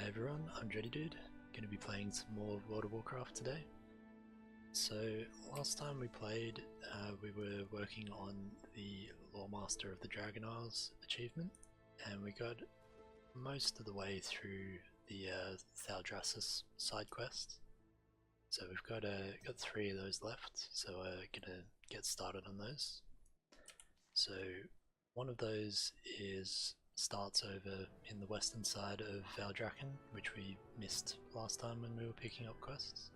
Hey everyone, I'm Jetty Dude. Going to be playing some more World of Warcraft today. So last time we played, we were working on the Loremaster of the Dragon Isles achievement, and we got most of the way through the Thaldraszus side quests. So we've got 3 of those left, so we're gonna get started on those. So one of those starts over in the western side of Thaldraszus, which we missed last time when we were picking up quests.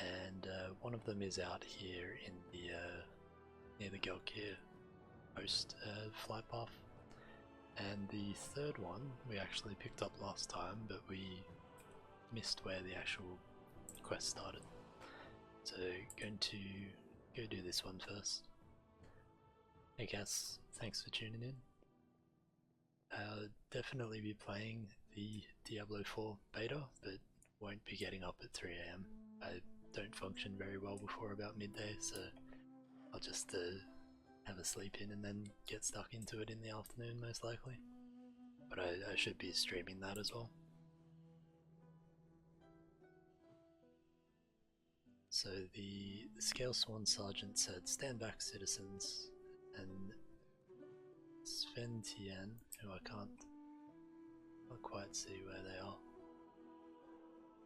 And one of them is out here in the near the Gelkir post flight path. And the third one we actually picked up last time, but we missed where the actual quest started. So going to go do this one first. Hey Cass, thanks for tuning in. I'll definitely be playing the Diablo 4 beta, but won't be getting up at 3 AM. I don't function very well before about midday, so I'll just have a sleep in and then get stuck into it in the afternoon most likely. But I should be streaming that as well. So the Scale Sworn Sergeant said, "Stand back, citizens," and Sven Tien, who I can't quite see where they are.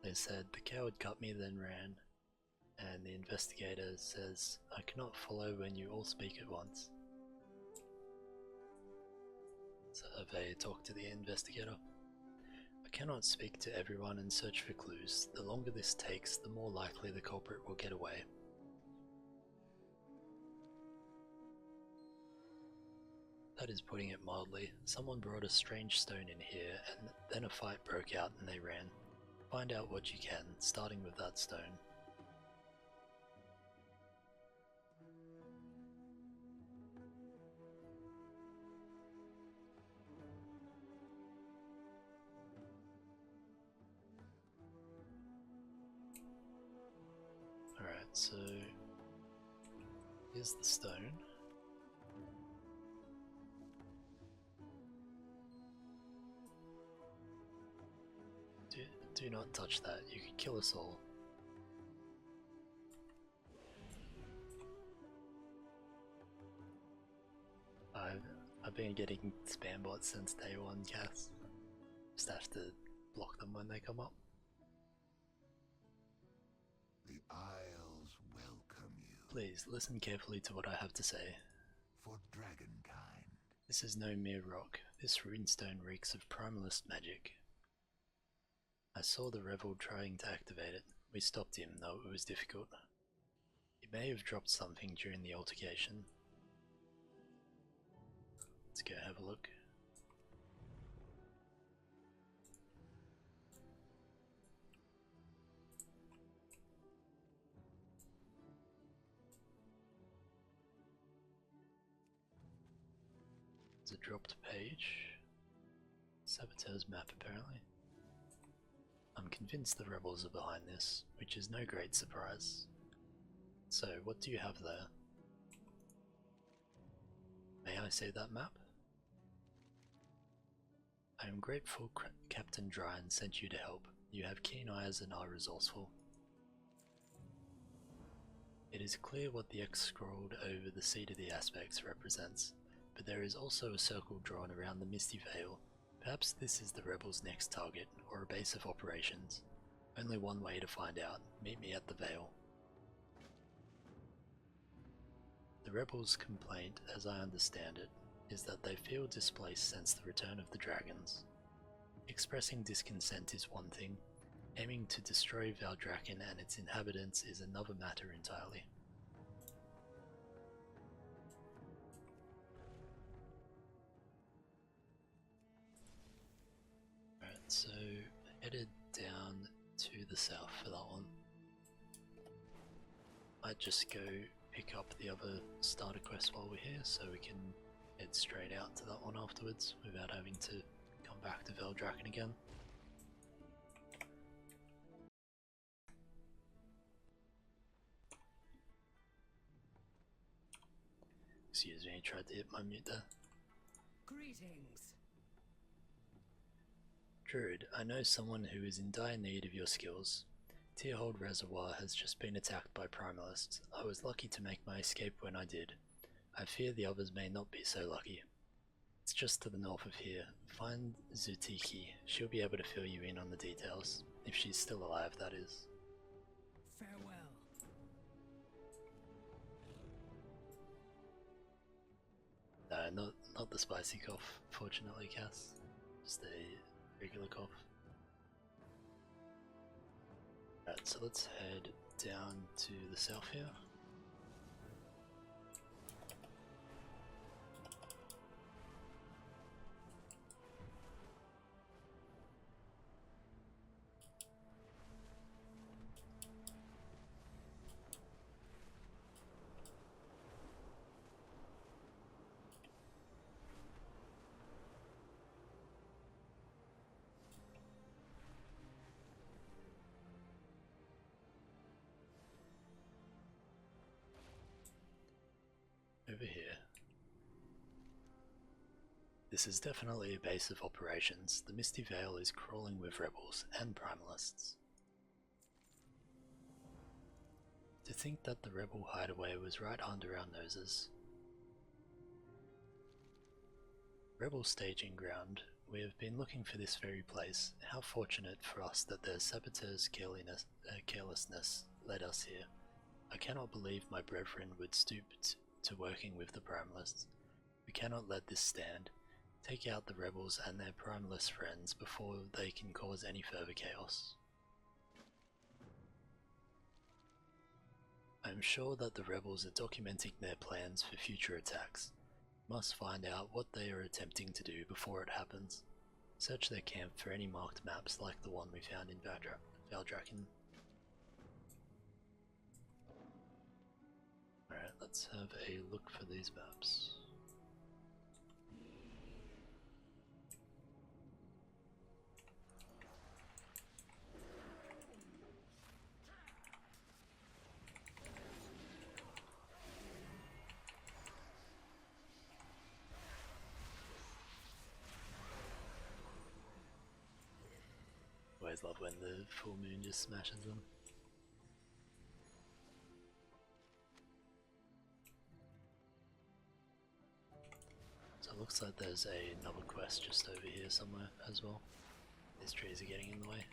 They said, "The coward cut me then ran," and the investigator says, "I cannot follow when you all speak at once." So they talk to the investigator. "I cannot speak to everyone and search for clues. The longer this takes, the more likely the culprit will get away." That is putting it mildly. Someone brought a strange stone in here, and then a fight broke out and they ran. Find out what you can, starting with that stone. Alright, so here's the stone. Do not touch that, you could kill us all. I've been getting spam bots since day one, Cass. Just have to block them when they come up. The Isles welcome you. Please listen carefully to what I have to say. For dragonkind. This is no mere rock. This runestone reeks of primalist magic. I saw the rebel trying to activate it. We stopped him, though it was difficult. He may have dropped something during the altercation. Let's go have a look. It's a dropped page. Saboteur's map, apparently. I'm convinced the rebels are behind this, which is no great surprise. So, what do you have there? May I see that map? I am grateful Captain Dryan sent you to help. You have keen eyes and are resourceful. It is clear what the X scrolled over the seat of the aspects represents, but there is also a circle drawn around the Misty Vale. Perhaps this is the rebels' next target, or a base of operations. Only one way to find out. Meet me at the Vale. The rebels' complaint, as I understand it, is that they feel displaced since the return of the dragons. Expressing discontent is one thing. Aiming to destroy Thaldraszus and its inhabitants is another matter entirely. So, headed down to the south for that one. Might just go pick up the other starter quest while we're here, so we can head straight out to that one afterwards without having to come back to Thaldraszus again. Excuse me, I tried to hit my mute there. Greetings. Druid, I know someone who is in dire need of your skills. Tyrhold Reservoir has just been attacked by primalists. I was lucky to make my escape when I did. I fear the others may not be so lucky. It's just to the north of here. Find Zutiki. She'll be able to fill you in on the details. If she's still alive, that is. Farewell. No, not the spicy cough, fortunately, Cass. Just a regular cough. Right, so let's head down to the south here. Over here. This is definitely a base of operations. The Misty Vale is crawling with rebels and primalists. To think that the rebel hideaway was right under our noses. Rebel staging ground. We have been looking for this very place. How fortunate for us that their saboteurs' carelessness led us here. I cannot believe my brethren would stoop to working with the primalists. We cannot let this stand. Take out the rebels and their primalist friends before they can cause any further chaos. I am sure that the rebels are documenting their plans for future attacks. Must find out what they are attempting to do before it happens. Search their camp for any marked maps like the one we found in Thaldraszus. Alright, let's have a look for these maps. Always love when the full moon just smashes them. So it looks like there's another quest just over here somewhere as well. These trees are getting in the way.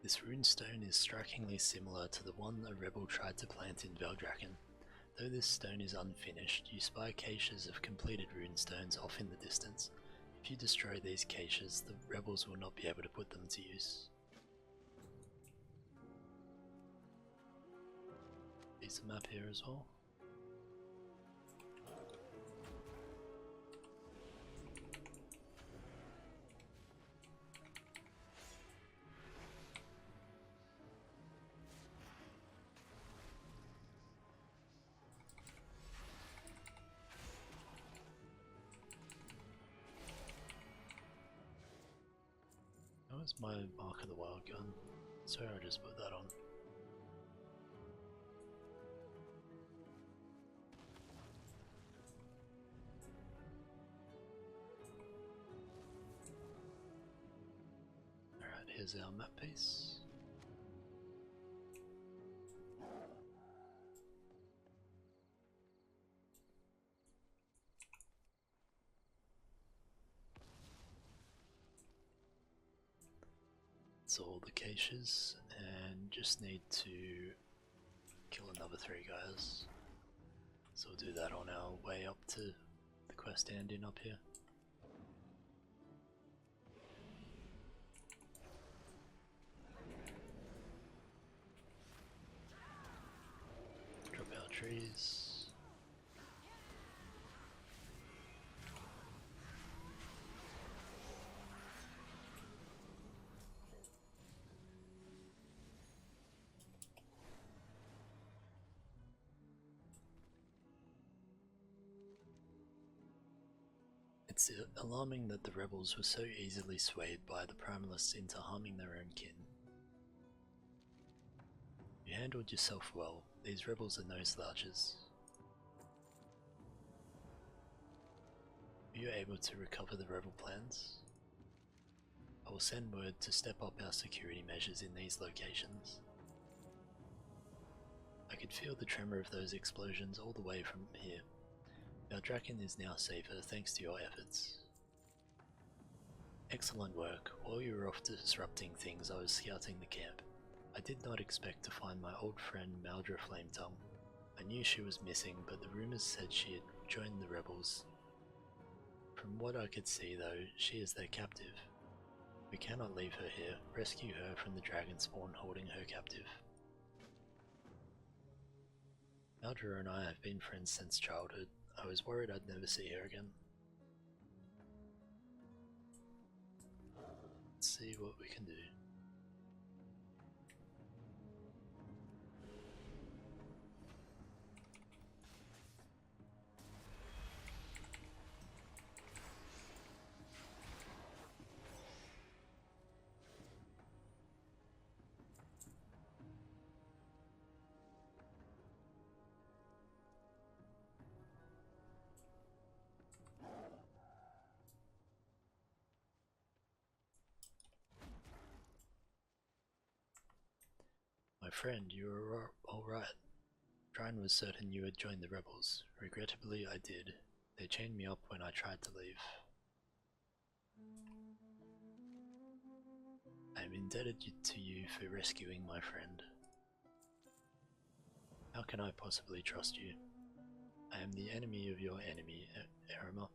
This runestone is strikingly similar to the one a rebel tried to plant in Thaldraszus. Though this stone is unfinished, you spy caches of completed runestones off in the distance. If you destroy these caches, the rebels will not be able to put them to use. Decent map here as well. Where's my Mark of the Wild gun? Sorry, I just put that on. Alright, here's our map piece. All the caches and just need to kill another 3 guys. So we'll do that on our way up to the quest ending up here. Drop our trees. It's alarming that the rebels were so easily swayed by the primalists into harming their own kin. You handled yourself well. These rebels are no slouches. Are you able to recover the rebel plans? I will send word to step up our security measures in these locations. I could feel the tremor of those explosions all the way from here. Our Draken is now safer thanks to your efforts. Excellent work. While you were off disrupting things, I was scouting the camp. I did not expect to find my old friend Maldra Flametongue. I knew she was missing, but the rumors said she had joined the rebels. From what I could see though, she is their captive. We cannot leave her here. Rescue her from the dragon spawn holding her captive. Maldra and I have been friends since childhood. I was worried I'd never see her again. Let's see what we can do. My friend, you are alright. Trine was certain you had joined the rebels. Regrettably, I did. They chained me up when I tried to leave. I am indebted to you for rescuing my friend. How can I possibly trust you? I am the enemy of your enemy, Erema,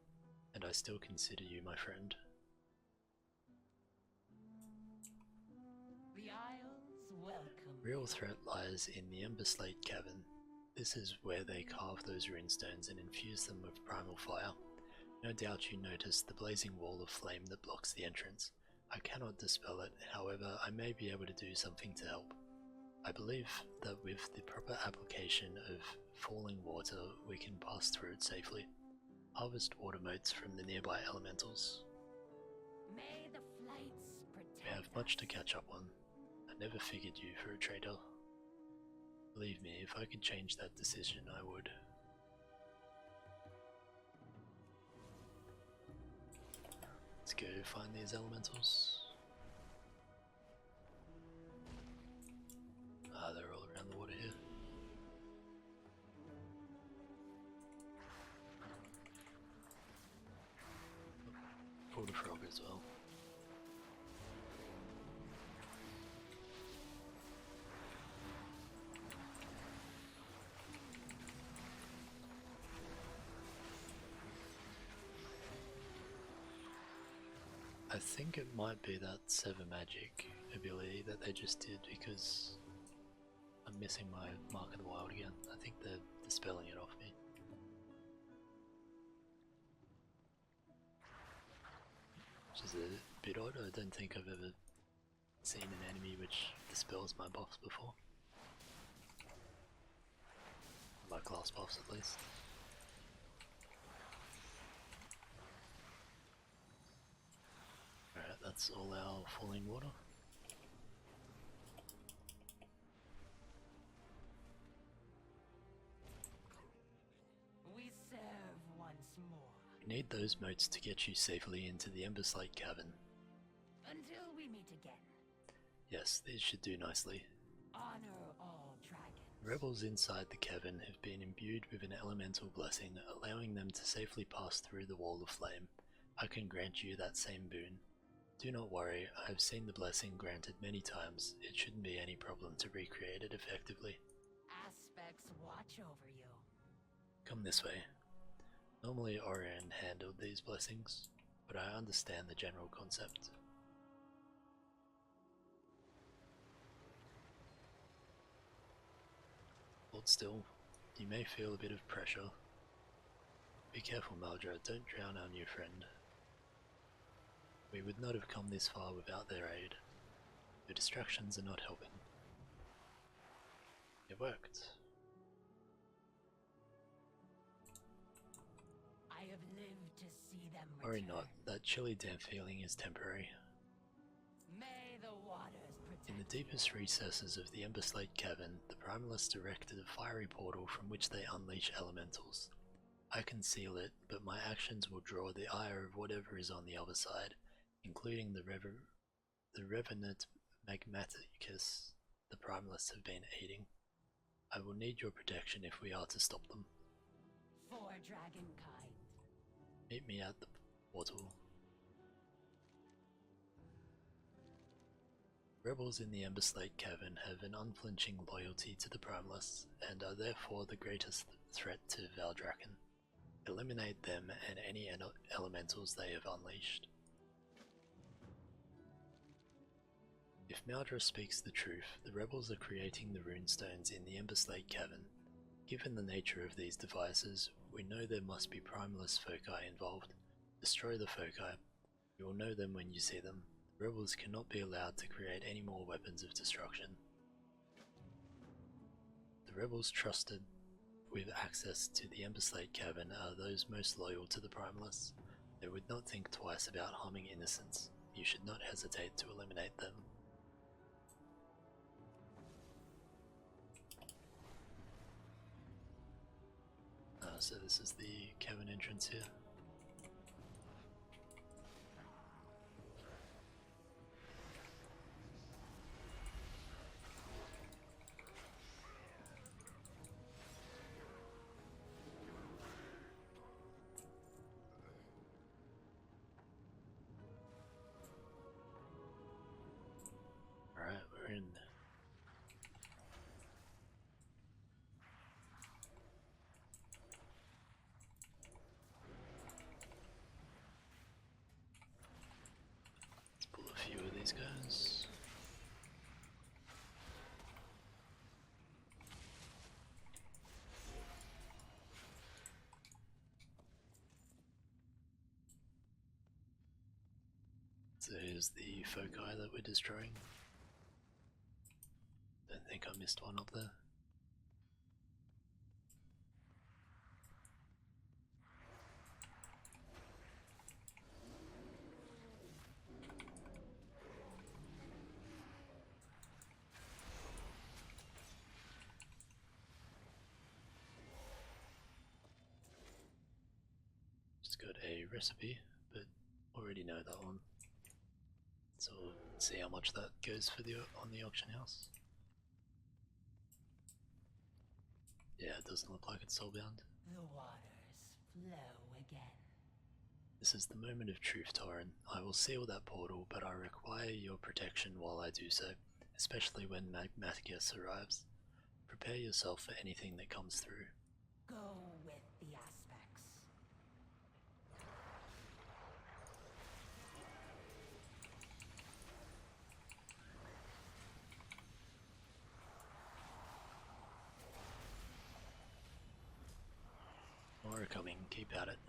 and I still consider you my friend. The Isles welcome. Real threat lies in the Ember Slate Cavern. This is where they carve those runestones and infuse them with primal fire. No doubt you noticed the blazing wall of flame that blocks the entrance. I cannot dispel it, however I may be able to do something to help. I believe that with the proper application of falling water we can pass through it safely. Harvest water motes from the nearby elementals. May the flights protect We have much to catch up on. I never figured you for a traitor. Believe me, if I could change that decision, I would. Let's go find these elementals. Ah, they're all around the water here. Pulled a frog as well. I think it might be that Sever Magic ability that they just did because I'm missing my Mark of the Wild again. I think they're dispelling it off me. Which is a bit odd. I don't think I've ever seen an enemy which dispels my buffs before. My class buffs at least. Alright, that's all our falling water. We serve once more. We need those motes to get you safely into the Ember Slate Cavern. Until we meet again. Yes, these should do nicely. Honor all dragons. Rebels inside the cavern have been imbued with an elemental blessing, allowing them to safely pass through the wall of flame. I can grant you that same boon. Do not worry, I have seen the blessing granted many times. It shouldn't be any problem to recreate it effectively. Aspects watch over you. Come this way. Normally Orion handled these blessings, but I understand the general concept. Hold still. You may feel a bit of pressure. Be careful, Maldra, don't drown our new friend. We would not have come this far without their aid. The distractions are not helping. It worked. I have lived to see them them Worry return. not, that chilly damp feeling is temporary. May the waters protect In the deepest recesses of the Ember Slate Cavern, the Primalists directed a fiery portal from which they unleash elementals. I can seal it, but my actions will draw the ire of whatever is on the other side, including the revenant Magmaticus the Primalists have been aiding. I will need your protection if we are to stop them. for dragonkind. Meet me at the portal. Rebels in the Ember Slate Cavern have an unflinching loyalty to the Primalists, and are therefore the greatest threat to Valdrakken. Eliminate them and any elementals they have unleashed. If Maldra speaks the truth, the rebels are creating the runestones in the Ember Slate Cavern. Given the nature of these devices, we know there must be Primalist foci involved. Destroy the foci. You will know them when you see them. The rebels cannot be allowed to create any more weapons of destruction. The rebels trusted with access to the Ember Slate Cavern are those most loyal to the Primalists. They would not think twice about harming innocents. You should not hesitate to eliminate them. So this is the cavern entrance here. Alright, we're in. Let's pull a few of these guys. So here's the foci that we're destroying. Don't think I missed one up there. Just got a recipe, but already know that one. So we'll see how much that goes for on the auction house. Yeah, it doesn't look like it's soulbound. The waters flow again. This is the moment of truth, Tauren. I will seal that portal, but I require your protection while I do so, especially when Magmaticus arrives. Prepare yourself for anything that comes through. Go with the aspects. More are coming, keep at it.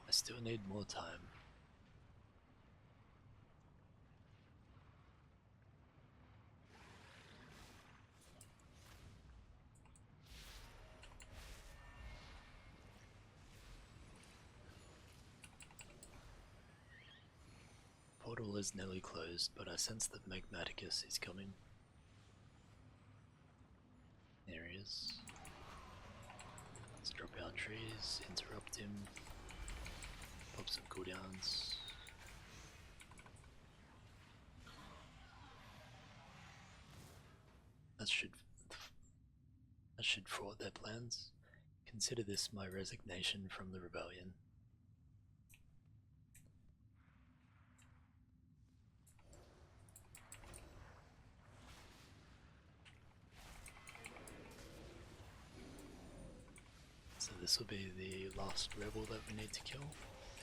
I still need more time. Portal is nearly closed, but I sense that Magmaticus is coming. There he is. Let's drop our trees, interrupt him, pop some cooldowns. That should thwart their plans. Consider this my resignation from the rebellion. So this will be the last rebel that we need to kill,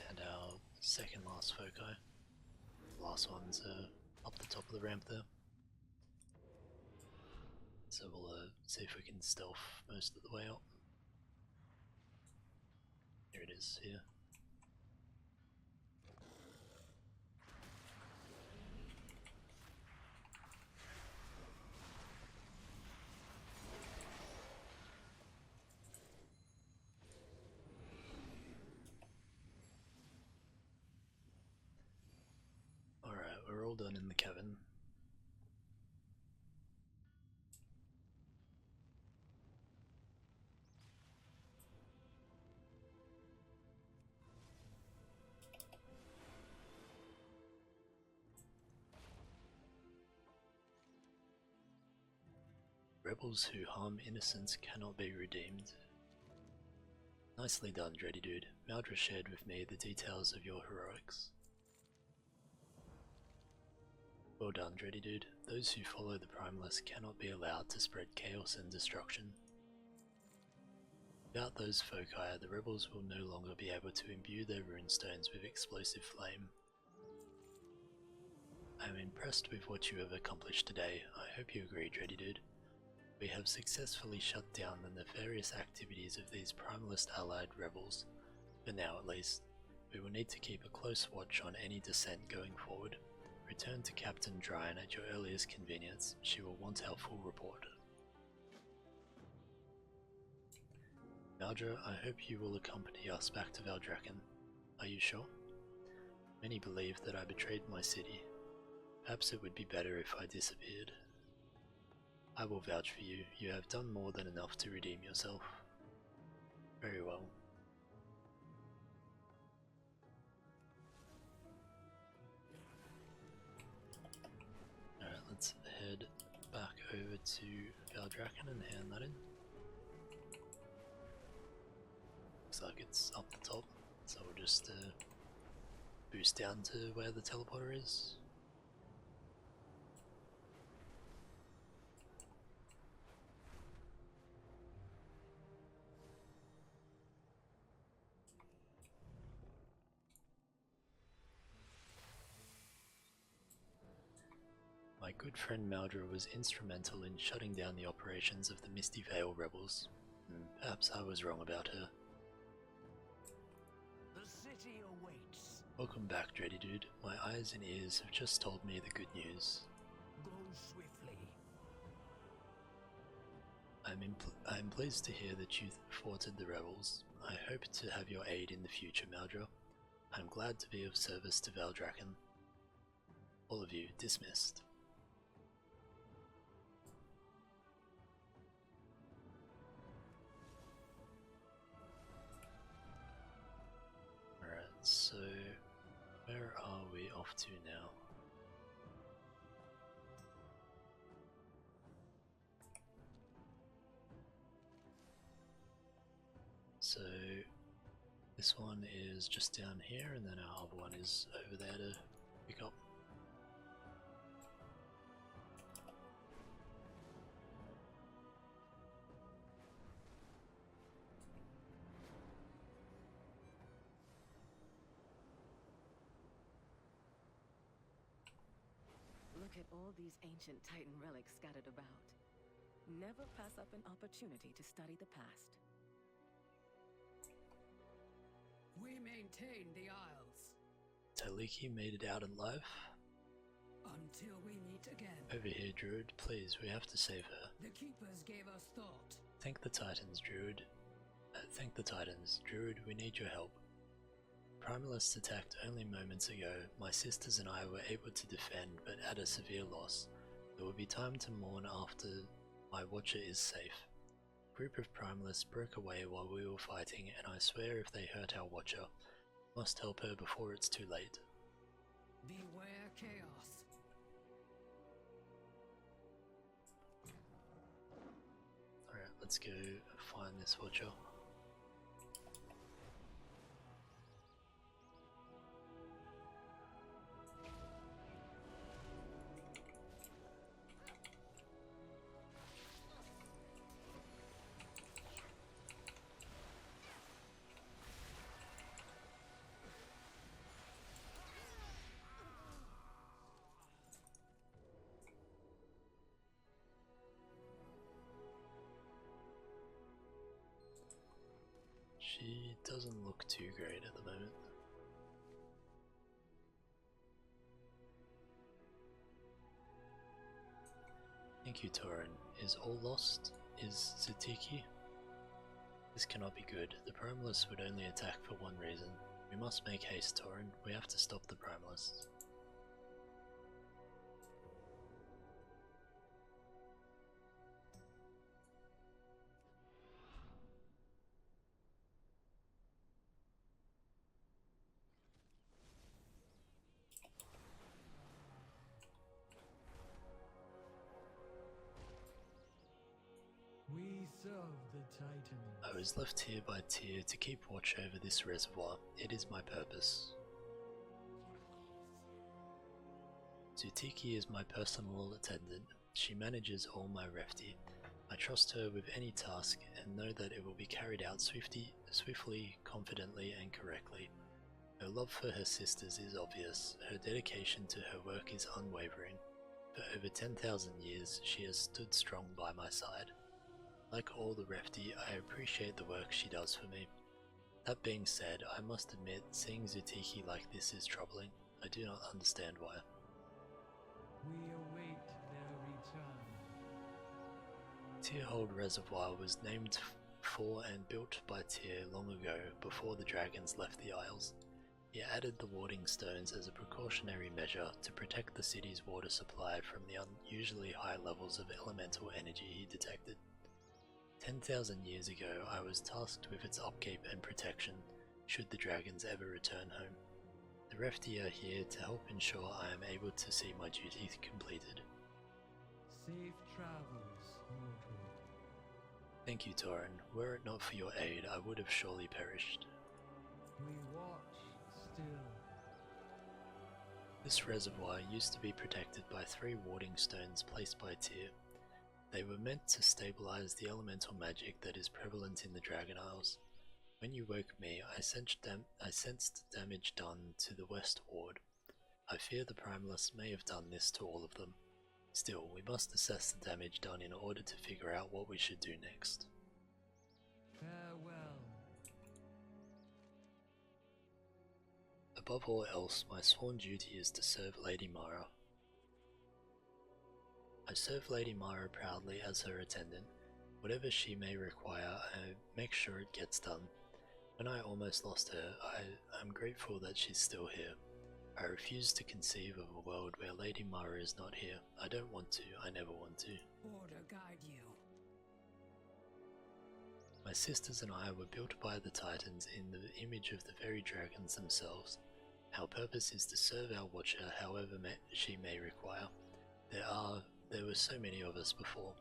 and our second last foci. The last one's up the top of the ramp there. So we'll see if we can stealth most of the way up. Here it is, here. open in the cavern. Rebels who harm innocents cannot be redeemed. Nicely done, Dready Dude. Maldra shared with me the details of your heroics. Well done, Dready Dude. Those who follow the Primalist cannot be allowed to spread chaos and destruction. Without those foci, the rebels will no longer be able to imbue their runestones with explosive flame. I am impressed with what you have accomplished today. I hope you agree, Dready Dude. We have successfully shut down the nefarious activities of these Primalist allied rebels, for now at least. We will need to keep a close watch on any dissent going forward. Return to Captain Dryan at your earliest convenience. She will want our full report. Maldra, I hope you will accompany us back to Valdrakken. Are you sure? Many believe that I betrayed my city. Perhaps it would be better if I disappeared. I will vouch for you. You have done more than enough to redeem yourself. Very well. Alright, let's head back over to Valdrakken and hand that in. Looks like it's up the top, so we'll just boost down to where the teleporter is. My good friend Maldra was instrumental in shutting down the operations of the Misty Vale rebels. Perhaps I was wrong about her. The city awaits. Welcome back, Dready Dude. My eyes and ears have just told me the good news. Go swiftly. I'm pleased to hear that you thwarted the rebels. I hope to have your aid in the future, Maldra. I'm glad to be of service to Valdrakken. All of you dismissed. Alright, so where are we off to now? So this one is just down here, and then our other one is over there to pick up. Look at all these ancient Titan relics scattered about. Never pass up an opportunity to study the past. We maintain the Isles. Taliki made it out alive. Until we meet again. Over here, Druid. Please, we have to save her. The Keepers gave us thought. Thank the Titans, Druid. Thank the Titans. Druid, we need your help. Primalists attacked only moments ago. My sisters and I were able to defend, but at a severe loss. There will be time to mourn after my Watcher is safe. A group of Primalists broke away while we were fighting, and I swear if they hurt our Watcher, we must help her before it's too late. Beware chaos. Alright, let's go find this Watcher. She doesn't look too great at the moment. Thank you, Torin. Is all lost? Is Zatiki? This cannot be good. The Primalists would only attack for one reason. We must make haste, Torin. We have to stop the Primalists. serve the Titans. I was left here by Tyr to keep watch over this reservoir. It is my purpose. Zutiki is my personal attendant. She manages all my refti. I trust her with any task and know that it will be carried out swiftly, confidently and correctly. Her love for her sisters is obvious. Her dedication to her work is unwavering. For over 10,000 years, she has stood strong by my side. Like all the refti, I appreciate the work she does for me. That being said, I must admit, seeing Zutiki like this is troubling. I do not understand why. We await their return. Tyrhold Reservoir was named for and built by Tyr long ago, before the dragons left the Isles. He added the warding stones as a precautionary measure to protect the city's water supply from the unusually high levels of elemental energy he detected. 10,000 years ago, I was tasked with its upkeep and protection, should the dragons ever return home. The refti are here to help ensure I am able to see my duty completed. Safe travels, mortal. Thank you, Torin. Were it not for your aid, I would have surely perished. We watch still. This reservoir used to be protected by 3 warding stones placed by Tyr. They were meant to stabilize the elemental magic that is prevalent in the Dragon Isles. When you woke me, I sensed damage done to the west ward. I fear the Primalists may have done this to all of them. Still, we must assess the damage done in order to figure out what we should do next. Farewell. Above all else, my sworn duty is to serve Lady Mara. I serve Lady Mara proudly as her attendant. Whatever she may require, I make sure it gets done. When I almost lost her, I am grateful that she's still here. I refuse to conceive of a world where Lady Mara is not here. I don't want to, I never want to. Order guide you. My sisters and I were built by the Titans in the image of the very dragons themselves. Our purpose is to serve our watcher however she may require. There were so many of us before.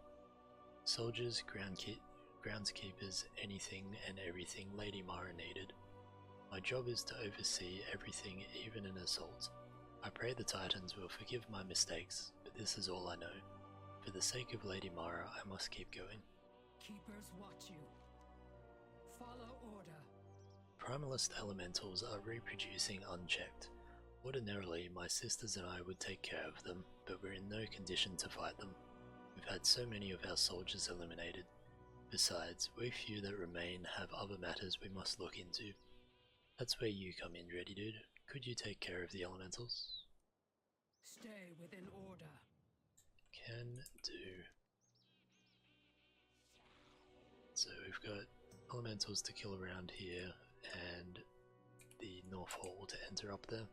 Soldiers, groundskeepers, anything and everything Lady Mara needed. My job is to oversee everything, even an assault. I pray the Titans will forgive my mistakes, but this is all I know. For the sake of Lady Mara, I must keep going. Keepers watch you. Follow order. Primalist elementals are reproducing unchecked. Ordinarily, my sisters and I would take care of them, but we're in no condition to fight them. We've had so many of our soldiers eliminated. Besides, we few that remain have other matters we must look into. That's where you come in, Ready Dude. Could you take care of the elementals? Stay within order. Can do. So we've got elementals to kill around here, and the North Hall to enter up there.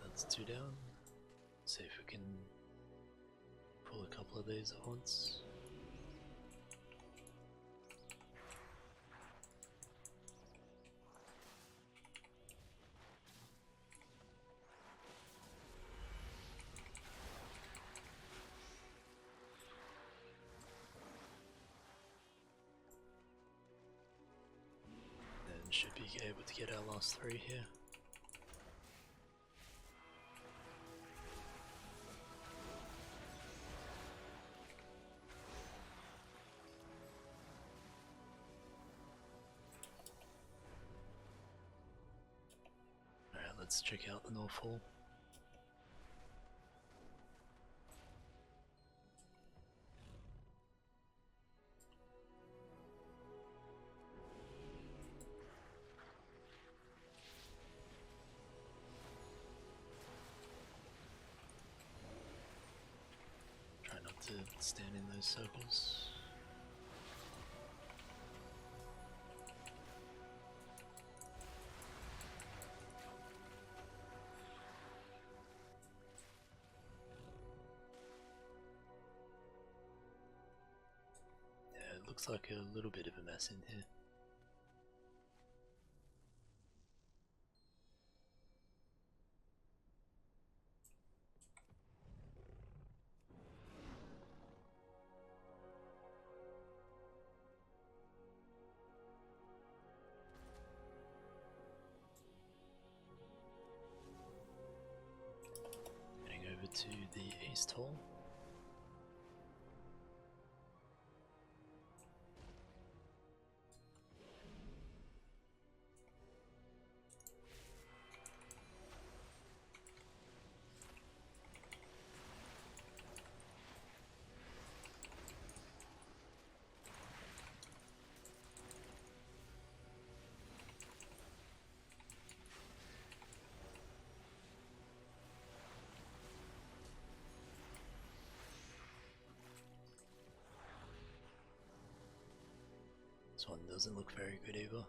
That's 2 down. See if we can pull a couple of these at once. Then should be able to get our last 3 here. Let's check out the North Hall. Try not to stand in those circles. looks like a little bit of a mess in here. Heading over to the East Hall. This one doesn't look very good either.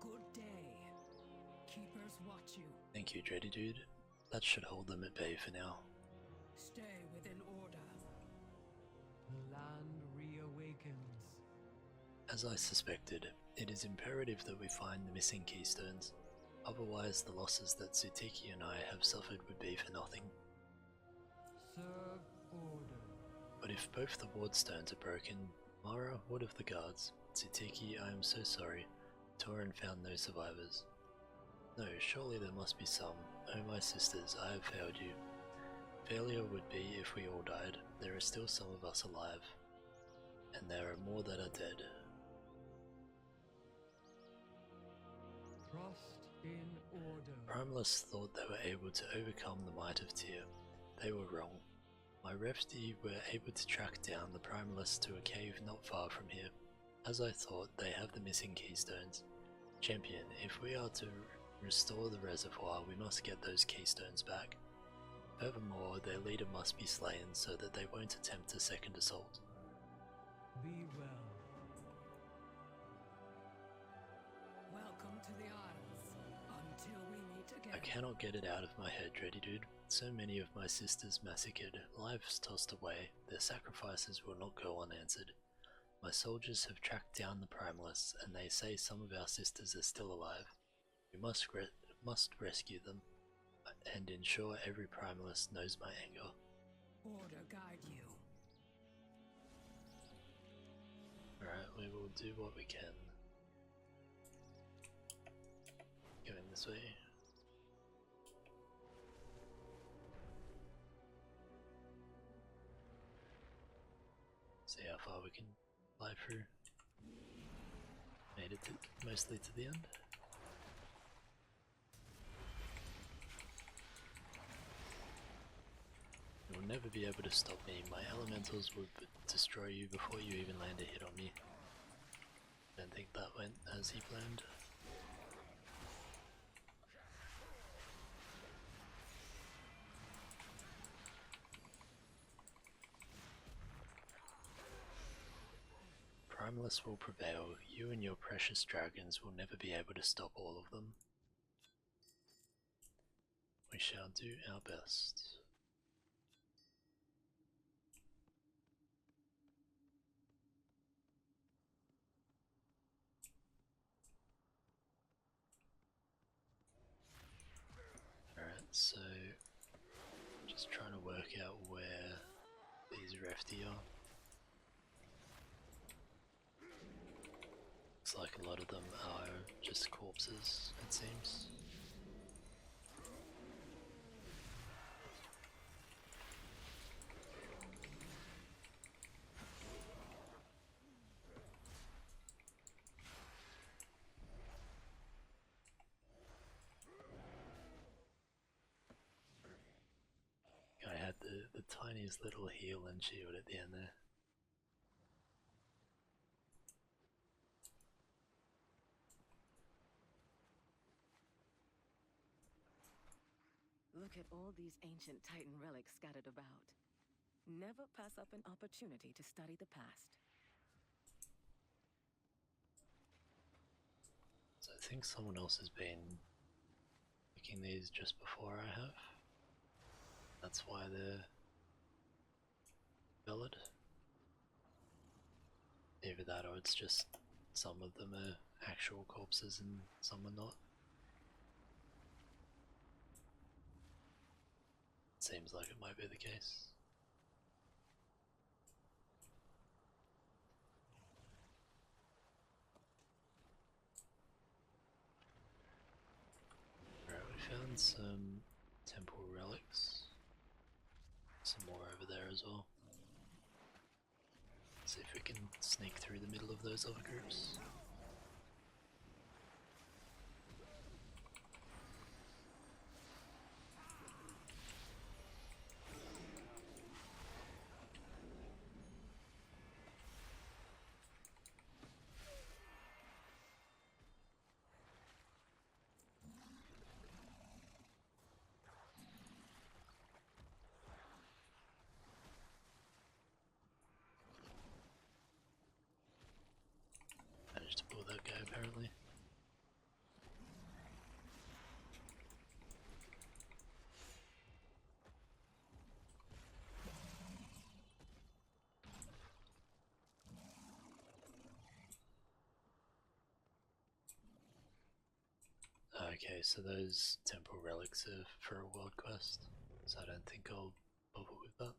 Good day. Keepers watch you. Thank you, Dready Dude. That should hold them at bay for now. Stay within order. The land reawakens. As I suspected, it is imperative that we find the missing keystones. Otherwise, the losses that Zutiki and I have suffered would be for nothing. Serve order. But if both the ward stones are broken, Mara, what of the guards? Zutiki, I am so sorry. Torin found no survivors. No, surely there must be some. Oh my sisters, I have failed you. Failure would be if we all died. There are still some of us alive. And there are more that are dead. Trust in order. Primalists thought they were able to overcome the might of Tyr. They were wrong. My refty were able to track down the Primalists to a cave not far from here. As I thought, they have the missing keystones. Champion, if we are to restore the reservoir, we must get those keystones back. Furthermore, their leader must be slain so that they won't attempt a second assault. Be well. Welcome to the Isles. Until we meet again. I cannot get it out of my head, Dready Dude. So many of my sisters massacred, lives tossed away, their sacrifices will not go unanswered. My soldiers have tracked down the Primalists, and they say some of our sisters are still alive. We must rescue them, and ensure every Primalist knows my anger. Order guide you. Alright, we will do what we can. Going this way. See how far we can fly through. Made it mostly to the end. You will never be able to stop me. My elementals would destroy you before you even land a hit on me. Don't think that went as he planned. Primalists will prevail. You and your precious dragons will never be able to stop all of them. We shall do our best. Alright, so just trying to work out where these refty are. Looks like a lot of them are just corpses, it seems. I had the tiny Tiniest little heal and shield at the end there. Look at all these ancient Titan relics scattered about. Never pass up an opportunity to study the past. So I think someone else has been picking these just before I have. That's why they're valid. Either that or it's just some of them are actual corpses and some are not. Seems like it might be the case. Alright, we found some temple relics. Some more over there as well. See if we can sneak through the middle of those other groups. Managed to pull that guy apparently. Okay, so those temple relics are for a world quest, so I don't think I'll bother with that.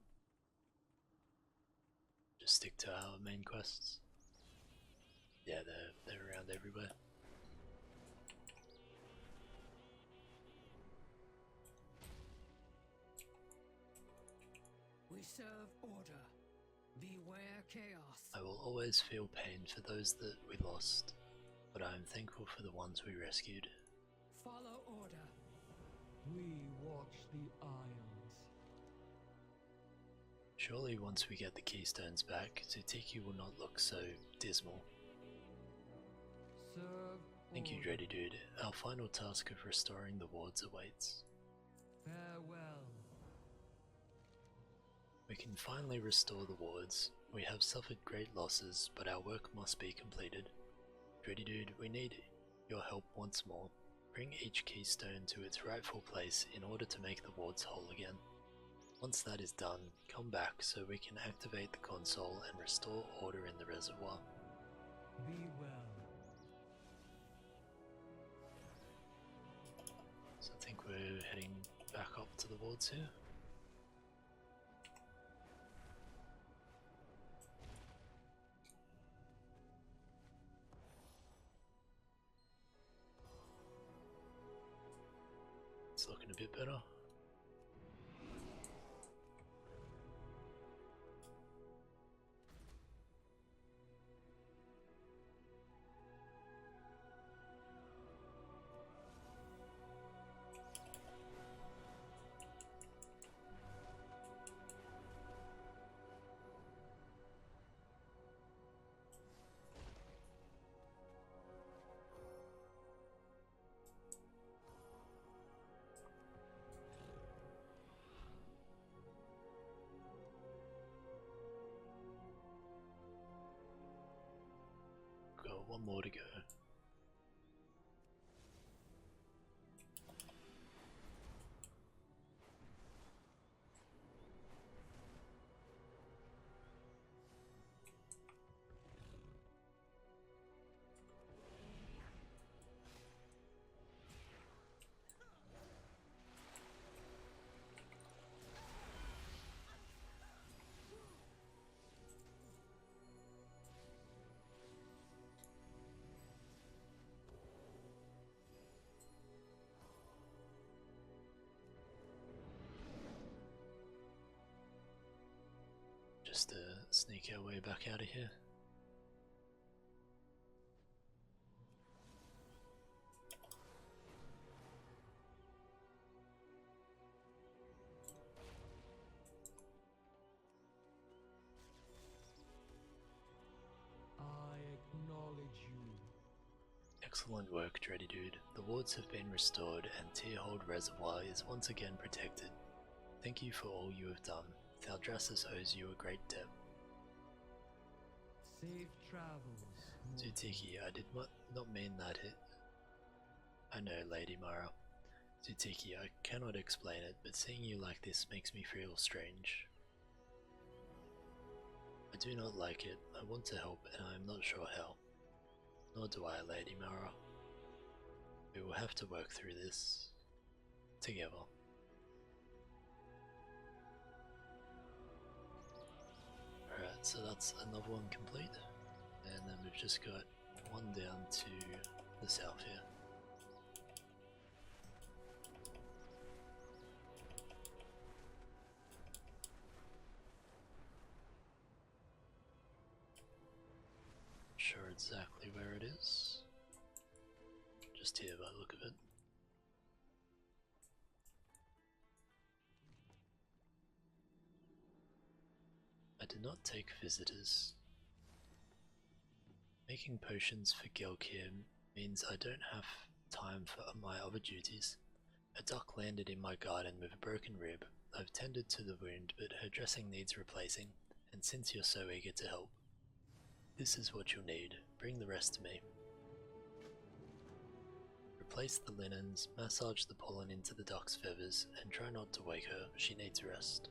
Just stick to our main quests. Yeah, they're around everywhere. We serve order. Beware chaos. I will always feel pain for those that we lost, but I am thankful for the ones we rescued. Follow order. We watch the Isles. Surely once we get the keystones back, Zutiki will not look so dismal. Serve Thank you, order. Dready Dude. Our final task of restoring the wards awaits. Farewell. We can finally restore the wards. We have suffered great losses, but our work must be completed. Dready Dude, we need your help once more. Bring each keystone to its rightful place in order to make the wards whole again. Once that is done, come back so we can activate the console and restore order in the reservoir. Be well. So I think we're heading back up to the wards here. It's looking a bit better. Got one more to go. Just sneak our way back out of here. Excellent work, Dready Dude. The wards have been restored and Tyrhold Reservoir is once again protected. Thank you for all you have done. Thaldraszus owes you a great debt. Safe travels. Zutiki, I did not mean that hit. I know, Lady Mara. Zutiki, I cannot explain it, but seeing you like this makes me feel strange. I do not like it. I want to help, and I am not sure how. Nor do I, Lady Mara. We will have to work through this together. Alright, so that's another one complete. And then we've just got one down to the south here. Not sure exactly where it is. Just here by the look of it. I did not take visitors. Making potions for Gelkir means I don't have time for my other duties. A duck landed in my garden with a broken rib. I've tended to the wound, but her dressing needs replacing, and since you're so eager to help, this is what you'll need. Bring the rest to me. Replace the linens, massage the pollen into the duck's feathers, and try not to wake her. She needs rest.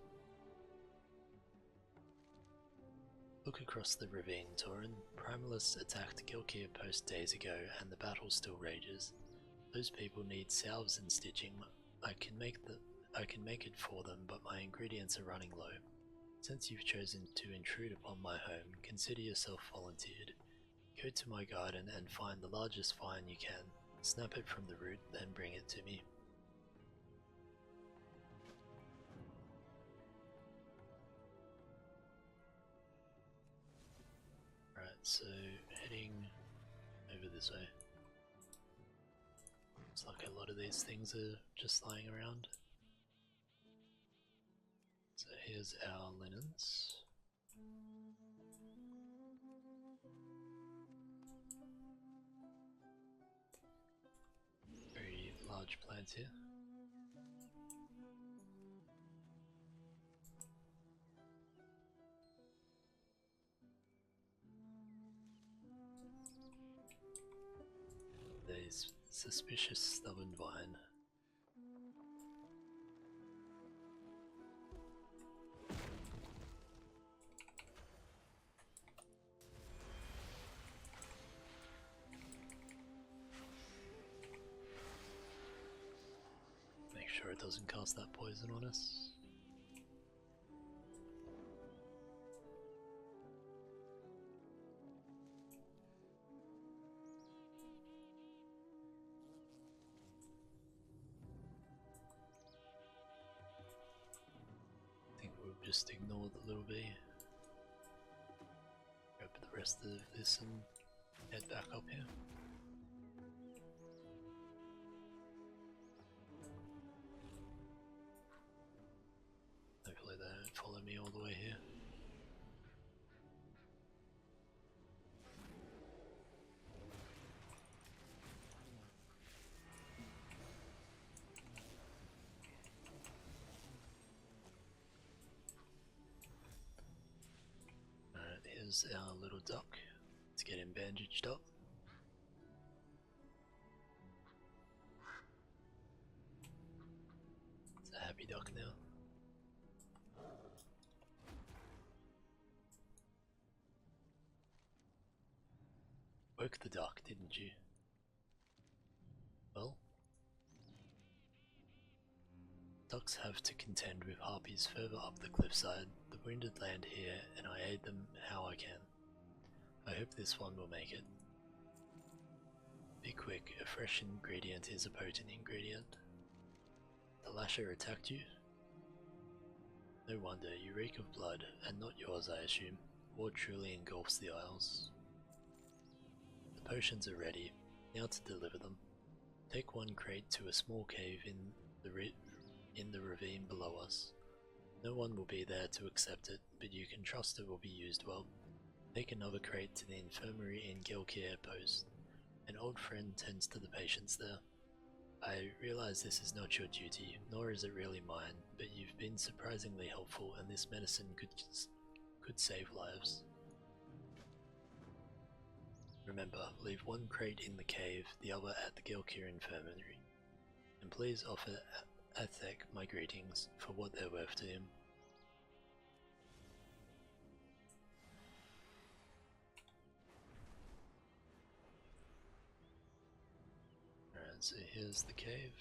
Look across the ravine, Tauren. Primalists attacked Gelkir post days ago, and the battle still rages. Those people need salves and stitching. I can make it for them, but my ingredients are running low. Since you've chosen to intrude upon my home, consider yourself volunteered. Go to my garden and find the largest vine you can. Snap it from the root, then bring it to me. Right, so heading over this way. Looks like a lot of these things are just lying around. So here's our linens. Very large plants here. There's suspicious stubborn vine. Make sure it doesn't cast that poison on us. Just ignore the little bee. Grab the rest of this and head back up here. Hopefully they don't follow me all the way here. Here's our little duck. Let's get him bandaged up. It's a happy duck now. Woke the duck, didn't you? Well, ducks have to contend with harpies further up the cliffside. The wounded land here, and I aid them how I can. I hope this one will make it. Be quick, a fresh ingredient is a potent ingredient. The lasher attacked you? No wonder, you reek of blood, and not yours I assume. War truly engulfs the Isles. The potions are ready, now to deliver them. Take one crate to a small cave in the ravine below us. No one will be there to accept it, but you can trust it will be used well. Take another crate to the infirmary in Gelkir Post. An old friend tends to the patients there. I realize this is not your duty, nor is it really mine, but you've been surprisingly helpful and this medicine could save lives. Remember, leave one crate in the cave, the other at the Gilkir infirmary. And please offer Athek my greetings for what they're worth to him. Alright, so here's the cave.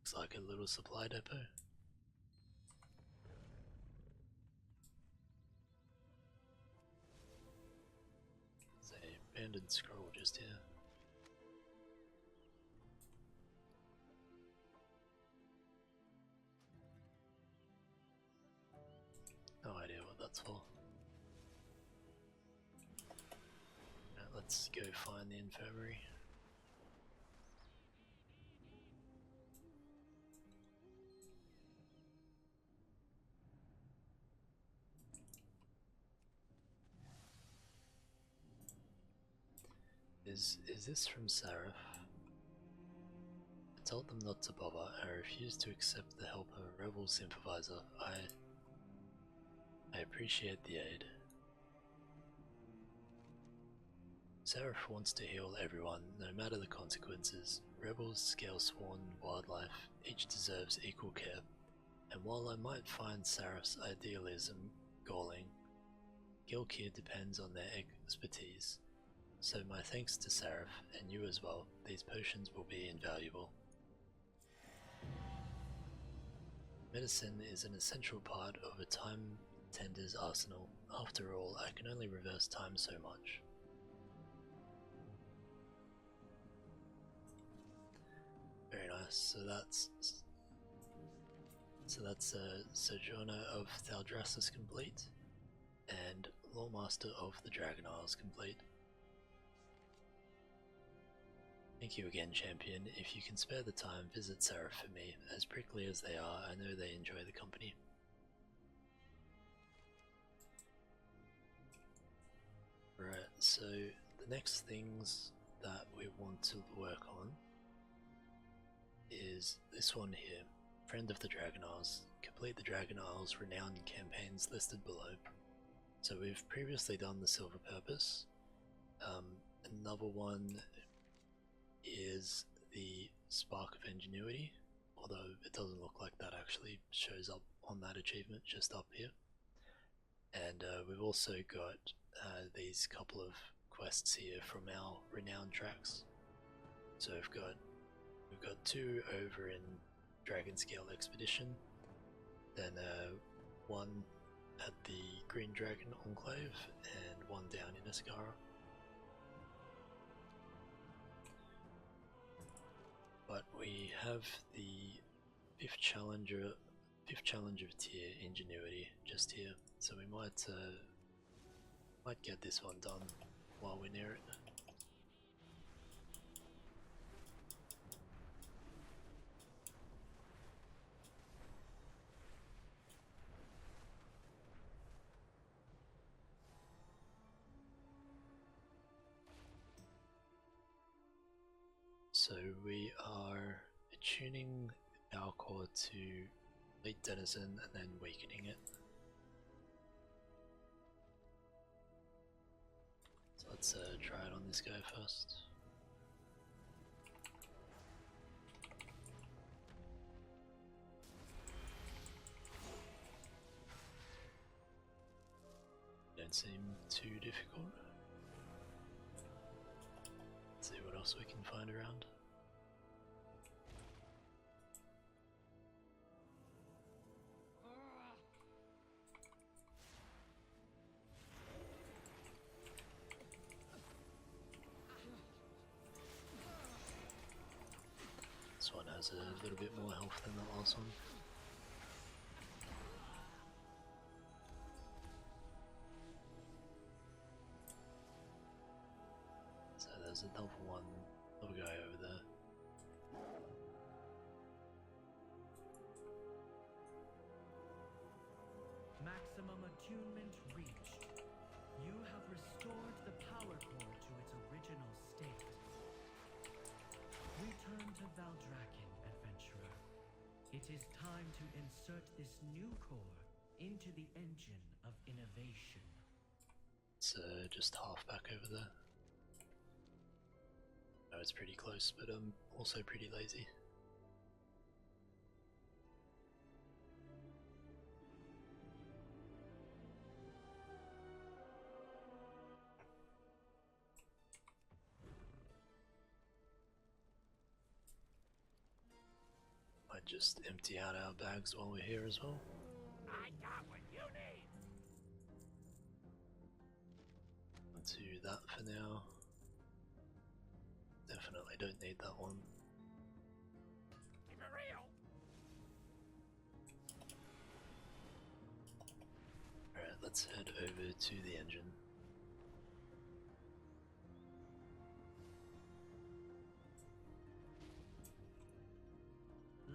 Looks like a little supply depot. There's a abandoned scroll just here. No idea what that's for. Now let's go find the infirmary. Is this from Seraph? I told them not to bother. I refused to accept the help of a rebel sympathizer. I appreciate the aid. Seraph wants to heal everyone, no matter the consequences. Rebels, Scale-sworn, wildlife, each deserves equal care. And while I might find Seraph's idealism galling, Gilkir depends on their expertise. So my thanks to Seraph, and you as well. These potions will be invaluable. Medicine is an essential part of a time tender's arsenal. After all, I can only reverse time so much. Very nice. So that's Sojourner of Thaldraszus complete, and Loremaster of the Dragon Isles complete. Thank you again, champion. If you can spare the time, visit Seraph for me. As prickly as they are, I know they enjoy the company. Right, so the next things that we want to work on is this one here. Friend of the Dragon Isles. Complete the Dragon Isles Renown campaigns listed below. So we've previously done the Silver Purpose. Another one is the Spark of Ingenuity, although it doesn't look like that actually shows up on that achievement, just up here. And we've also got these couple of quests here from our Renown tracks. So we've got two over in Dragon Scale Expedition, then one at the Green Dragon Enclave, and one down in Ascara. But we have the fifth challenge of tier Ingenuity just here, so we might get this one done while we're near it. So we are attuning our core to Elite Denizen and then weakening it. So let's try it on this guy first. Don't seem too difficult. Let's see what else we can find around. This one has a little bit more health than the last one. So there's another guy over there. Maximum attunement reached. You have restored the power core to its original state. Return to Thaldrazus, adventurer. It is time to insert this new core into the engine of innovation. It's just half back over there. No, it's pretty close, but I'm also pretty lazy. Might just empty out our bags while we're here as well. I got what you need. I'll do that for now. Definitely don't need that one. Keep it real. Alright, let's head over to the engine.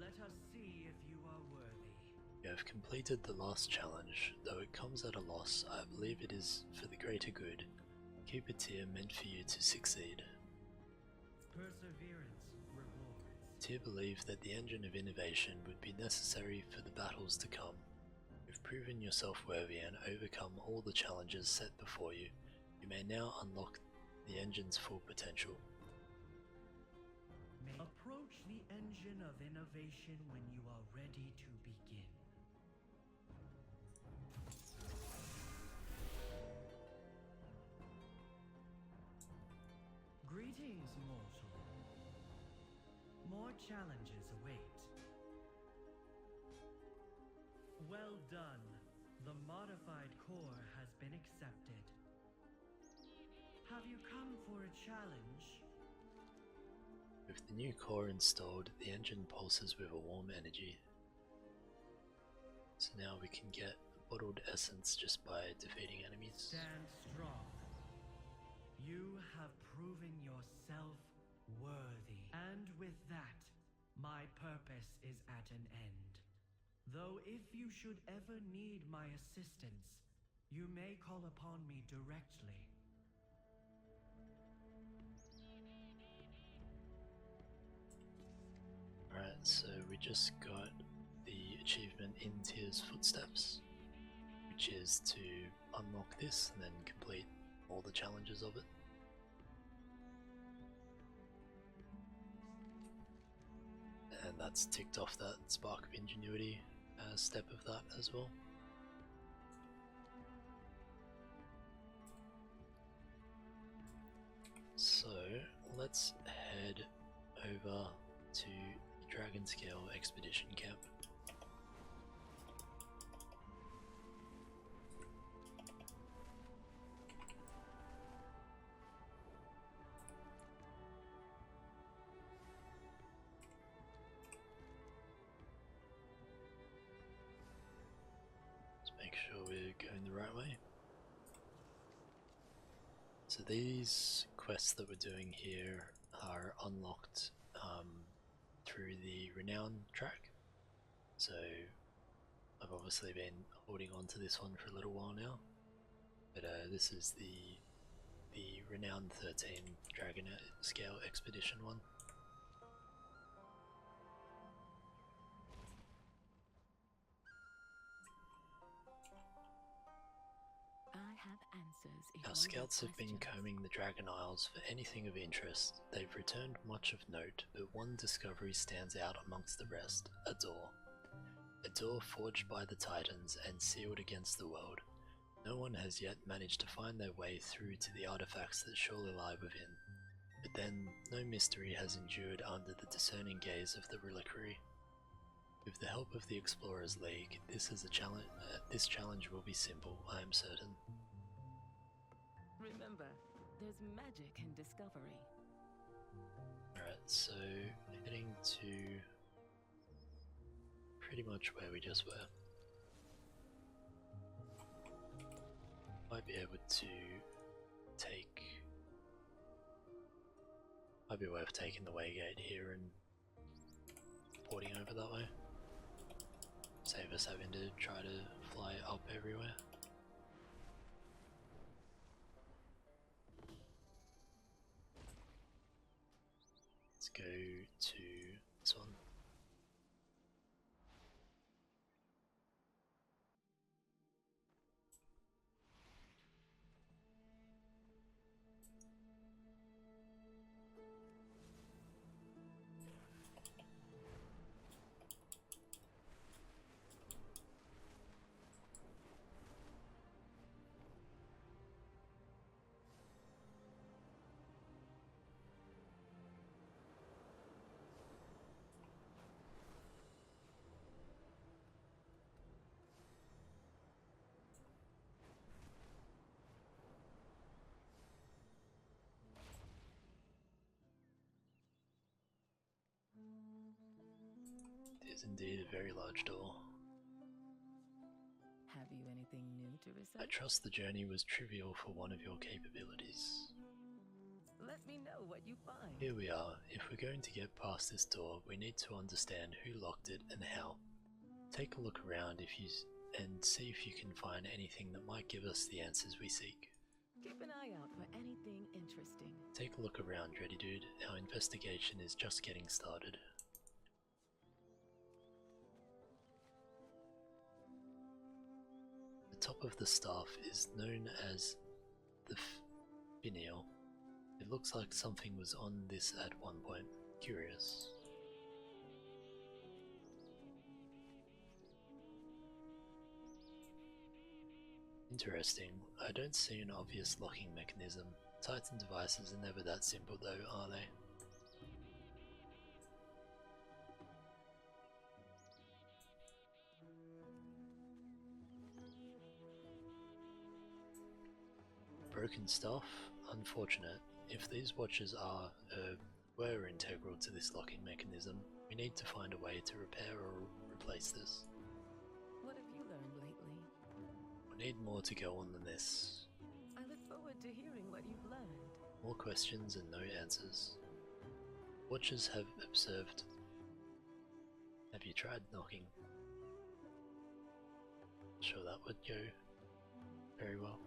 Let us see if you are worthy. You have completed the last challenge. Though it comes at a loss, I believe it is for the greater good. Keep a tier meant for you to succeed. Perseverance rewards. Tyr believed that the engine of innovation would be necessary for the battles to come. You've proven yourself worthy and overcome all the challenges set before you. You may now unlock the engine's full potential. Approach the engine of innovation when you are ready to begin. Greetings, mortal. More challenges await. Well done. The modified core has been accepted. Have you come for a challenge? With the new core installed, the engine pulses with a warm energy. So now we can get bottled essence just by defeating enemies. Stand strong. You have proven yourself worthy. And with that, my purpose is at an end. Though if you should ever need my assistance, you may call upon me directly. Alright, so we just got the achievement in Tyr's Footsteps, which is to unlock this and then complete all the challenges of it. And that's ticked off that Spark of Ingenuity step of that as well. So let's head over to Dragon Scale Expedition Camp. Let's make sure we're going the right way. So these quests that we're doing here are unlocked through the Renown track. So I've obviously been holding on to this one for a little while now, but this is the Renown 13 Dragon Scale Expedition one. I have answers if Our you scouts have been questions. combing the Dragon Isles for anything of interest. They've returned much of note, but one discovery stands out amongst the rest: a door. A door forged by the Titans and sealed against the world. No one has yet managed to find their way through to the artifacts that surely lie within. But then, no mystery has endured under the discerning gaze of the reliquary. With the help of the Explorers League, this challenge will be simple, I am certain. Remember, there's magic in discovery. Alright, so heading to pretty much where we just were. Might be able to take... might be worth taking the waygate here and porting over that way. Save us having to try to fly up everywhere. go to this one. It is indeed a very large door. Have you anything new to I research? trust the journey was trivial for one of your capabilities. Let me know what you find. Here we are. If we're going to get past this door, we need to understand who locked it and how. Take a look around and see if you can find anything that might give us the answers we seek. Keep an eye out for anything interesting. Take a look around, Ready Dude. Our investigation is just getting started. The top of the staff is known as the finial. It looks like something was on this at one point. Curious. Interesting. I don't see an obvious locking mechanism. Titan devices are never that simple though, are they? Broken stuff? Unfortunate. If these watches were integral to this locking mechanism, we need to find a way to repair or replace this. What have you learned lately? We need more to go on than this. I look forward to hearing what you've learned. More questions and no answers. Watchers have observed. Have you tried knocking? Sure, that would go very well.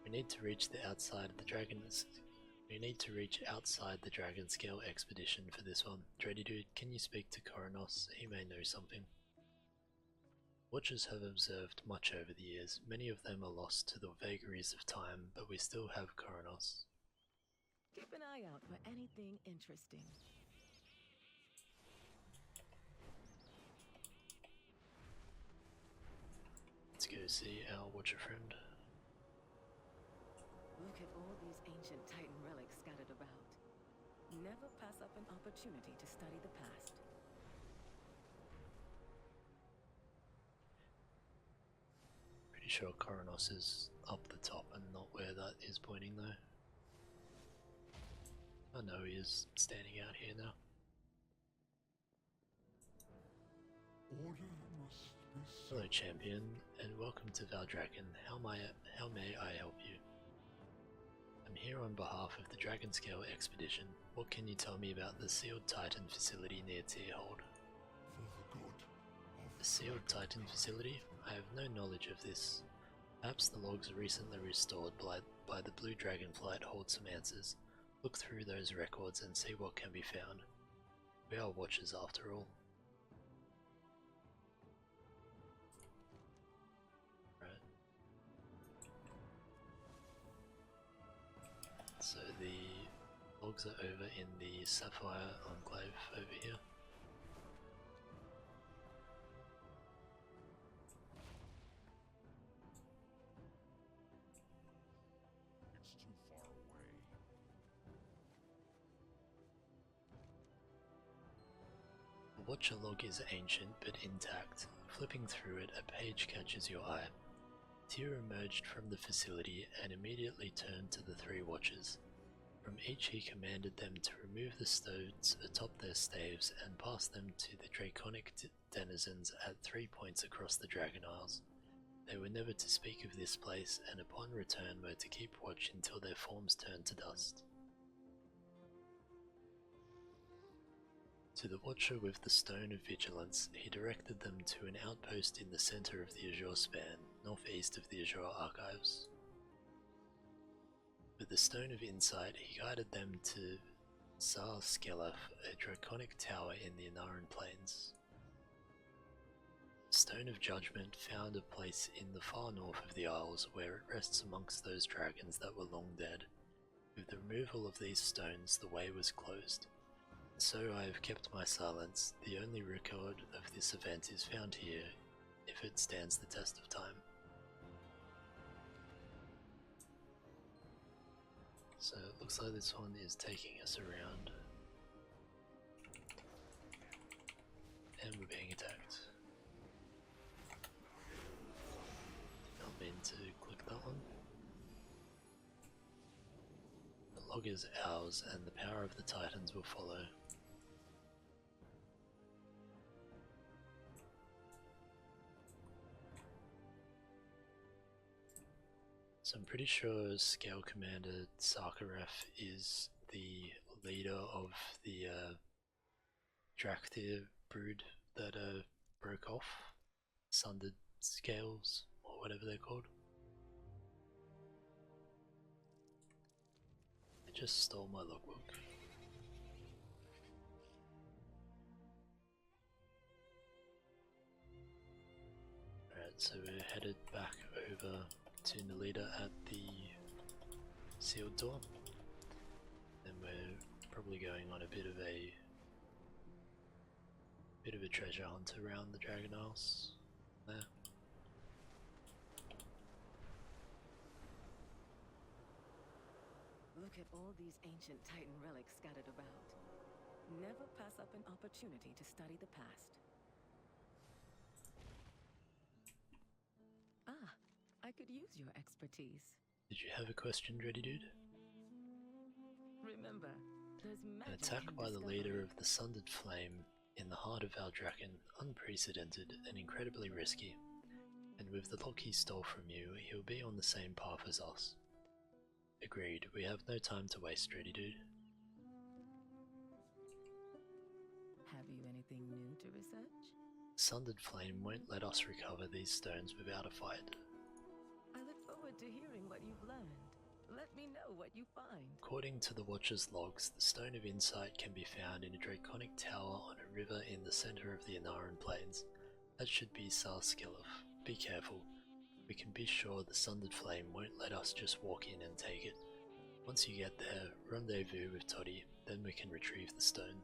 We need to reach the outside of the dragons. We need to reach outside the dragon scale expedition for this one. Dready Dude, can you speak to Coronos? He may know something. Watchers have observed much over the years. Many of them are lost to the vagaries of time, but we still have Coronos. Keep an eye out for anything interesting. Let's go see our Watcher friend. Look at all these ancient Titan relics scattered about. Never pass up an opportunity to study the past. Pretty sure Coronos is up the top and not where that is pointing though. I know he is standing out here now. Order must be Hello champion, and welcome to Thaldraszus. How may I help you? I'm here on behalf of the Dragon Scale expedition. What can you tell me about the Sealed Titan facility near Tyrhold? for the good of The Sealed Titan facility? I have no knowledge of this. Perhaps the logs recently restored by the Blue Dragonflight hold some answers. Look through those records and see what can be found. We are watchers after all. Right. So the logs are over in the Sapphire Enclave over here. it's too far away. The Watcher log is ancient but intact. Flipping through it, a page catches your eye. Tyr emerged from the facility and immediately turned to the three Watchers. From each he commanded them to remove the stones atop their staves and pass them to the draconic denizens at 3 points across the Dragon Isles. They were never to speak of this place, and upon return were to keep watch until their forms turned to dust. To the Watcher with the Stone of Vigilance, he directed them to an outpost in the center of the Azure Span, northeast of the Azure Archives. With the Stone of Insight, he guided them to Skelef, a draconic tower in the Inaran Plains. Stone of Judgment found a place in the far north of the Isles where it rests amongst those dragons that were long dead. With the removal of these stones, the way was closed. So I have kept my silence. The only record of this event is found here, if it stands the test of time. So it looks like this one is taking us around. And we're being attacked. Not mean to click that one. The log is ours and the power of the Titans will follow. So I'm pretty sure Scale Commander Sakharov is the leader of the Draktyr brood that broke off, Sundered Scales, or whatever they're called. I just stole my logbook. Alright, so we're headed back over to Nalita at the sealed door. Then we're probably going on a bit of a treasure hunt around the Dragon Isles there. Look at all these ancient Titan relics scattered about. Never pass up an opportunity to study the past. Ah, I could use your expertise. Did you have a question, Dready Dude? Remember, there's magic. An attack in by the discovery. leader of the Sundered Flame in the heart of Valdrakken, unprecedented and incredibly risky. And with the lock he stole from you, he'll be on the same path as us. Agreed, we have no time to waste, Dready Dude. Have you anything new to research? Sundered Flame won't let us recover these stones without a fight. I look forward to hearing what you've learned. Let me know what you find. According to the Watcher's logs, the Stone of Insight can be found in a draconic tower on a river in the center of the Inaran Plains. That should be Skelef. Be careful. We can be sure the Sundered Flame won't let us just walk in and take it. Once you get there, rendezvous with Toddy, then we can retrieve the stone.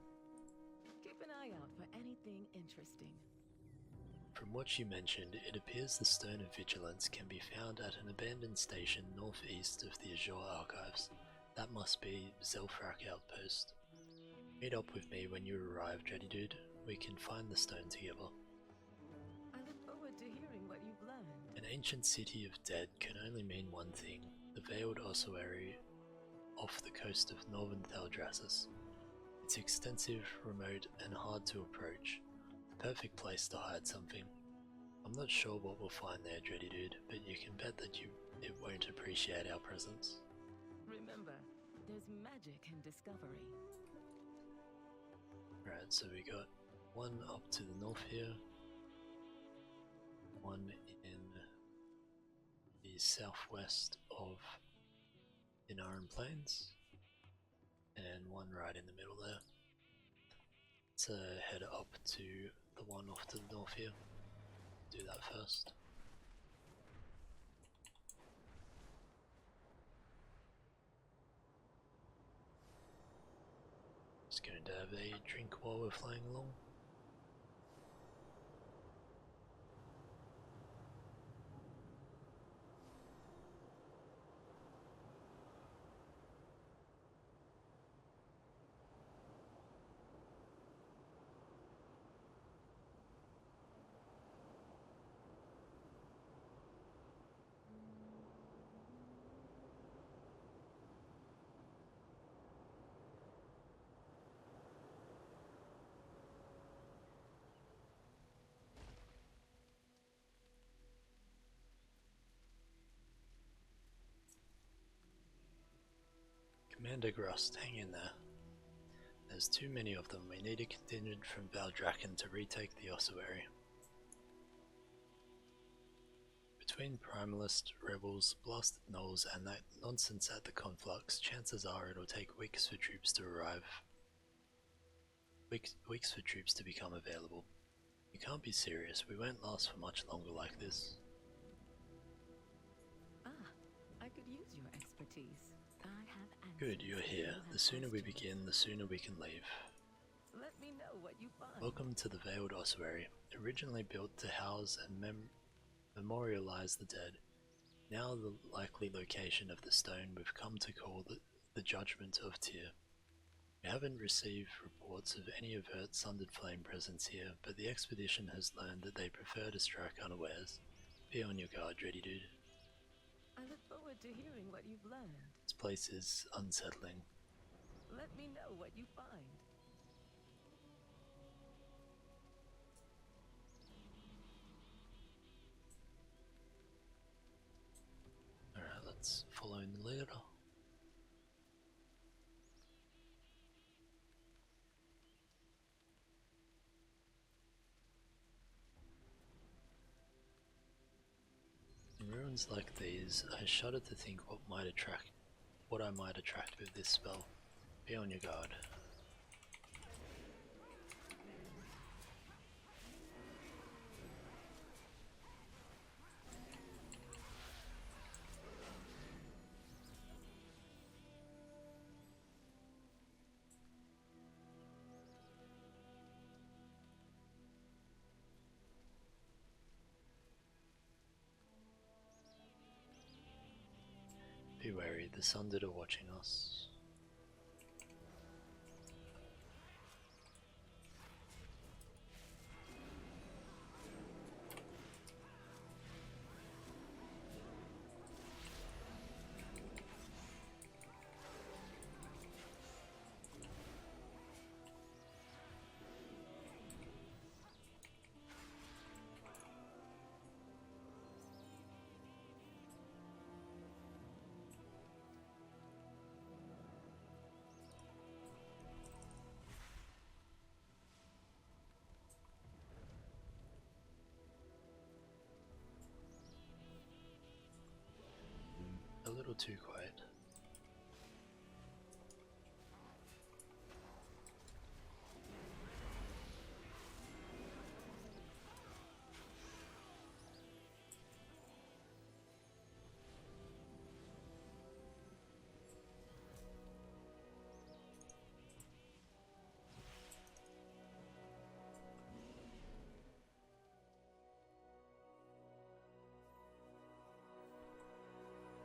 Keep an eye out for anything interesting. From what you mentioned, it appears the Stone of Vigilance can be found at an abandoned station northeast of the Azure Archives. That must be Zelfrak Outpost. Meet up with me when you arrive, Dready Dude. We can find the stone together. I look forward to hearing what you've learned. An ancient city of dead can only mean one thing, the veiled ossuary off the coast of northern Thaldraszus. It's extensive, remote, and hard to approach. The perfect place to hide something. I'm not sure what we'll find there, Dready Dude, but you can bet that it won't appreciate our presence. Remember, there's magic in discovery. Right, so we got one up to the north here, one in the southwest of Inaran Plains, and one right in the middle there. Let's head up to the one off to the north here. Do that first. Just going to have a drink while we're flying along. Commander Grust, hang in there. There's too many of them. We need a contingent from Valdrakken to retake the ossuary. Between Primalist, Rebels, Blasted Gnolls, and that nonsense at the Conflux, chances are it'll take weeks for troops to arrive. Weeks for troops to become available. You can't be serious, we won't last for much longer like this. Ah, I could use your expertise. I have answers. Good, you're here. The sooner we begin, the sooner we can leave. Let me know what you find. Welcome to the Veiled Ossuary, originally built to house and memorialize the dead. Now the likely location of the stone we've come to call the Judgment of Tyr. We haven't received reports of any overt Sundered Flame presence here, but the expedition has learned that they prefer to strike unawares. Be on your guard, Ready Dude. I look forward to hearing what you've learned. This place is unsettling. Let me know what you find. Alright, let's follow in the leader. In ruins like these, I shudder to think what I might attract with this spell. Be on your guard. Be wary, the Sundered are watching us. A little too quiet.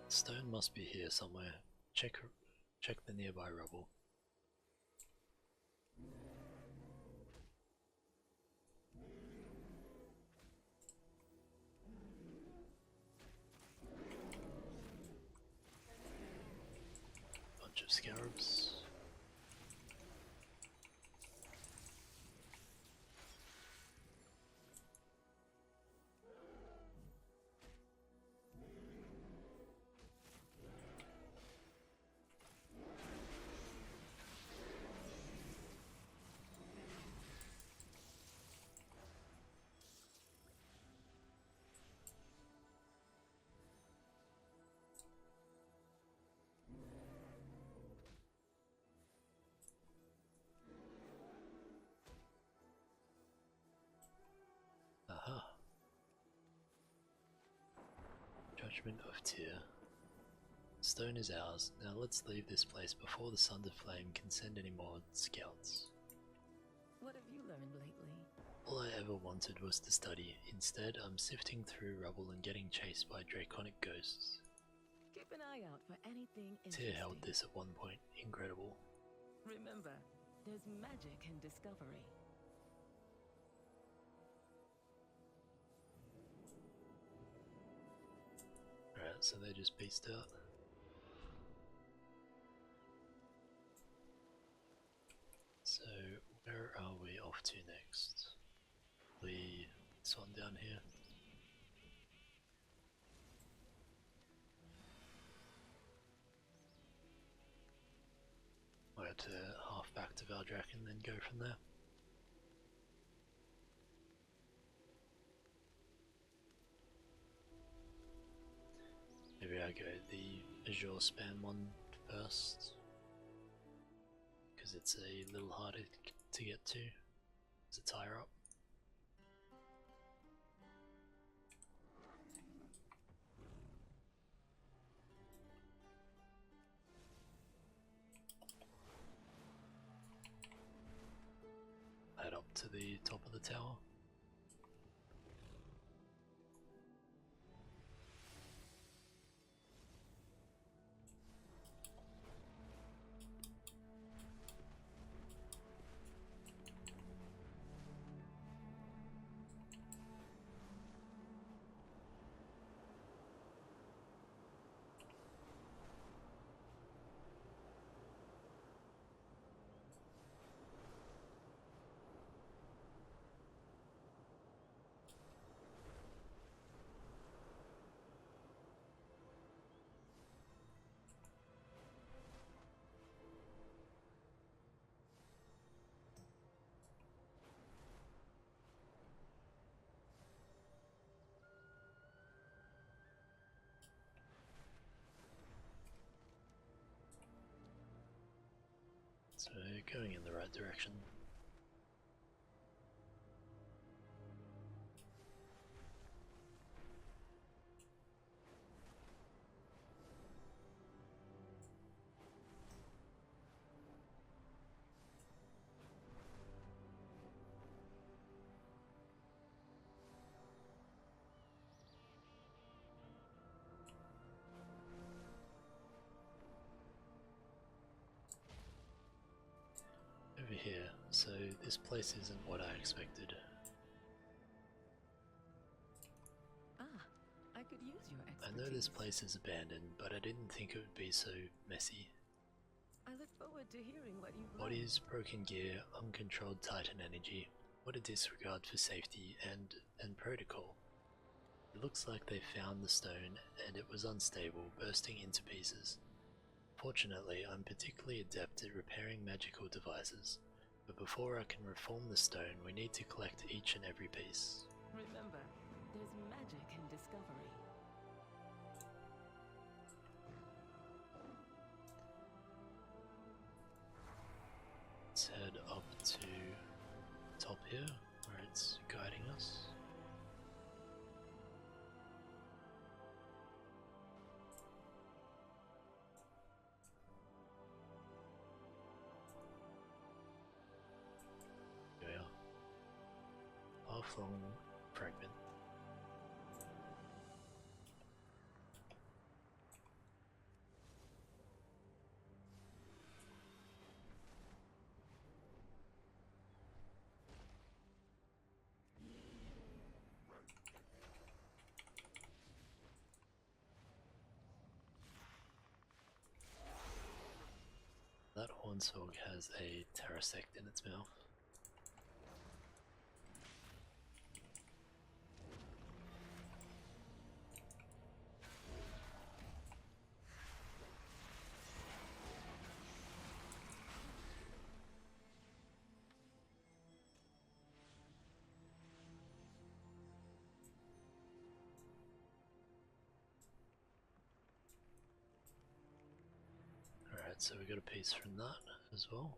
Stone must be here somewhere. Check the nearby rubble. Bunch of scarabs. Aha. Judgment of Tyr. Stone is ours. Now let's leave this place before the Sundered Flame can send any more scouts. What have you learned lately? All I ever wanted was to study. Instead, I'm sifting through rubble and getting chased by draconic ghosts. Keep an eye out for anything Tyr interesting. held this at one point. Incredible. Remember, there's magic in discovery. Alright, so they just beast out. So, where are we off to next? This one down here. We'll have to half back to Valdrak and then go from there. Maybe I go the Azure spam one first, because it's a little harder to get to. There's a tire up. Head up to the top of the tower. So going in the right direction. Over here, so this place isn't what I expected. Ah, I could use your I expertise. know this place is abandoned, but I didn't think it would be so messy. I look forward to hearing what you've learned. Bodies, broken gear, uncontrolled Titan energy. What a disregard for safety and protocol. It looks like they found the stone and it was unstable, bursting into pieces. Fortunately, I'm particularly adept at repairing magical devices, but before I can reform the stone, we need to collect each and every piece. Remember, there's magic in discovery. Let's head up to top here, where it's guiding us. Here we are. Far-flung fragment. That hornswogg has a terrasect in its mouth. Alright, so we got a piece from that as well.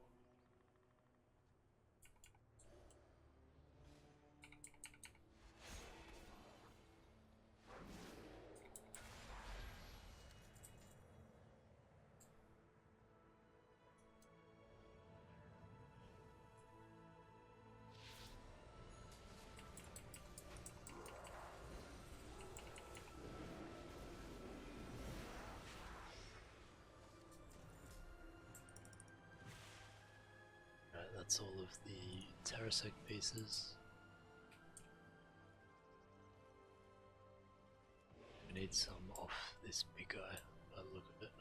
Right, that's all of the terrasect pieces. We need some off this big guy, by the look of it.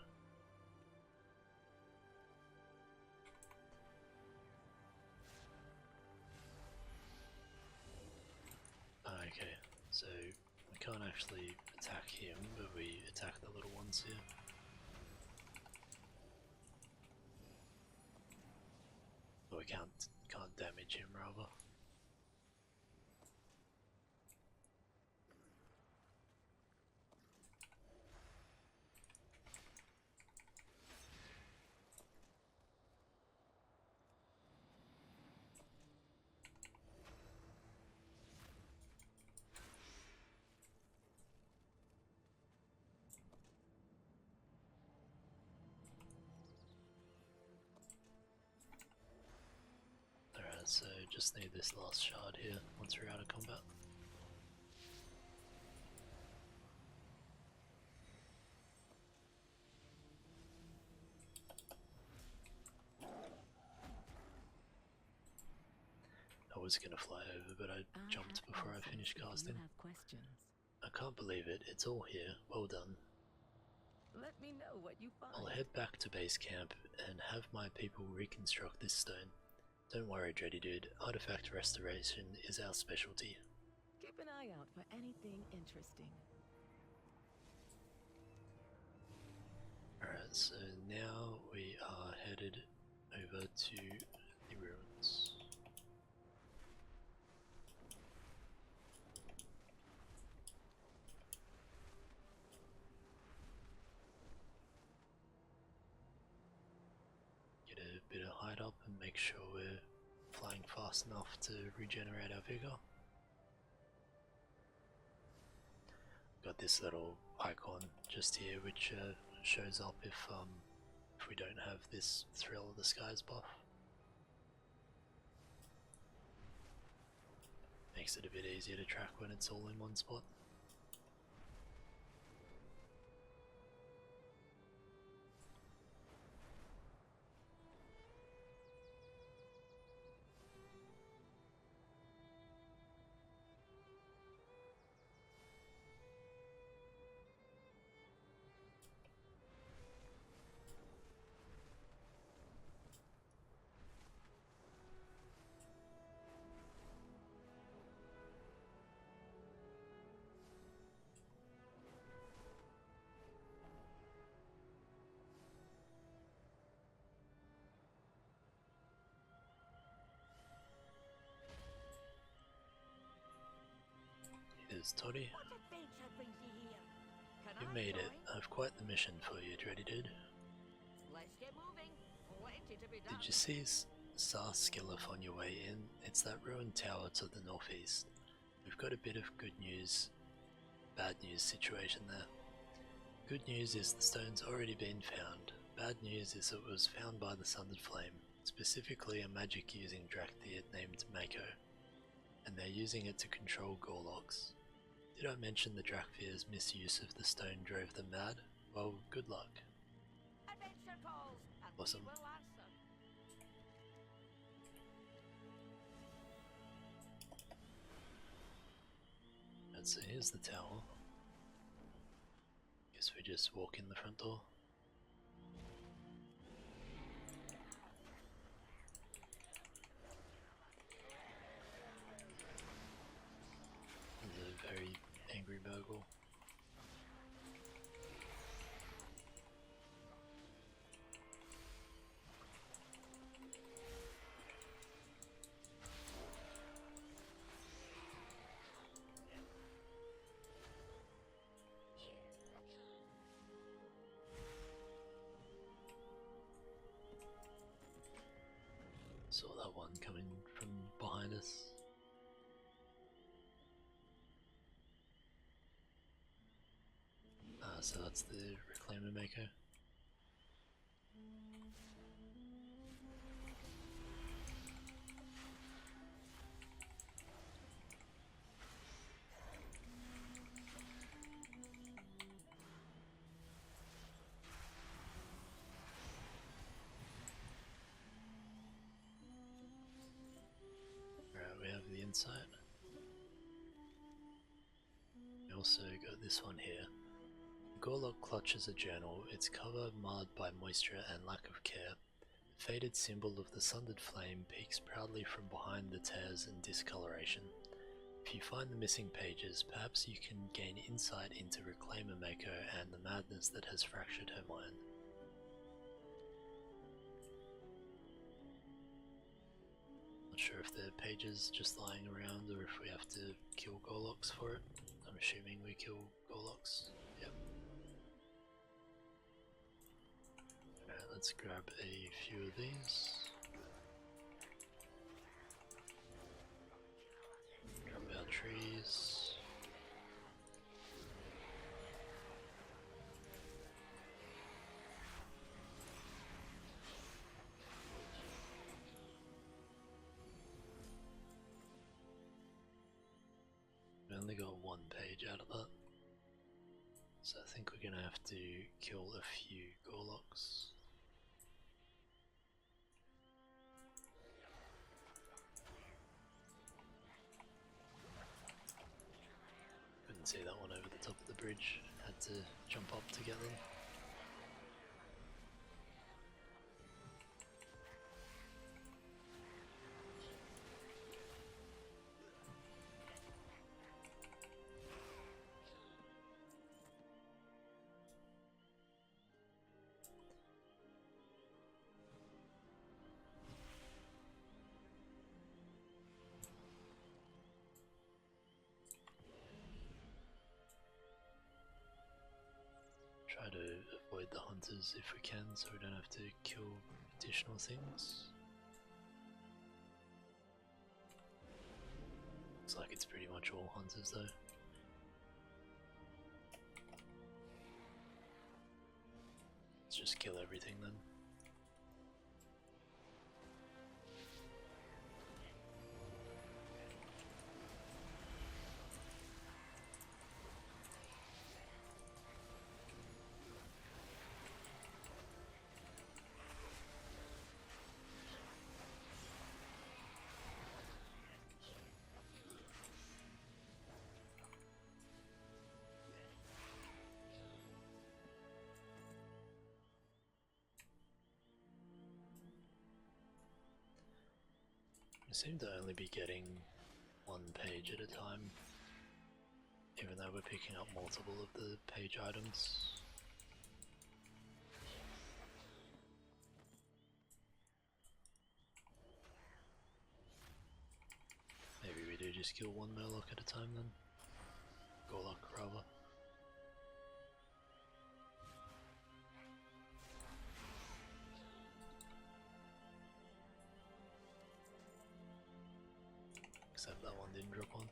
Okay, so we can't actually attack him, but we attack the little ones here. But we can't damage him, rather. Alright, so just need this last shard here once we're out of combat. I was gonna fly over, but I jumped before I finished casting. I can't believe it, it's all here. Well done. Let me know what you find. I'll head back to base camp and have my people reconstruct this stone. Don't worry, Dreddy Dude, artifact restoration is our specialty. Keep an eye out for anything interesting. Alright, so now we are headed over to the ruins. Get a bit of hide up and make sure we're flying fast enough to regenerate our vigor. Got this little icon just here which shows up if we don't have this Thrill of the Skies buff. Makes it a bit easier to track when it's all in one spot. Here's Toddy. You made it. I've quite the mission for you, Dreddy Dude. Let's get moving. Plenty to be done. Did you see Sarskillif on your way in? It's that ruined tower to the northeast. We've got a bit of good news, bad news situation there. Good news is the stone's already been found. Bad news is it was found by the Sundered Flame, specifically a magic using Drakthir named Mako, and they're using it to control Gorloks. Did I mention the Drakthir's misuse of the stone drove them mad? Well, good luck. Adventure calls, and Awesome. we will answer. And so here's the tower. Guess we just walk in the front door. There's a very angry burgle. Saw that one coming from behind us. So that's the Reclaimer Maker. Alright, we have the insight. We also got this one here. Gorlok clutches a journal, its cover marred by moisture and lack of care. The faded symbol of the Sundered Flame peeks proudly from behind the tears and discoloration. If you find the missing pages, perhaps you can gain insight into Reclaimer Mako and the madness that has fractured her mind. Not sure if there are pages just lying around or if we have to kill Gorloks for it. I'm assuming we kill Gorloks. Yep. Alright, let's grab a few of these. Drop our trees. one page out of that. So I think we're gonna have to kill a few Gorloks. Couldn't see that one over the top of the bridge, had to jump up to get them. Try to avoid the hunters if we can, so we don't have to kill additional things. Looks like it's pretty much all hunters though. Let's just kill everything then. We seem to only be getting one page at a time, even though we're picking up multiple of the page items. Maybe we do just kill one Murloc at a time then. Gorlock rather. Except that one didn't drop on.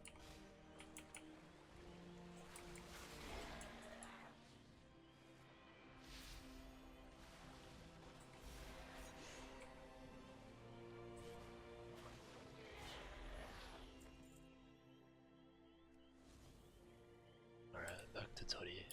Alright, back to Toddy.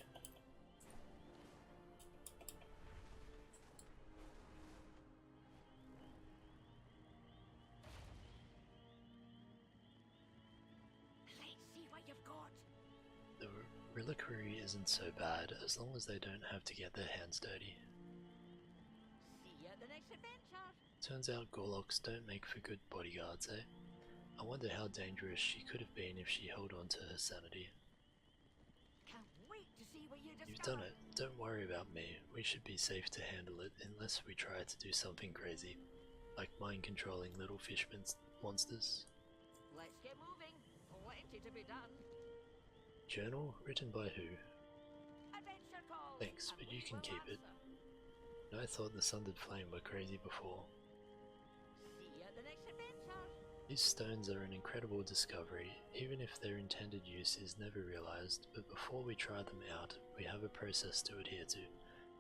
The reliquary isn't so bad as long as they don't have to get their hands dirty. See you at the next adventure. Turns out Gorloks don't make for good bodyguards, eh? I wonder how dangerous she could have been if she held on to her sanity. Can't wait to see what you discover. You've done it. Don't worry about me. We should be safe to handle it unless we try to do something crazy, like mind controlling little fish monsters. Let's get moving. Plenty to be done. Journal? Written by who? Adventure calls. Thanks, and but we you can will keep it. answer. I thought the Sundered Flame were crazy before. See you at the next adventure. These stones are an incredible discovery, even if their intended use is never realized, but before we try them out, we have a process to adhere to.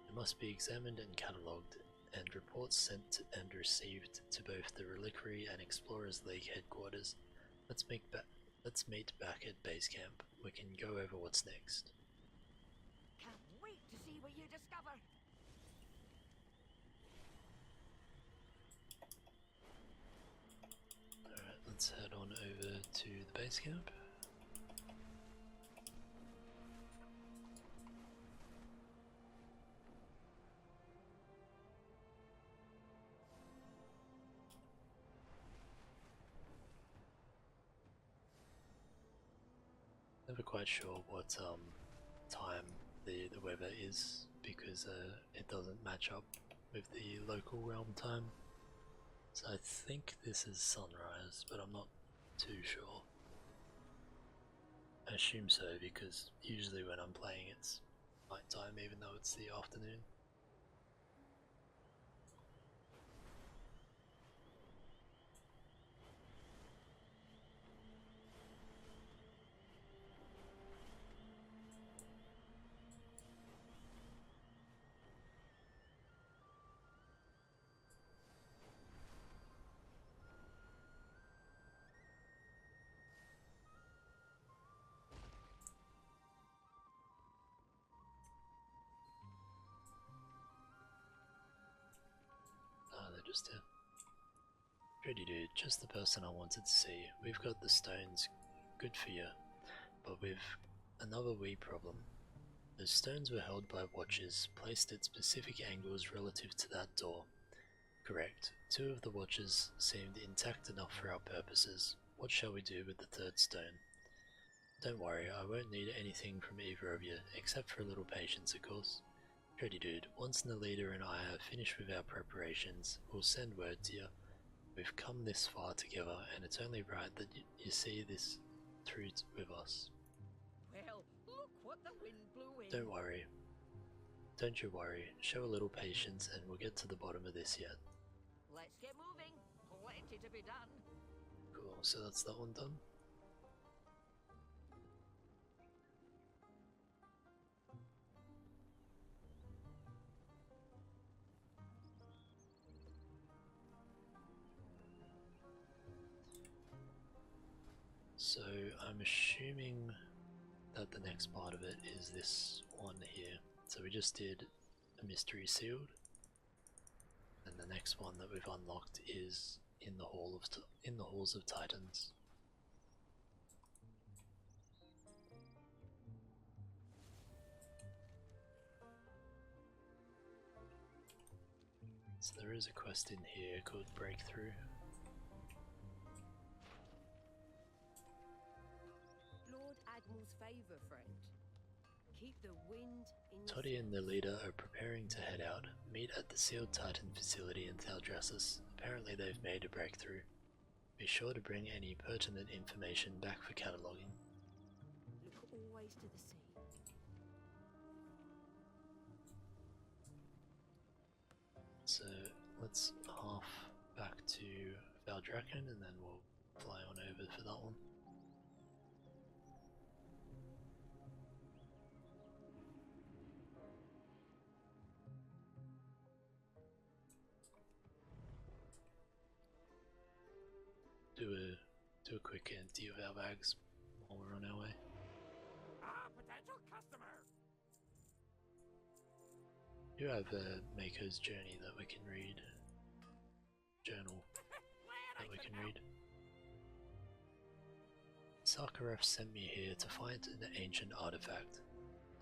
They must be examined and catalogued, and reports sent and received to both the Reliquary and Explorers League headquarters. Let's meet back at base camp. We can go over what's next. Can't wait to see what you discover. Alright, let's head on over to the base camp. Never quite sure what time the weather is because it doesn't match up with the local realm time. So I think this is sunrise, but I'm not too sure. I assume so because usually when I'm playing it's night time even though it's the afternoon. just here. Pretty dude, just the person I wanted to see. We've got the stones, good for you, but we've another wee problem. Those stones were held by watchers, placed at specific angles relative to that door. Correct. 2 of the watchers seemed intact enough for our purposes. What shall we do with the 3rd stone? Don't worry, I won't need anything from either of you, except for a little patience, of course. Pretty dude, once the leader and I are finished with our preparations, we'll send word to you. We've come this far together, and it's only right that you see this through with us. Well, look what the wind blew in. Don't worry. Don't you worry. Show a little patience, and we'll get to the bottom of this yet. Let's get moving. Plenty to be done. Cool, so that's that one done. So I'm assuming that the next part of it is this one here. So we just did a mystery sealed, and the next one that we've unlocked is in the halls of Titans. So there is a quest in here called Breakthrough. Lord Admiral's favour, friend. Keep the wind in your Toddy and the leader are preparing to head out. Meet at the Sealed Titan facility in Thaldraszus. Apparently they've made a breakthrough. Be sure to bring any pertinent information back for cataloguing. Look always to the sea. So let's half back to Valdraken and then we'll fly on over for that one. Do a quick empty of our bags while we're on our way. Potential customer. You have a Maker's Journey that we can read. Journal that we can read. Sakharov sent me here to find an ancient artifact.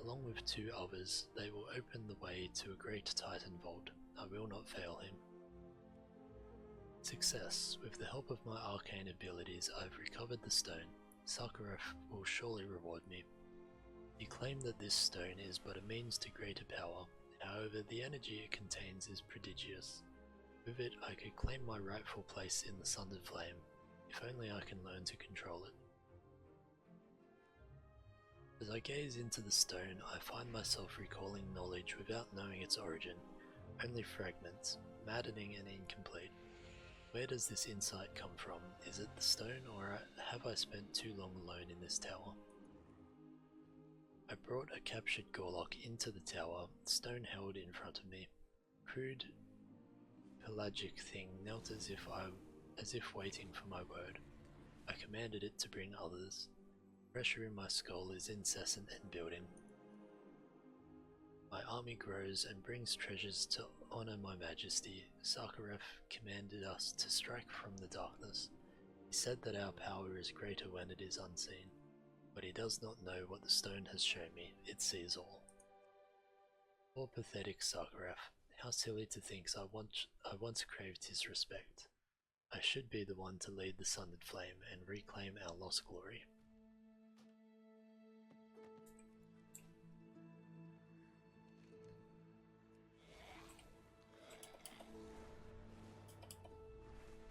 Along with 2 others, they will open the way to a great Titan vault. I will not fail him. Success. With the help of my arcane abilities, I've recovered the stone. Sakharov will surely reward me. You claim that this stone is but a means to greater power. However, the energy it contains is prodigious. With it, I could claim my rightful place in the Sundered Flame, if only I can learn to control it. As I gaze into the stone, I find myself recalling knowledge without knowing its origin, only fragments, maddening and incomplete. Where does this insight come from? Is it the stone, or have I spent too long alone in this tower? I brought a captured Gorlock into the tower, stone held in front of me. Crude, pelagic thing knelt as if waiting for my word. I commanded it to bring others. Pressure in my skull is incessant and building. My army grows and brings treasures to honor my majesty. Sakharov commanded us to strike from the darkness. He said that our power is greater when it is unseen. But he does not know what the stone has shown me. It sees all. Poor pathetic Sakharov. How silly to think I once craved his respect. I should be the one to lead the Sundered Flame and reclaim our lost glory.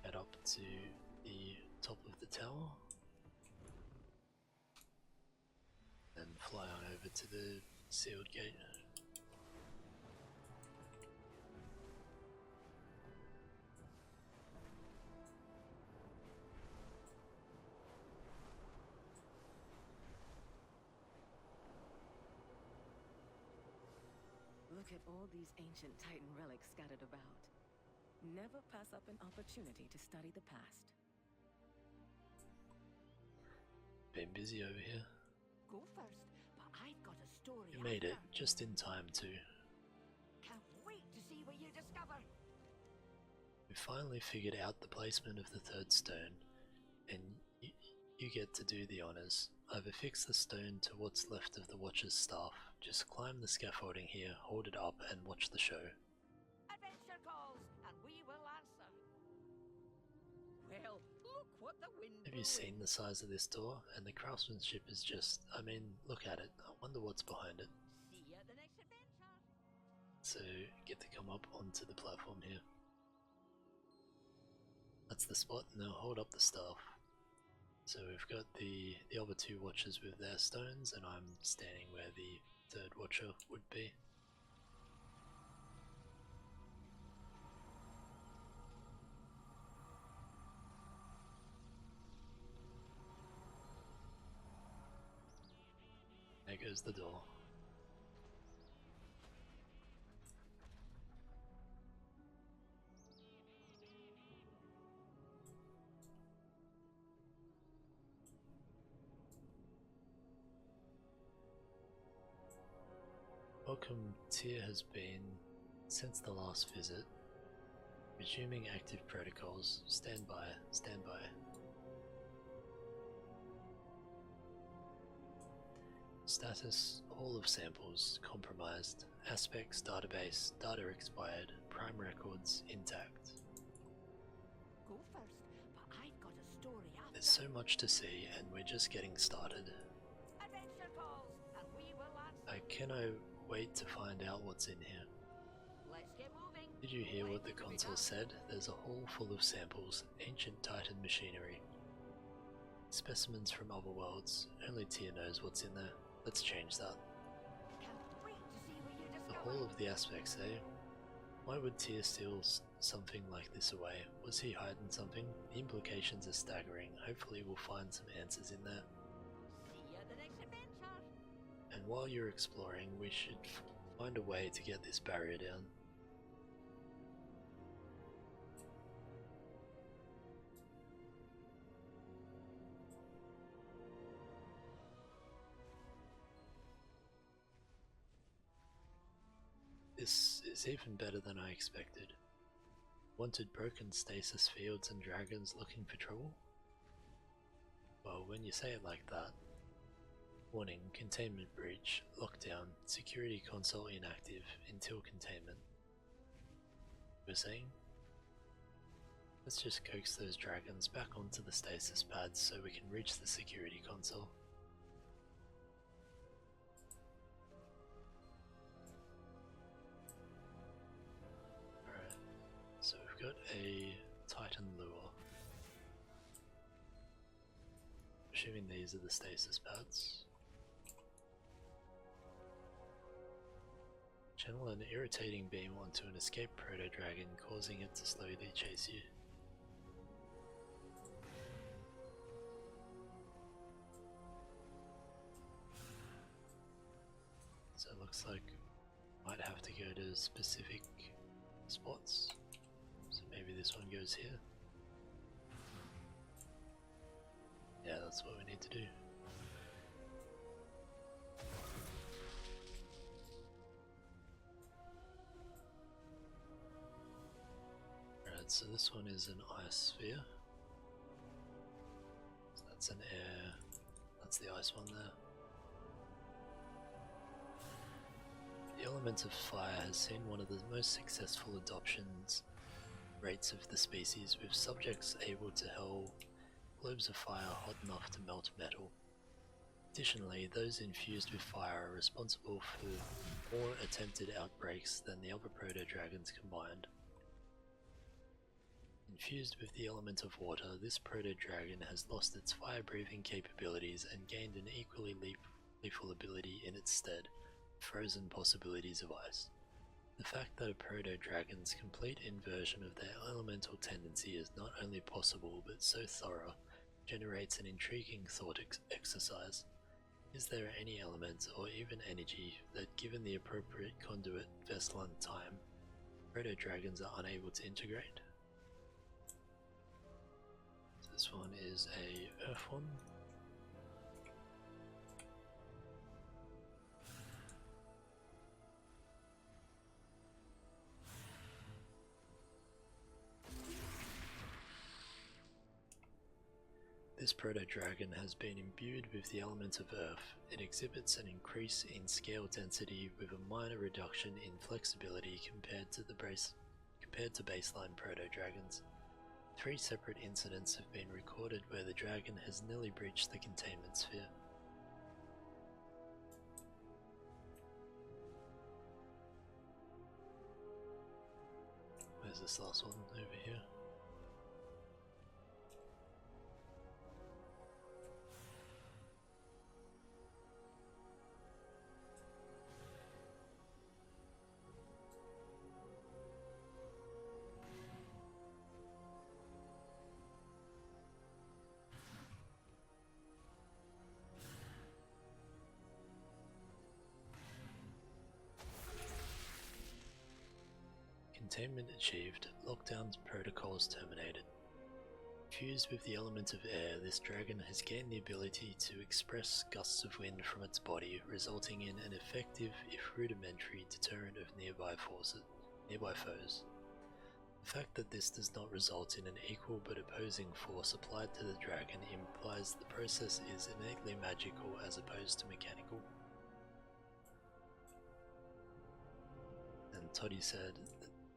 Head up to the top of the tower. And fly on over to the sealed gate. Look at all these ancient Titan relics scattered about. Never pass up an opportunity to study the past. Been busy over here. Go first, but I've got a story. You made it just in time too. Can't wait to see what you discover. We We finally figured out the placement of the third stone, and you get to do the honors. I've affixed the stone to what's left of the Watcher's staff. Just climb the scaffolding here, hold it up, and watch the show. Adventure calls, and we will answer. Well, look what the wind Have you blew seen in. the size of this door? And the craftsmanship is just, I mean, look at it. I wonder what's behind it. See you at the next adventure. So, get to come up onto the platform here. That's the spot. Now hold up the staff. So we've got the other two watchers with their stones, and I'm standing where the third watcher would be. There goes the door. Welcome tier has been since the last visit. Resuming active protocols. Stand by, stand by. Status, all of samples compromised. Aspects, database, data expired. Prime records intact. Go first, but I've got a story after. There's so much to see, and we're just getting started. Adventure calls, and we will answer. Can I wait to find out what's in here? Let's get moving. Did you hear what the Waiting to be console done. said? There's a hall full of samples, ancient Titan machinery. Specimens from other worlds. Only Tyr knows what's in there. Let's change that. Can't wait to see what you The discover. Hall of the Aspects, eh? Why would Tyr steal something like this away? Was he hiding something? The implications are staggering. Hopefully we'll find some answers in there. See you at the next adventure. And while you're exploring, we should find a way to get this barrier down. This is even better than I expected. Wanted broken stasis fields and dragons looking for trouble? Well, when you say it like that. Warning, containment breach, lockdown, security console inactive until containment. You were saying? Let's just coax those dragons back onto the stasis pads so we can reach the security console. Alright, so we've got a Titan lure. Assuming these are the stasis pads. Channel an irritating beam onto an escaped proto-dragon, causing it to slowly chase you. So it looks like might have to go to specific spots. So maybe this one goes here. Yeah, that's what we need to do. Alright, so this one is an ice sphere. So that's an air. That's the ice one there. The element of fire has seen one of the most successful adoptions rates of the species, with subjects able to hurl globes of fire hot enough to melt metal. Additionally, those infused with fire are responsible for more attempted outbreaks than the other proto-dragons combined. Infused with the element of water, this proto-dragon has lost its fire-breathing capabilities and gained an equally lethal ability in its stead, frozen possibilities of ice. The fact that a proto-dragon's complete inversion of their elemental tendency is not only possible but so thorough, generates an intriguing thought exercise. Is there any element, or even energy, that given the appropriate conduit, vessel and time, proto-dragons are unable to integrate? So this one is a earth one. This proto-dragon has been imbued with the element of earth. It exhibits an increase in scale density with a minor reduction in flexibility compared to baseline proto-dragons. 3 separate incidents have been recorded where the dragon has nearly breached the containment sphere. Where's this last one? Over here. Containment achieved. Lockdown protocols terminated. Fused with the element of air, this dragon has gained the ability to express gusts of wind from its body, resulting in an effective, if rudimentary, deterrent of nearby foes. The fact that this does not result in an equal but opposing force applied to the dragon implies the process is innately magical as opposed to mechanical. And Toddy said,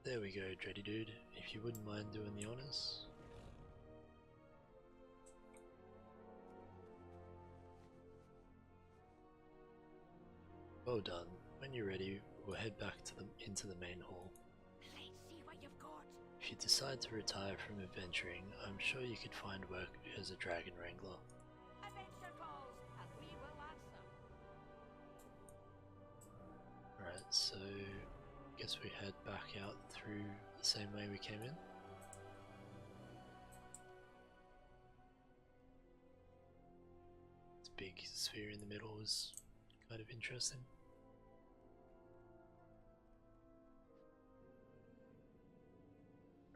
"There we go, Dreddy Dude, if you wouldn't mind doing the honours." Well done. When you're ready, we'll head back to into the main hall. Let's see what you've got. If you decide to retire from adventuring, I'm sure you could find work as a dragon wrangler. Adventure calls, and we will answer. Alright, so guess we head back out through the same way we came in. This big sphere in the middle is kind of interesting.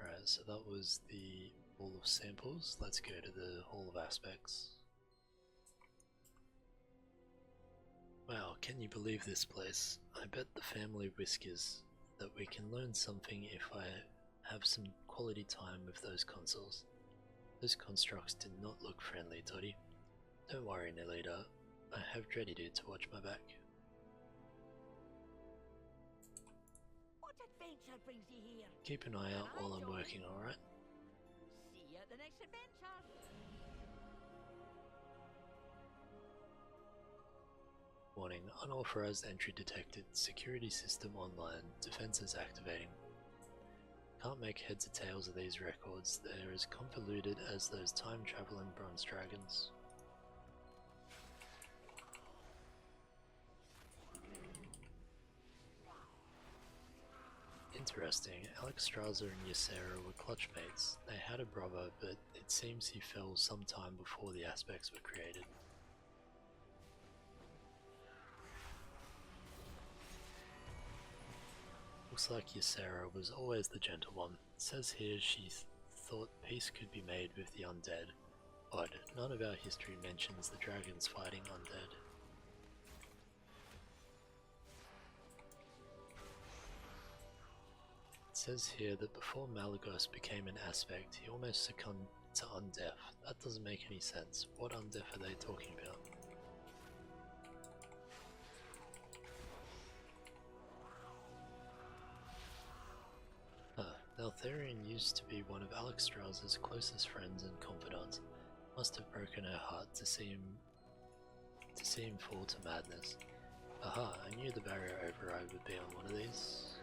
Alright, so that was the Hall of Samples. Let's go to the Hall of Aspects. Wow, can you believe this place? I bet the family whiskers that we can learn something if I have some quality time with those consoles. Those constructs did not look friendly, Toddy. Don't worry, Nelita. I have Dreddy Dude to watch my back. What adventure brings you here? Keep an eye out while I'm working, alright? See you at the next adventure. Warning, unauthorized entry detected. Security system online. Defenses activating. Can't make heads or tails of these records. They're as convoluted as those time-traveling bronze dragons. Interesting. Alexstrasza and Ysera were clutch mates. They had a brother, but it seems he fell some time before the aspects were created. Looks like Ysera was always the gentle one. It says here she thought peace could be made with the undead. Odd, none of our history mentions the dragons fighting undead. It says here that before Malagos became an aspect, he almost succumbed to undeath. That doesn't make any sense. What undeath are they talking about? Neltharion used to be one of Alexstrasza's closest friends and confidants. Must have broken her heart to see him fall to madness. Aha, I knew the barrier override would be on one of these.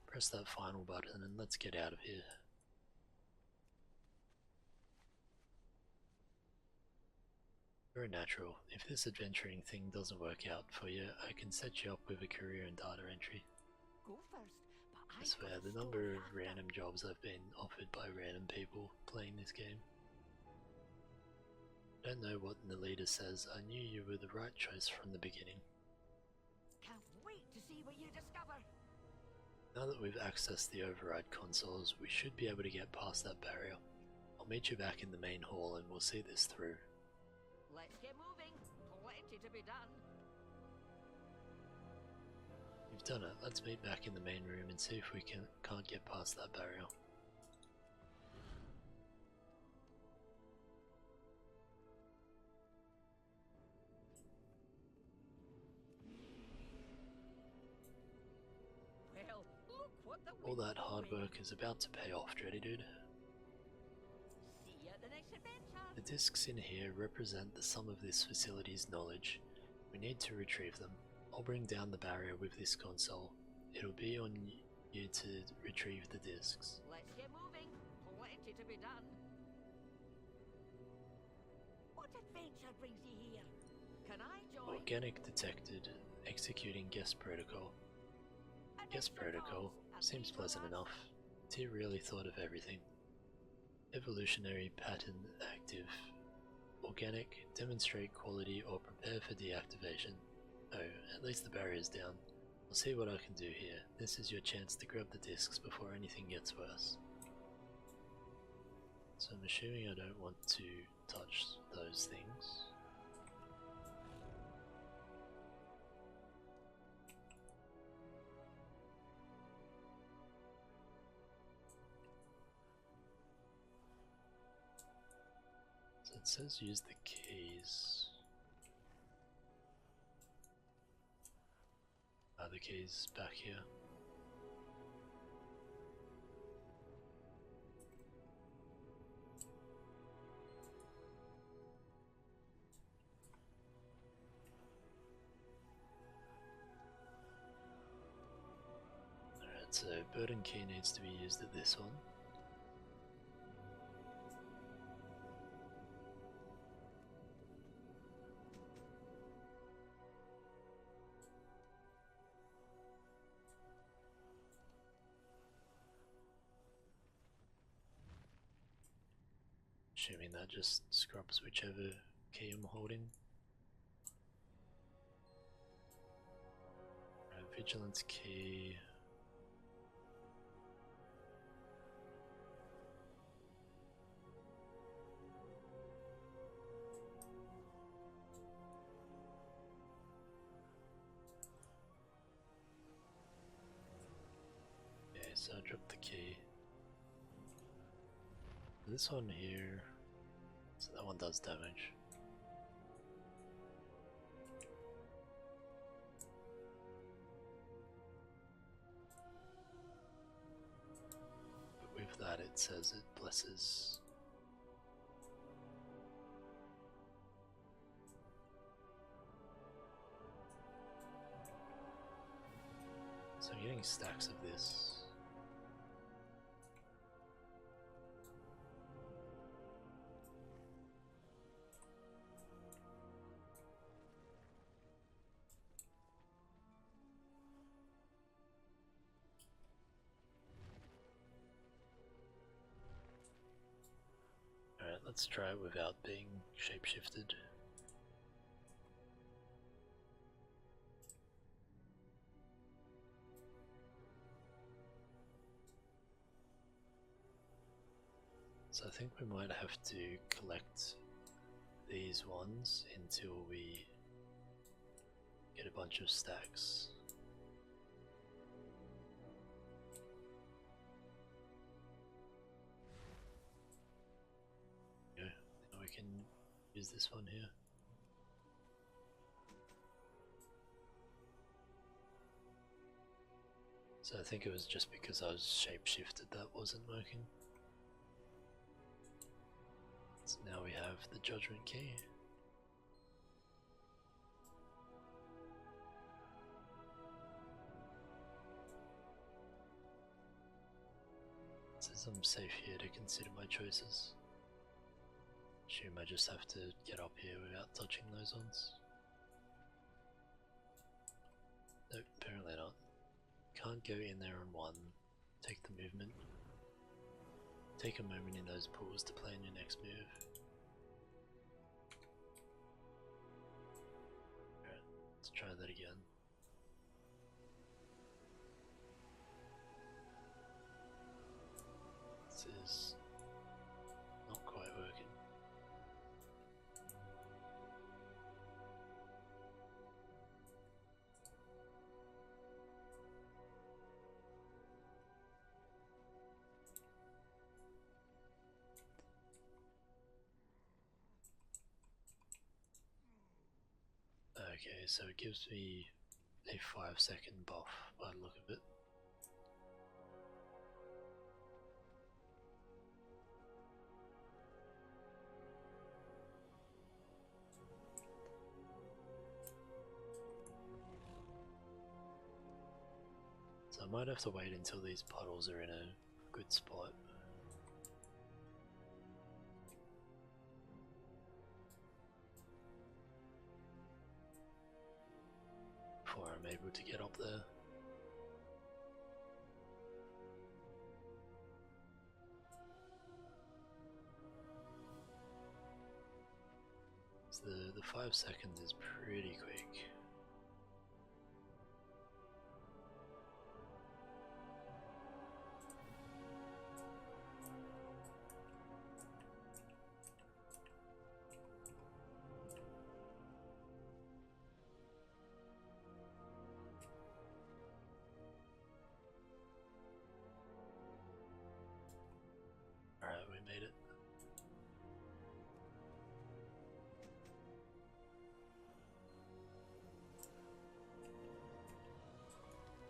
Press that final button and let's get out of here. Very natural. If this adventuring thing doesn't work out for you, I can set you up with a career in data entry. Go first, but I swear, the number of random jobs I've been offered by random people playing this game. Don't know what the leader says. I knew you were the right choice from the beginning. Can't wait to see what you discover. Now that we've accessed the override consoles, we should be able to get past that barrier. I'll meet you back in the main hall and we'll see this through. Let's get moving. Plenty to be done. You've done it. Let's meet back in the main room and see if we can't get past that barrier. All that hard work is about to pay off, Dreddy Dude. See you at the next adventure. The discs in here represent the sum of this facility's knowledge. We need to retrieve them. I'll bring down the barrier with this console. It'll be on you to retrieve the discs. Let's get moving. Plenty to be done. What adventure brings you here? Can I join? Organic detected. Executing guest protocol. Guest protocol. Seems pleasant enough. T really thought of everything. Evolutionary pattern active. Organic. Demonstrate quality or prepare for deactivation. Oh, at least the barrier's down. I'll see what I can do here. This is your chance to grab the discs before anything gets worse. So I'm assuming I don't want to touch those things. So it says use the keys. The keys back here. Alright, so burden key needs to be used at this one. Assuming that just scrubs whichever key I'm holding. Vigilance key. Okay, so I dropped the key. This one here, so that one does damage. But with that it says it blesses. So I'm getting stacks of this. Alright, let's try it without being shapeshifted. So I think we might have to collect these ones until we get a bunch of stacks. Yeah, now we can use this one here. So I think it was just because I was shapeshifted that wasn't working. So now we have the judgment key. It says I'm safe here to consider my choices. Assume I just have to get up here without touching those ones. Nope, apparently not. Can't go in there on one. Take the movement. Take a moment in those pools to plan your next move. Alright, let's try that again. This is not quite working. Okay, so it gives me a 5-second buff by the look of it. I might have to wait until these puddles are in a good spot. Before I'm able to get up there. The 5 seconds is pretty quick. Alright, we made it.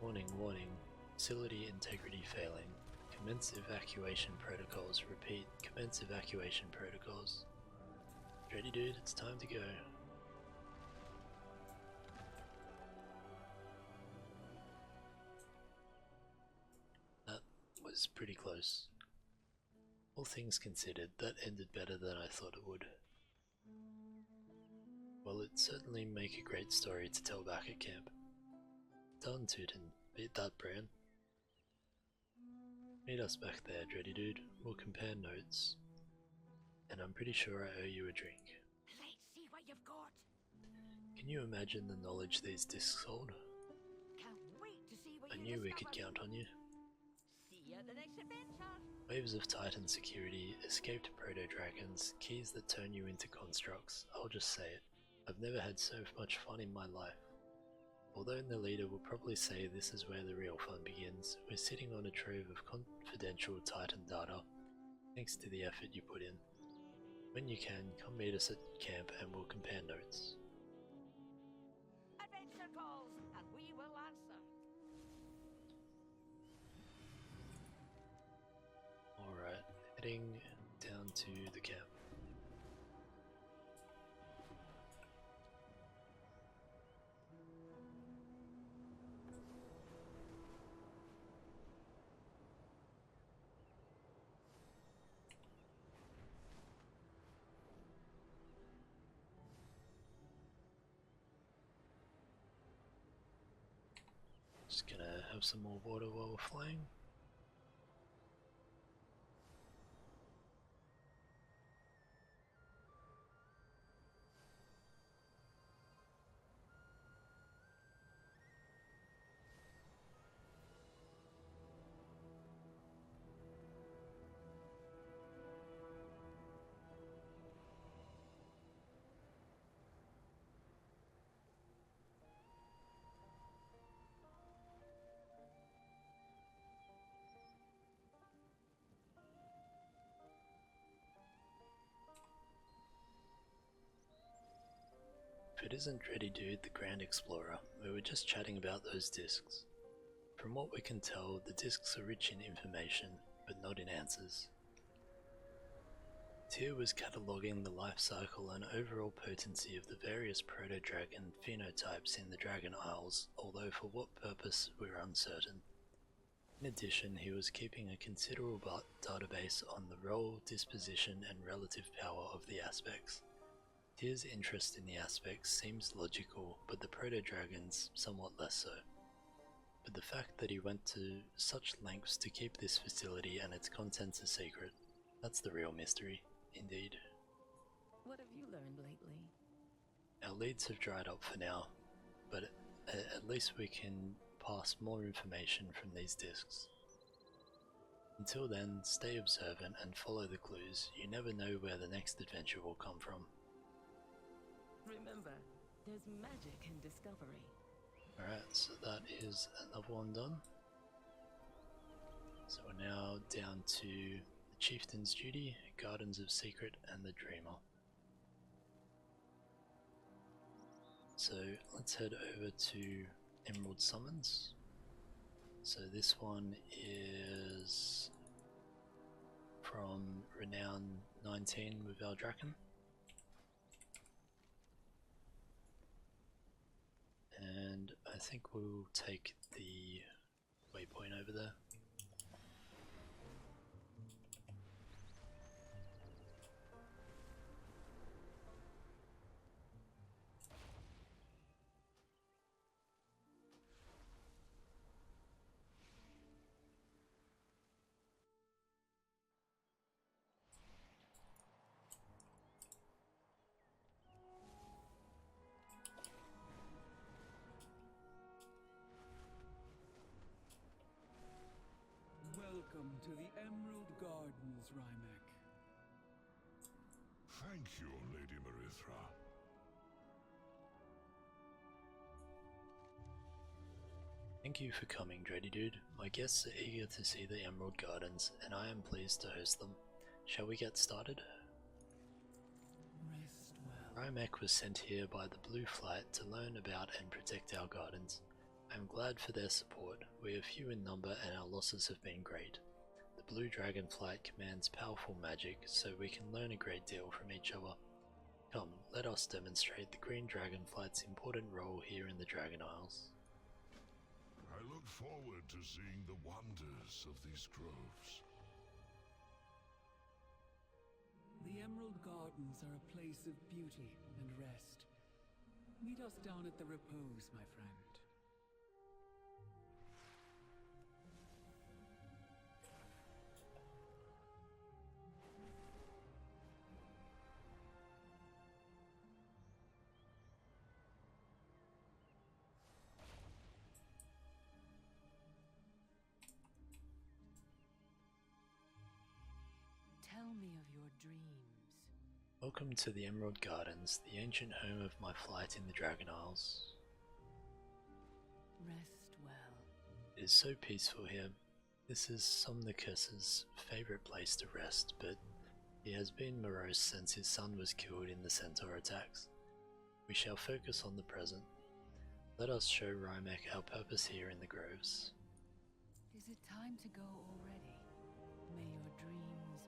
Warning, warning. Facility integrity failing. Commence evacuation protocols. Repeat, commence evacuation protocols. Ready, dude? It's time to go. That was pretty close. All things considered, that ended better than I thought it would. Well, it'd certainly make a great story to tell back at camp. Done, Tootin. Beat that, Bran. Meet us back there, Dreddy dude. We'll compare notes. And I'm pretty sure I owe you a drink. Let's see what you've got. Can you imagine the knowledge these discs hold? Can't wait to see what I you knew we discover. could count on you. See you at the next adventure. Waves of Titan security, escaped proto-dragons, keys that turn you into constructs. I'll just say it. I've never had so much fun in my life. Although the leader will probably say this is where the real fun begins, we're sitting on a trove of confidential Titan data, thanks to the effort you put in. When you can, come meet us at camp and we'll compare notes. Adventure calls, and we will answer. Alright, heading down to the camp. Just gonna have some more water while we're flying. If it isn't Dreddy Dude, the Grand Explorer, we were just chatting about those discs. From what we can tell, the discs are rich in information, but not in answers. Tyr was cataloguing the life cycle and overall potency of the various proto-dragon phenotypes in the Dragon Isles, although for what purpose we're uncertain. In addition, he was keeping a considerable database on the role, disposition, and relative power of the aspects. Tyr's interest in the aspects seems logical, but the proto-dragons somewhat less so. But the fact that he went to such lengths to keep this facility and its contents a secret, that's the real mystery, indeed. What have you learned lately? Our leads have dried up for now, but at least we can pass more information from these discs. Until then, stay observant and follow the clues. You never know where the next adventure will come from. Remember, there's magic in discovery. Alright, so that is another one done. So we're now down to the Chieftain's Duty, Gardens of Secret, and the Dreamer. So let's head over to Emerald Summons. So this one is from Renown 19 with our Draken. And I think we'll take the waypoint over there. Welcome to the Emerald Gardens, Rymek. Thank you, Lady Marithra. Thank you for coming, Dready Dude. My guests are eager to see the Emerald Gardens, and I am pleased to host them. Shall we get started? Rest well. Rymek was sent here by the Blue Flight to learn about and protect our gardens. I am glad for their support. We are few in number and our losses have been great. The Blue Dragonflight commands powerful magic, so we can learn a great deal from each other. Come, let us demonstrate the Green Dragonflight's important role here in the Dragon Isles. I look forward to seeing the wonders of these groves. The Emerald Gardens are a place of beauty and rest. Meet us down at the Repose, my friend. Tell me of your dreams. Welcome to the Emerald Gardens, the ancient home of my flight in the Dragon Isles. Rest well. It is so peaceful here. This is Somnicus's favourite place to rest, but he has been morose since his son was killed in the centaur attacks. We shall focus on the present. Let us show Rymek our purpose here in the groves. Is it time to go already? May your dreams...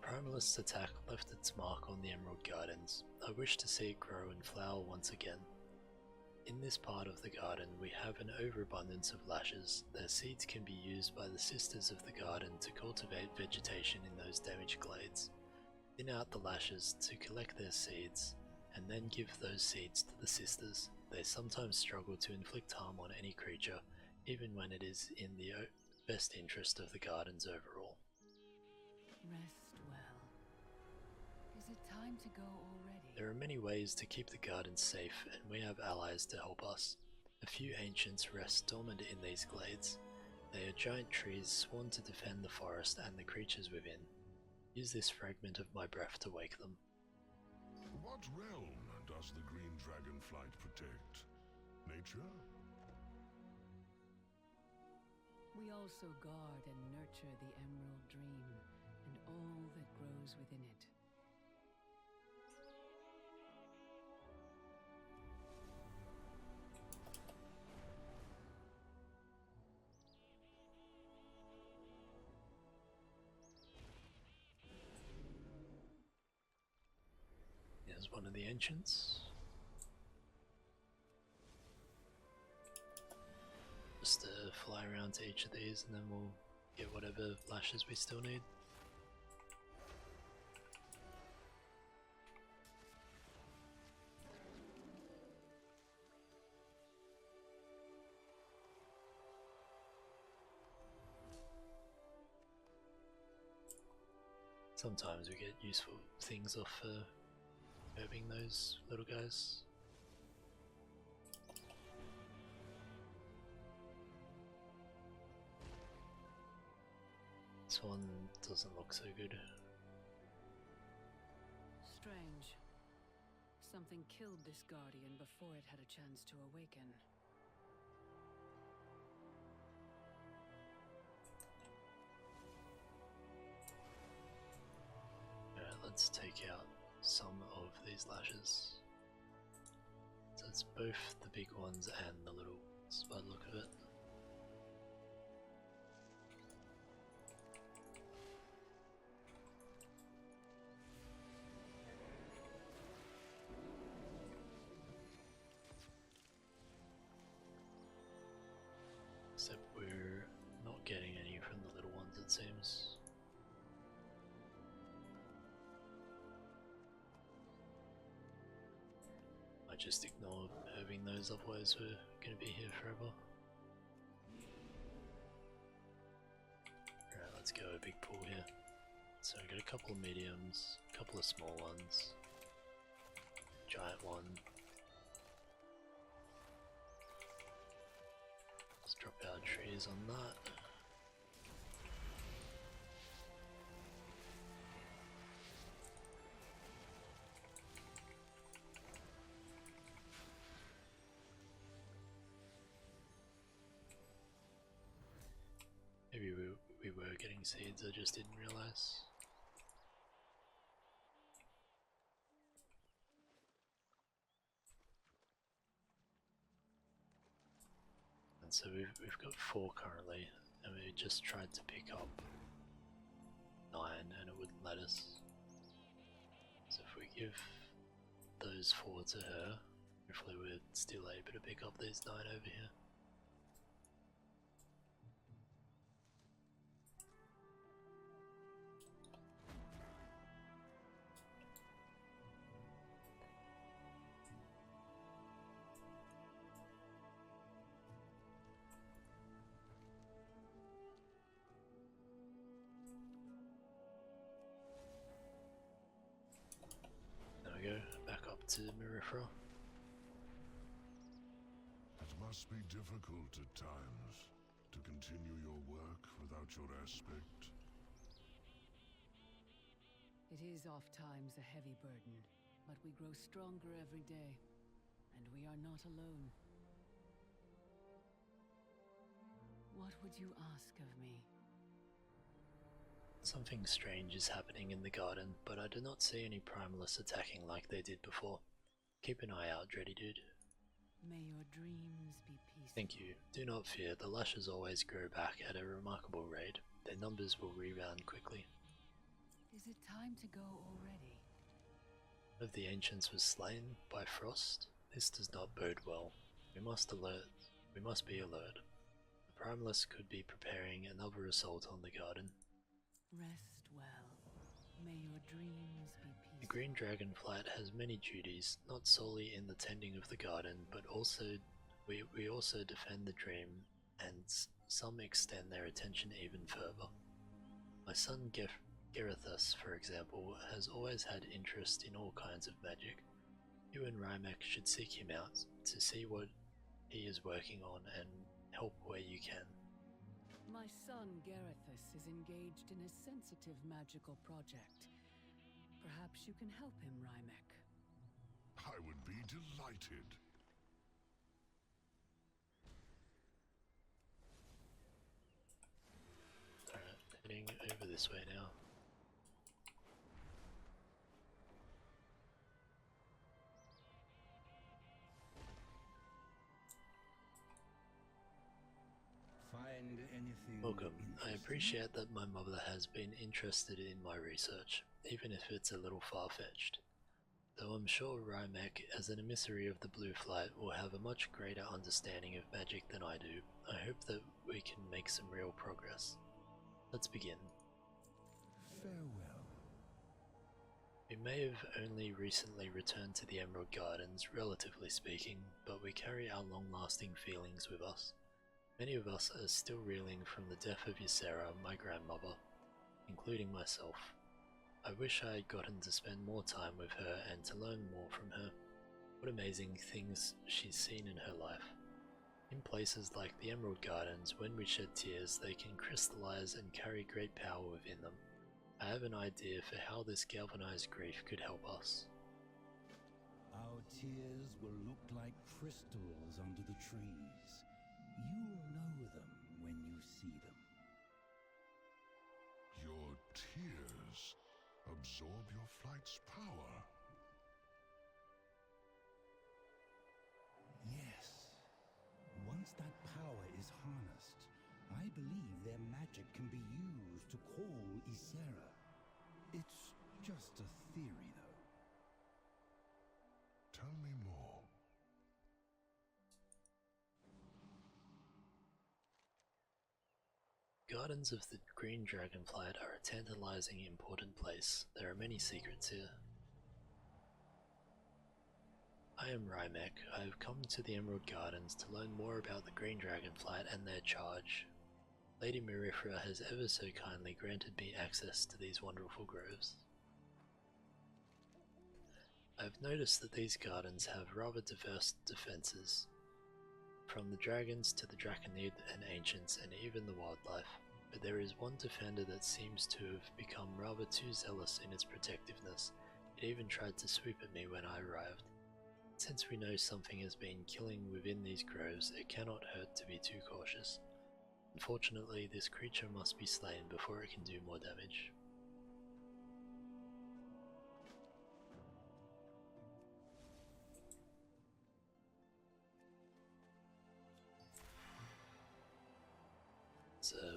Primalist's attack left its mark on the Emerald Gardens. I wish to see it grow and flower once again. In this part of the garden we have an overabundance of lashes. Their seeds can be used by the sisters of the garden to cultivate vegetation in those damaged glades. Thin out the lashes to collect their seeds, and then give those seeds to the sisters. They sometimes struggle to inflict harm on any creature, even when it is in the best interest of the gardens overall. Rest well. Is it time to go already? There are many ways to keep the gardens safe, and we have allies to help us. A few ancients rest dormant in these glades. They are giant trees sworn to defend the forest and the creatures within. Use this fragment of my breath to wake them. What realm does the Green Dragonflight protect? Nature? We also guard and nurture the Emerald Dream and all that grows within it. Here's one of the ancients. Just fly around to each of these and then we'll get whatever lashes we still need. Sometimes we get useful things off curbing those little guys. This one doesn't look so good. Strange. Something killed this guardian before it had a chance to awaken. Alright, let's take out some of these lashes. So it's both the big ones and the little ones by the look of it. Except we're not getting just ignore having those, otherwise we're going to be here forever. Alright, let's go a big pool here. So I got a couple of mediums, a couple of small ones, giant one. Let's drop our trees on that. Maybe we were getting seeds, I just didn't realise. And so we've got 4 currently, and we just tried to pick up 9 and it wouldn't let us. So if we give those 4 to her, hopefully we're still able to pick up these 9 over here. Go back up to Mirifra. It must be difficult at times to continue your work without your aspect. It is oft times a heavy burden, but we grow stronger every day, and we are not alone. What would you ask of me? Something strange is happening in the garden, but I do not see any primalists attacking like they did before. Keep an eye out, Dreddy Dude. May your dreams be peaceful. Thank you. Do not fear, the lashes always grow back at a remarkable rate. Their numbers will rebound quickly. Is it time to go already? One of the ancients was slain by frost. This does not bode well. We must be alert. The primalists could be preparing another assault on the garden. Rest well. May your dreams be peaceful. The green dragonflight has many duties, not solely in the tending of the garden, but also we also defend the dream, and some extend their attention even further. My son Garethus, for example, has always had interest in all kinds of magic. You and Rymek should seek him out to see what he is working on and help where you can. My son Garethus is engaged in a sensitive magical project. Perhaps you can help him, Rymek. I would be delighted. Alright, heading over this way now. Find anything. Welcome. I appreciate that my mother has been interested in my research, even if it's a little far-fetched. Though I'm sure Rymek, as an emissary of the Blue Flight, will have a much greater understanding of magic than I do, I hope that we can make some real progress. Let's begin. Farewell. We may have only recently returned to the Emerald Gardens, relatively speaking, but we carry our long-lasting feelings with us. Many of us are still reeling from the death of Ysera, my grandmother, including myself. I wish I had gotten to spend more time with her and to learn more from her. What amazing things she's seen in her life. In places like the Emerald Gardens, when we shed tears, they can crystallize and carry great power within them. I have an idea for how this galvanized grief could help us. Our tears will look like crystals under the trees. You'll know them when you see them. Your tears absorb your flight's power. Yes. Once that power is harnessed, I believe their magic can be used to call Ysera. It's just a theory, though. Tell me more. Gardens of the Green Dragonflight are a tantalizing, important place. There are many secrets here. I am Rymek. I have come to the Emerald Gardens to learn more about the Green Dragonflight and their charge. Lady Marifra has ever so kindly granted me access to these wonderful groves. I have noticed that these gardens have rather diverse defences, from the dragons to the Draconid and Ancients and even the wildlife, but there is one defender that seems to have become rather too zealous in its protectiveness. It even tried to swoop at me when I arrived. Since we know something has been killing within these groves, it cannot hurt to be too cautious. Unfortunately, this creature must be slain before it can do more damage.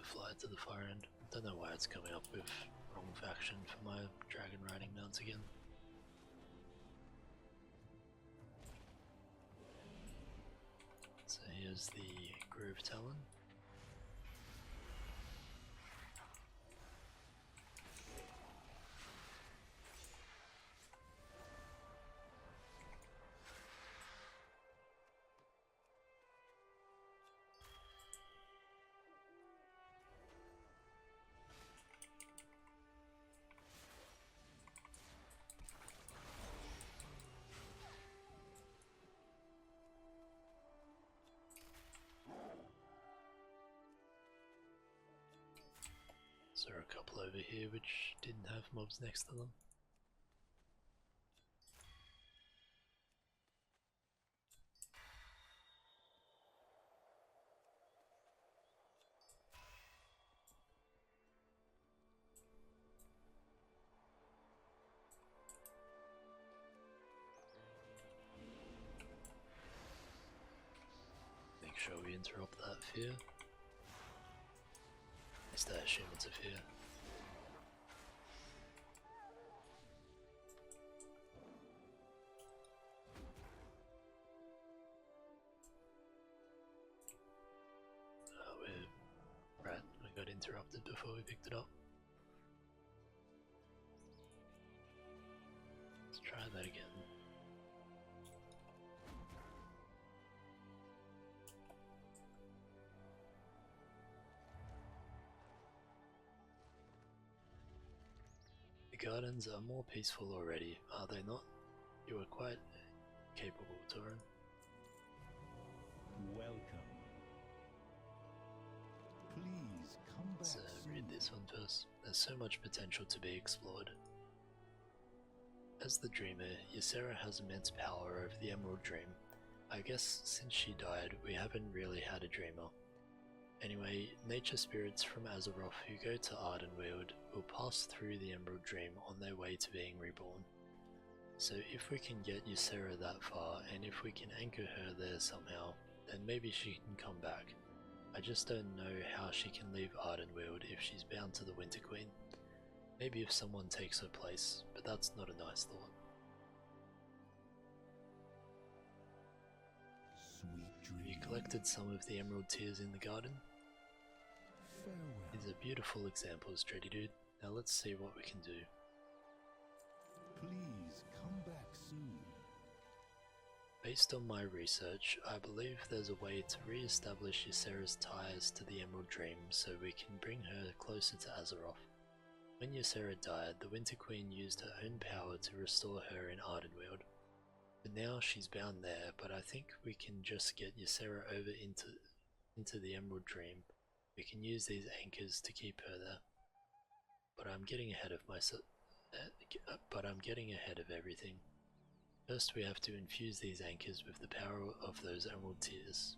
Fly to the far end. Don't know why it's coming up with wrong faction for my dragon riding mounts again. So here's the Grove Talon. So there are a couple over here which didn't have mobs next to them. Make sure we interrupt that fear. At least I assume it's a fear. Right, we got interrupted before we picked it up. Let's try that again. The gardens are more peaceful already, are they not? You are quite capable, Torin. Welcome. Please come back Let's read this one first. There's so much potential to be explored. As the Dreamer, Ysera has immense power over the Emerald Dream. I guess since she died, we haven't really had a Dreamer. Anyway, nature spirits from Azeroth who go to Ardenweald will pass through the Emerald Dream on their way to being reborn. So if we can get Ysera that far, and if we can anchor her there somehow, then maybe she can come back. I just don't know how she can leave Ardenweald if she's bound to the Winter Queen. Maybe if someone takes her place, but that's not a nice thought. Sweet dreams. Have you collected some of the Emerald Tears in the garden? Farewell. These are beautiful examples, Dreddy Dude. Now let's see what we can do. Please come back soon. Based on my research, I believe there's a way to re-establish Ysera's ties to the Emerald Dream so we can bring her closer to Azeroth. When Ysera died, the Winter Queen used her own power to restore her in Ardenweald. But now she's bound there, but I think we can just get Ysera over into the Emerald Dream. We can use these anchors to keep her there. But I'm getting ahead of everything. First we have to infuse these anchors with the power of those Emerald Tears.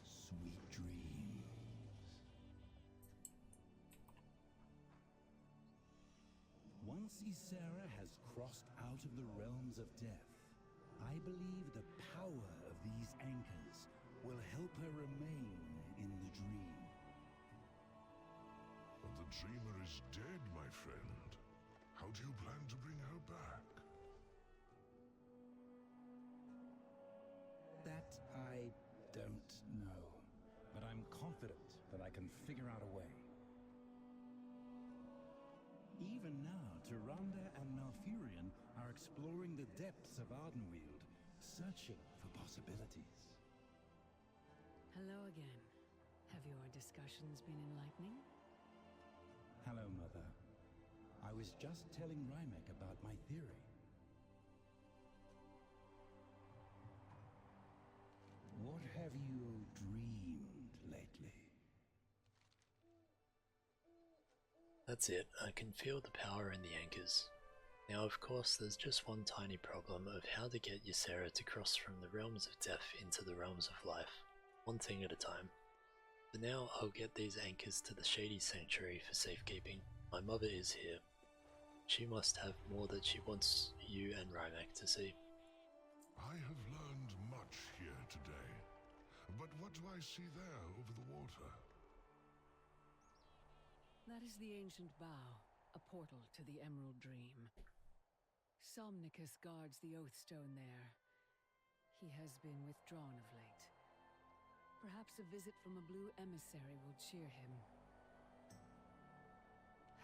Sweet dreams. Once Ysera has crossed out of the realms of death, I believe the power of these anchors will help her remain in the dream. But the Dreamer is dead, my friend. How do you plan to bring her back? That I don't know, but I'm confident that I can figure out a way. Even now, Tyrande and Malfurion are exploring the depths of Ardenweald, searching for possibilities. Hello again. Have your discussions been enlightening? Hello, Mother. I was just telling Rymek about my theory. What have you dreamed lately? That's it, I can feel the power in the anchors. Now of course there's just one tiny problem of how to get Ysera to cross from the realms of death into the realms of life, one thing at a time. For now I'll get these anchors to the Shady Sanctuary for safekeeping. My mother is here. She must have more that she wants you and Rymek to see. I have learned much here today, but what do I see there over the water? That is the ancient bow, a portal to the Emerald Dream. Somnicus guards the Oathstone there. He has been withdrawn of late. Perhaps a visit from a blue emissary will cheer him.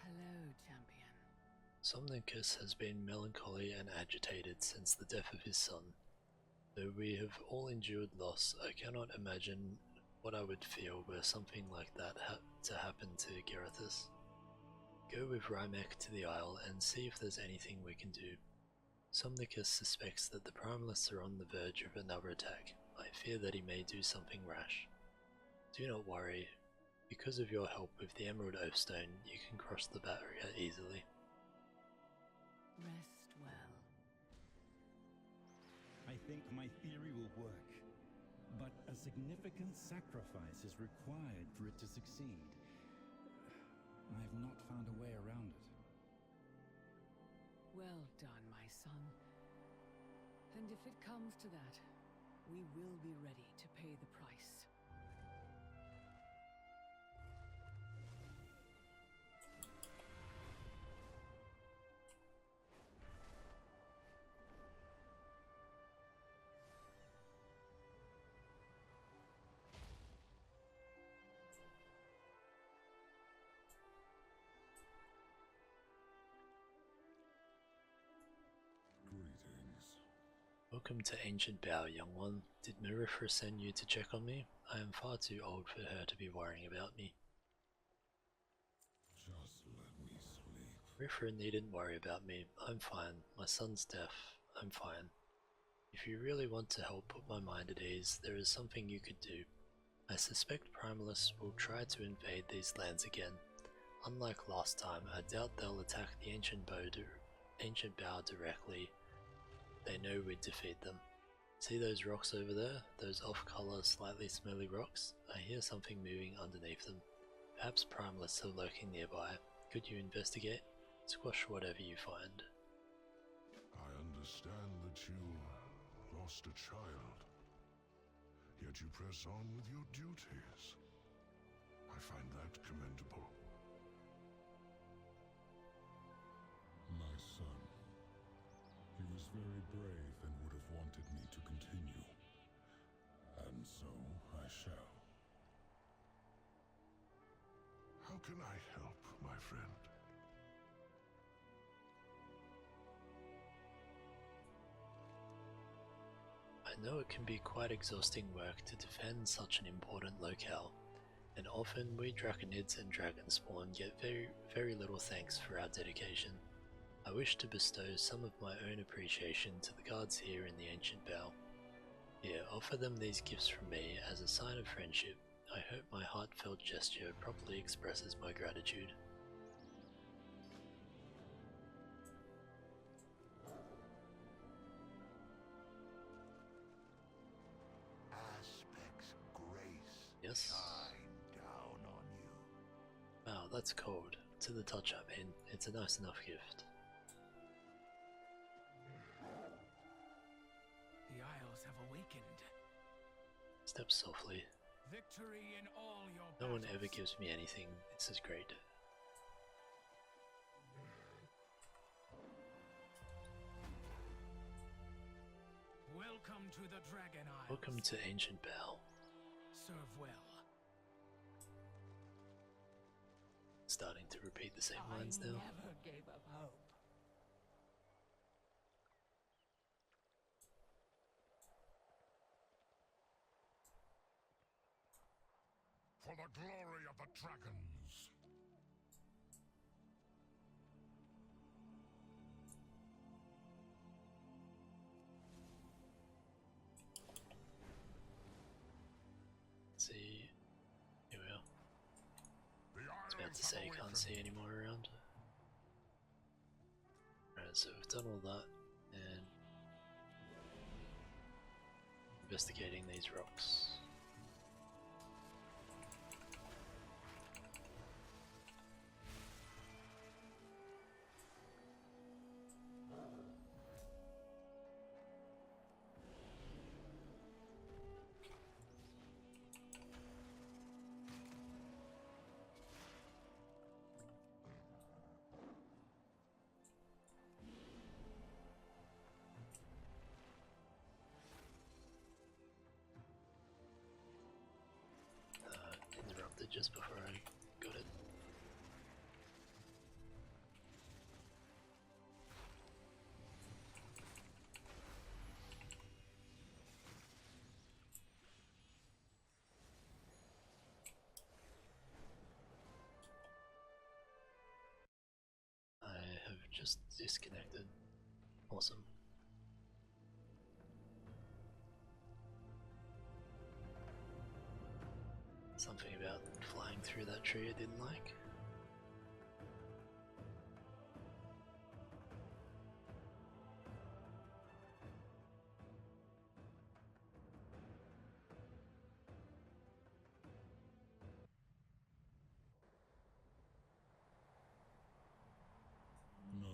Hello, champion. Somnicus has been melancholy and agitated since the death of his son. Though we have all endured loss, I cannot imagine what I would feel were something like that to happen to Garethus. Go with Rymek to the Isle and see if there's anything we can do. Somnicus suspects that the Primalists are on the verge of another attack. I fear that he may do something rash. Do not worry. Because of your help with the Emerald Oathstone, you can cross the barrier easily. Rest well. I think my theory will work, but a significant sacrifice is required for it to succeed. I've not found a way around it. Well done, my son. And if it comes to that, we will be ready to pay the price. Welcome to Ancient Bow, young one. Did Marifra send you to check on me? I am far too old for her to be worrying about me. Just let me sleep. Marifra needn't worry about me. I'm fine. My son's deaf. I'm fine. If you really want to help put my mind at ease, there is something you could do. I suspect Primalists will try to invade these lands again. Unlike last time, I doubt they'll attack the Ancient Bow directly. They know we'd defeat them. See those rocks over there? Those off-color, slightly smelly rocks? I hear something moving underneath them. Perhaps Primalists are lurking nearby. Could you investigate? Squash whatever you find. I understand that you lost a child, yet you press on with your duties. I find that commendable. My son. He was very brave and would have wanted me to continue. And so I shall. How can I help, my friend? I know it can be quite exhausting work to defend such an important locale, and often we Draconids and Dragonspawn get very little thanks for our dedication. I wish to bestow some of my own appreciation to the guards here in the Ancient Bow. Here, offer them these gifts from me as a sign of friendship. I hope my heartfelt gesture properly expresses my gratitude. Aspect's grace Yes? shine down on you. Wow, that's cold. To the touch, I mean. It's a nice enough gift. The Isles have awakened. Step softly. Victory in all your No one battles. ever gives me anything. This is great. Welcome to the Dragon Isles. Welcome to Ancient Bow. Serve well. Starting to repeat the same lines I now. never gave up hope. for the glory of the dragons. See, here we are. The I was about islands to say you have can't see any more around. Alright, so we've done all that and investigating these rocks. Interrupted just before I got it. I have just disconnected. Awesome. Something about flying through that tree I didn't like. No,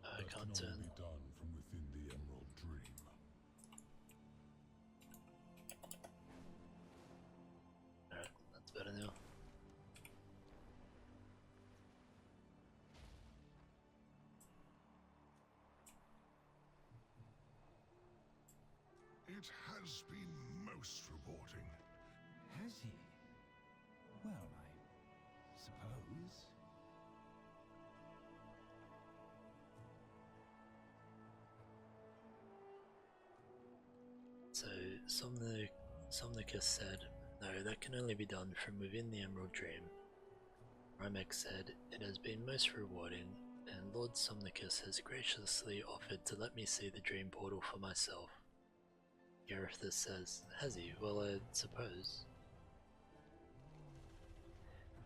I that can't can turn. only be done from within the Emerald Dream. Alright, that's better now. It has been most rewarding. Has he? Well, I suppose. So, Somnicus said, no, that can only be done from within the Emerald Dream. Rymek said, it has been most rewarding, and Lord Somnicus has graciously offered to let me see the dream portal for myself. Garethus says, has he? Well, I suppose.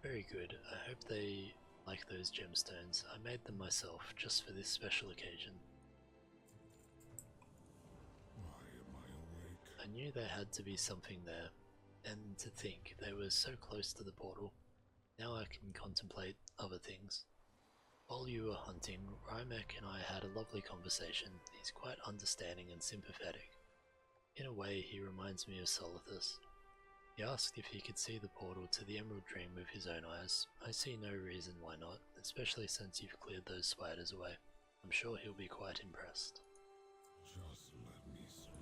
Very good. I hope they like those gemstones. I made them myself, just for this special occasion. Why am I awake? I knew there had to be something there, and to think they were so close to the portal. Now I can contemplate other things. While you were hunting, Rymek and I had a lovely conversation. He's quite understanding and sympathetic. In a way, he reminds me of Solithus. He asked if he could see the portal to the Emerald Dream with his own eyes. I see no reason why not, especially since you've cleared those spiders away. I'm sure he'll be quite impressed. Just let me sleep.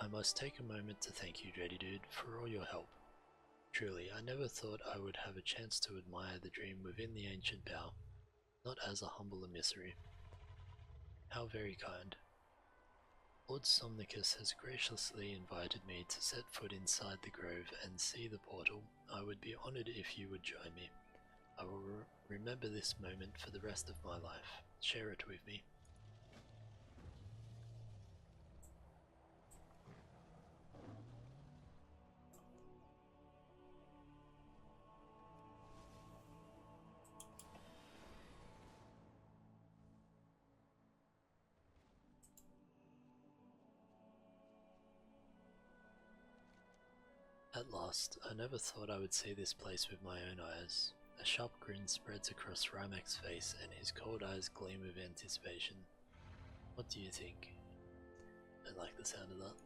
I must take a moment to thank you, Dready Dude, for all your help. Truly, I never thought I would have a chance to admire the dream within the ancient bow, not as a humble emissary. How very kind. Lord Somnicus has graciously invited me to set foot inside the grove and see the portal. I would be honored if you would join me. I will remember this moment for the rest of my life. Share it with me. At last, I never thought I would see this place with my own eyes. A sharp grin spreads across Rymek's face and his cold eyes gleam with anticipation. What do you think? I like the sound of that.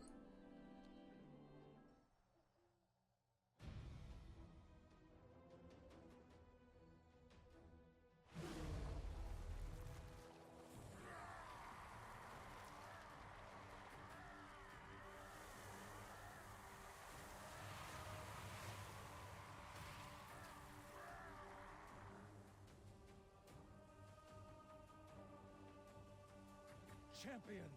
Champion!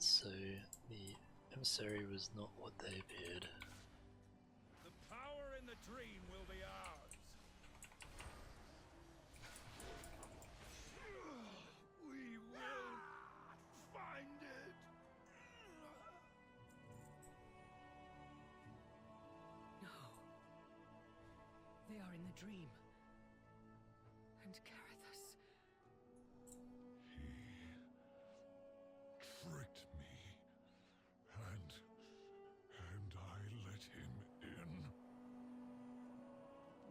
So the emissary was not what they appeared. The power in the dream will be ours. We will find it. No. They are in the dream. And Garethus. He tricked me, and I let him in.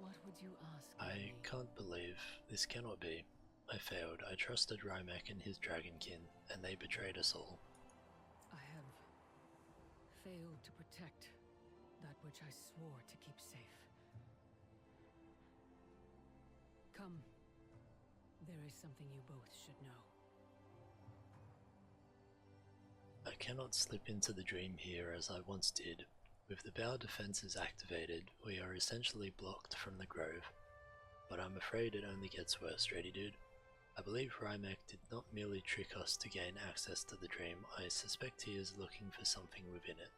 What would you ask I me? can't believe this cannot be. I failed. I trusted Rymek and his dragonkin, and they betrayed us all. I have failed to protect that which I swore to keep safe. Come. There is something you both should know. I cannot slip into the dream here as I once did. With the bow defenses activated, we are essentially blocked from the grove. But I'm afraid it only gets worse, Ready Dude. I believe Rymek did not merely trick us to gain access to the dream. I suspect he is looking for something within it.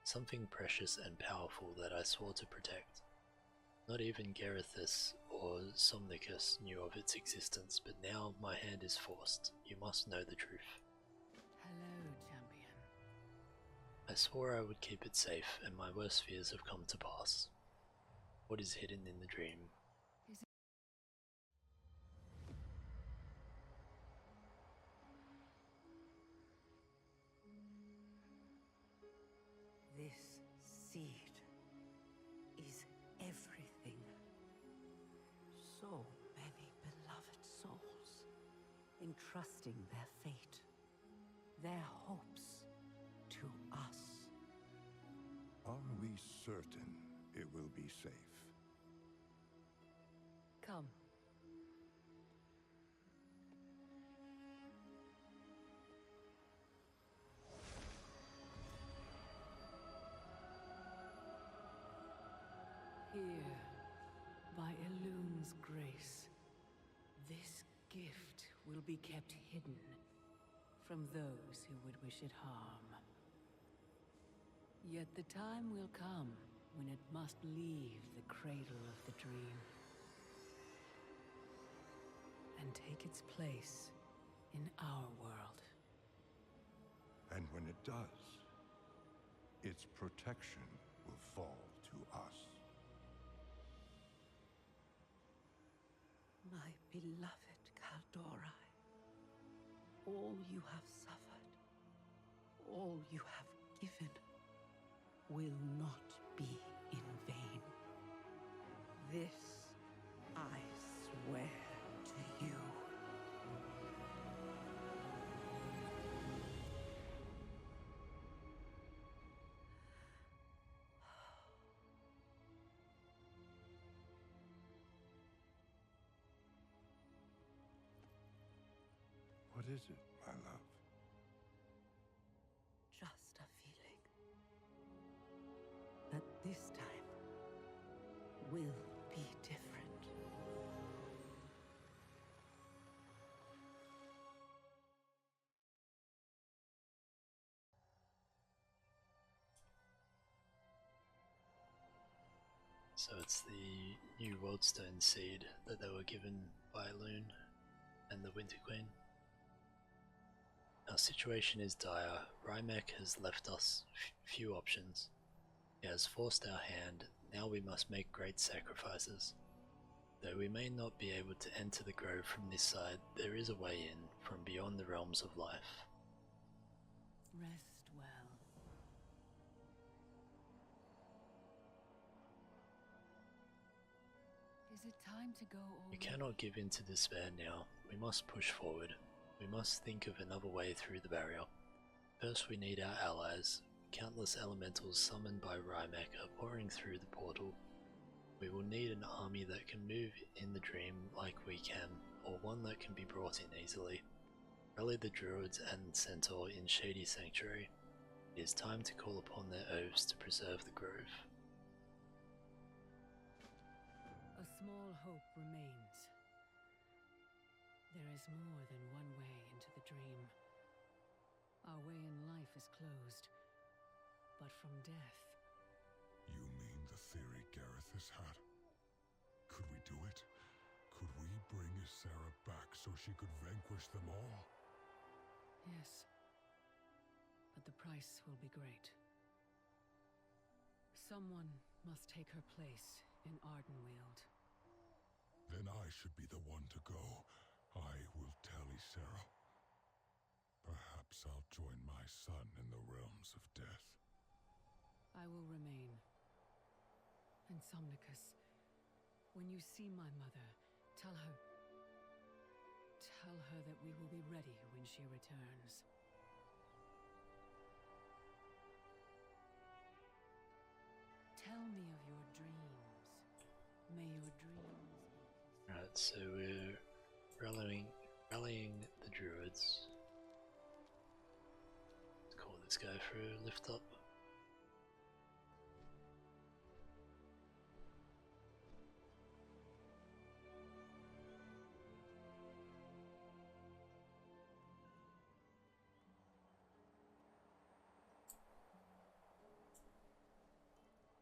Something precious and powerful that I swore to protect. Not even Garethus or Somnicus knew of its existence, but now my hand is forced. You must know the truth. Hello, champion. I swore I would keep it safe, and my worst fears have come to pass. What is hidden in the dream? This seed is everything. So many beloved souls entrusting their fate, their hopes to us. Are we certain it will be safe? Come. Here, by Elun's grace, this gift will be kept hidden from those who would wish it harm. Yet the time will come when it must leave the cradle of the dream and take its place in our world. And when it does, its protection will fall to us. My beloved Kaldori, all you have suffered, all you have given, will not be in vain. This I swear to you. What is it, my love? Just a feeling that this time will be different. So it's the new Worldstone seed that they were given by Loon and the Winter Queen. Our situation is dire. Rymek has left us few options. He has forced our hand. Now we must make great sacrifices. Though we may not be able to enter the grove from this side, there is a way in from beyond the realms of life. Rest well. Is it time to go already? We cannot give in to despair now. We must push forward. We must think of another way through the barrier. First we need our allies. Countless elementals summoned by Rymek are pouring through the portal. We will need an army that can move in the dream like we can, or one that can be brought in easily. Rally the druids and centaur in Shady Sanctuary. It is time to call upon their oaths to preserve the grove. A small hope remains. There is more than one way into the dream. Our way in life is closed, but from death. You mean the theory Gareth has had? Could we do it? Could we bring Ysera back so she could vanquish them all? Yes. But the price will be great. Someone must take her place in Ardenweald. Then I should be the one to go. I will tell Ysera. Perhaps I'll join my son in the realms of death. I will remain. And Somnicus, when you see my mother, tell her that we will be ready when she returns. Tell me of your dreams. May your dreams... Right, so we're rallying the druids. Let's call this guy for a lift up.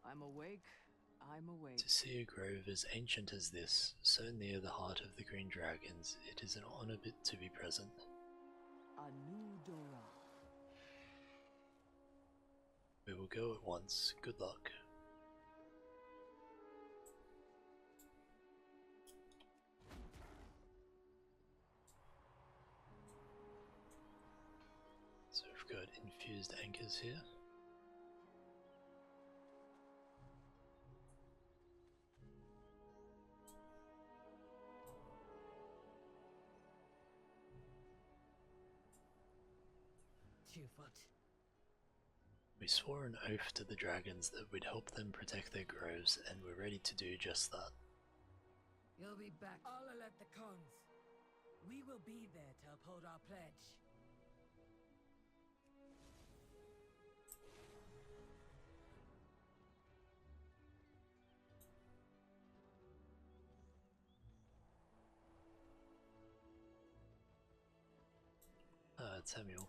I'm awake. I'm awake. To see a grove as ancient as this, so near the heart of the Green Dragons, it is an honor to be present. A new Dora. We will go at once. Good luck. So we've got infused anchors here. We swore an oath to the dragons that we'd help them protect their groves, and we're ready to do just that. You'll be back. All at the cons. We will be there to uphold our pledge. It's Samuel.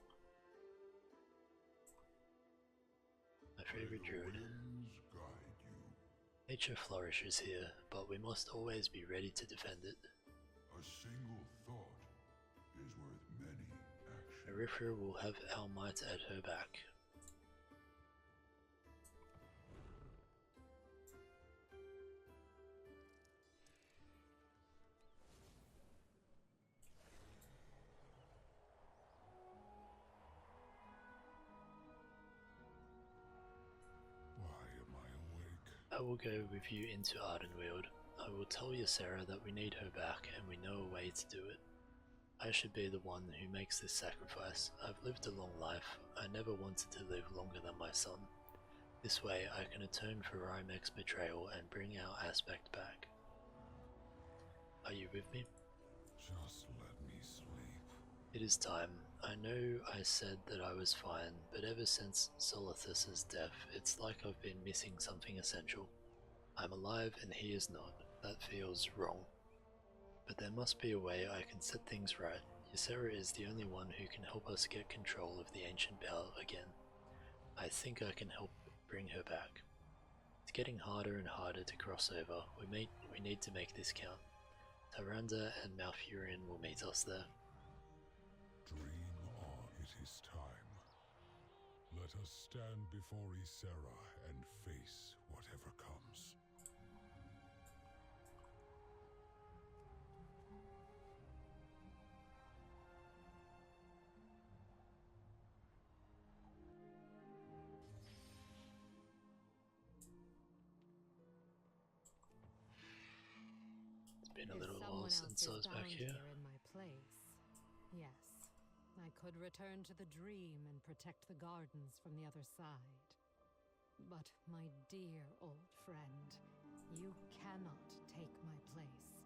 My favorite druid. Nature flourishes here, but we must always be ready to defend it. A single thought is worth many actions. Arifra will have our might at her back. I will go with you into Ardenweald. I will tell Ysera that we need her back and we know a way to do it. I should be the one who makes this sacrifice. I've lived a long life. I never wanted to live longer than my son. This way I can atone for Rymek's betrayal and bring our aspect back. Are you with me? Just let me sleep. It is time. I know I said that I was fine, but ever since Solithus's death, it's like I've been missing something essential. I'm alive and he is not. That feels wrong. But there must be a way I can set things right. Ysera is the only one who can help us get control of the ancient power again. I think I can help bring her back. It's getting harder and harder to cross over. We need to make this count. Tyrande and Malfurion will meet us there. Dream on, it is time. Let us stand before Ysera and face whatever comes. It's been a little while since I was back here. In my place. Yes. I could return to the dream and protect the gardens from the other side. But my dear old friend, you cannot take my place.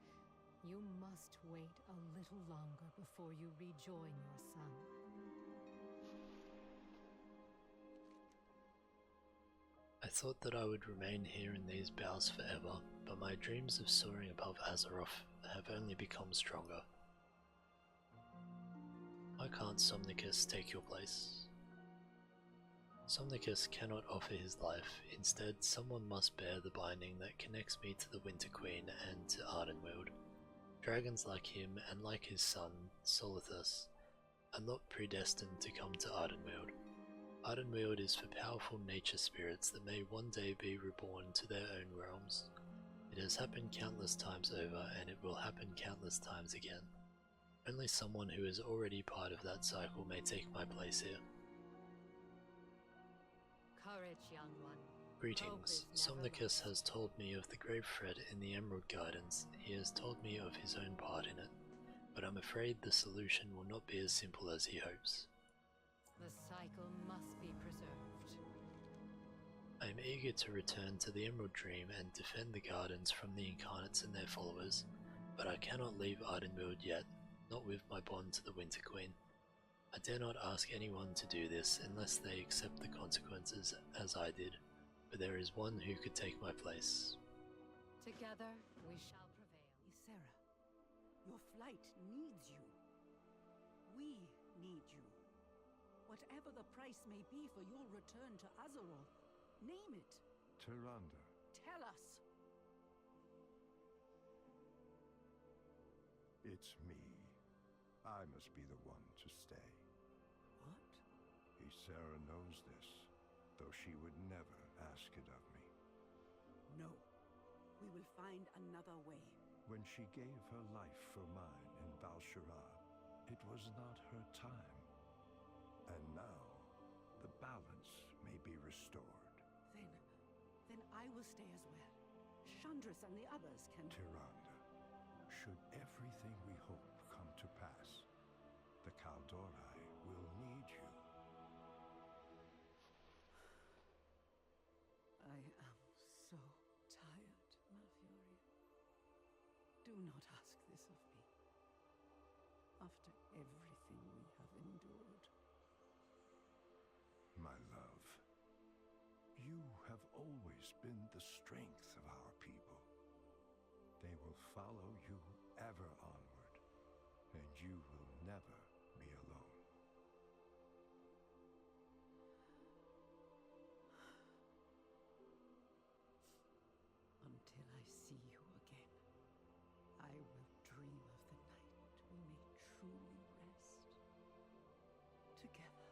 You must wait a little longer before you rejoin your son. I thought that I would remain here in these boughs forever, but my dreams of soaring above Azeroth have only become stronger. Why can't Somnicus take your place? Somnicus cannot offer his life. Instead, someone must bear the binding that connects me to the Winter Queen and to Ardenweald. Dragons like him, and like his son, Thaldraszus, are not predestined to come to Ardenweald. Ardenweald is for powerful nature spirits that may one day be reborn to their own realms. It has happened countless times over, and it will happen countless times again. Only someone who is already part of that cycle may take my place here. Courage, young one. Greetings. Somnicus has told me of the grave thread in the Emerald Gardens. He has told me of his own part in it, but I'm afraid the solution will not be as simple as he hopes. The cycle must be preserved. I am eager to return to the Emerald Dream and defend the gardens from the Incarnates and their followers, but I cannot leave Ardenweald yet, not with my bond to the Winter Queen. I dare not ask anyone to do this unless they accept the consequences as I did, but there is one who could take my place. Together we shall prevail. Ysera, your flight needs you. We need you. Whatever the price may be for your return to Azeroth, name it. Tyrande. Tell us. It's me. I must be the one to stay. What? Ysera knows this, though she would never ask it of me. No. We will find another way. When she gave her life for mine in Val'sharah, it was not her time. And now, the balance may be restored. Then I will stay as well. Chandris and the others can... Tyrande, should everything we hope come to pass, the Kaldorei will need you. I am so tired, Malfuri. Do not ask this of me. After everything we have endured. My love, you have always been the strength of our people. They will follow you ever onward, and you will never be alone. Until I see you again, I will dream of the night we may truly rest together.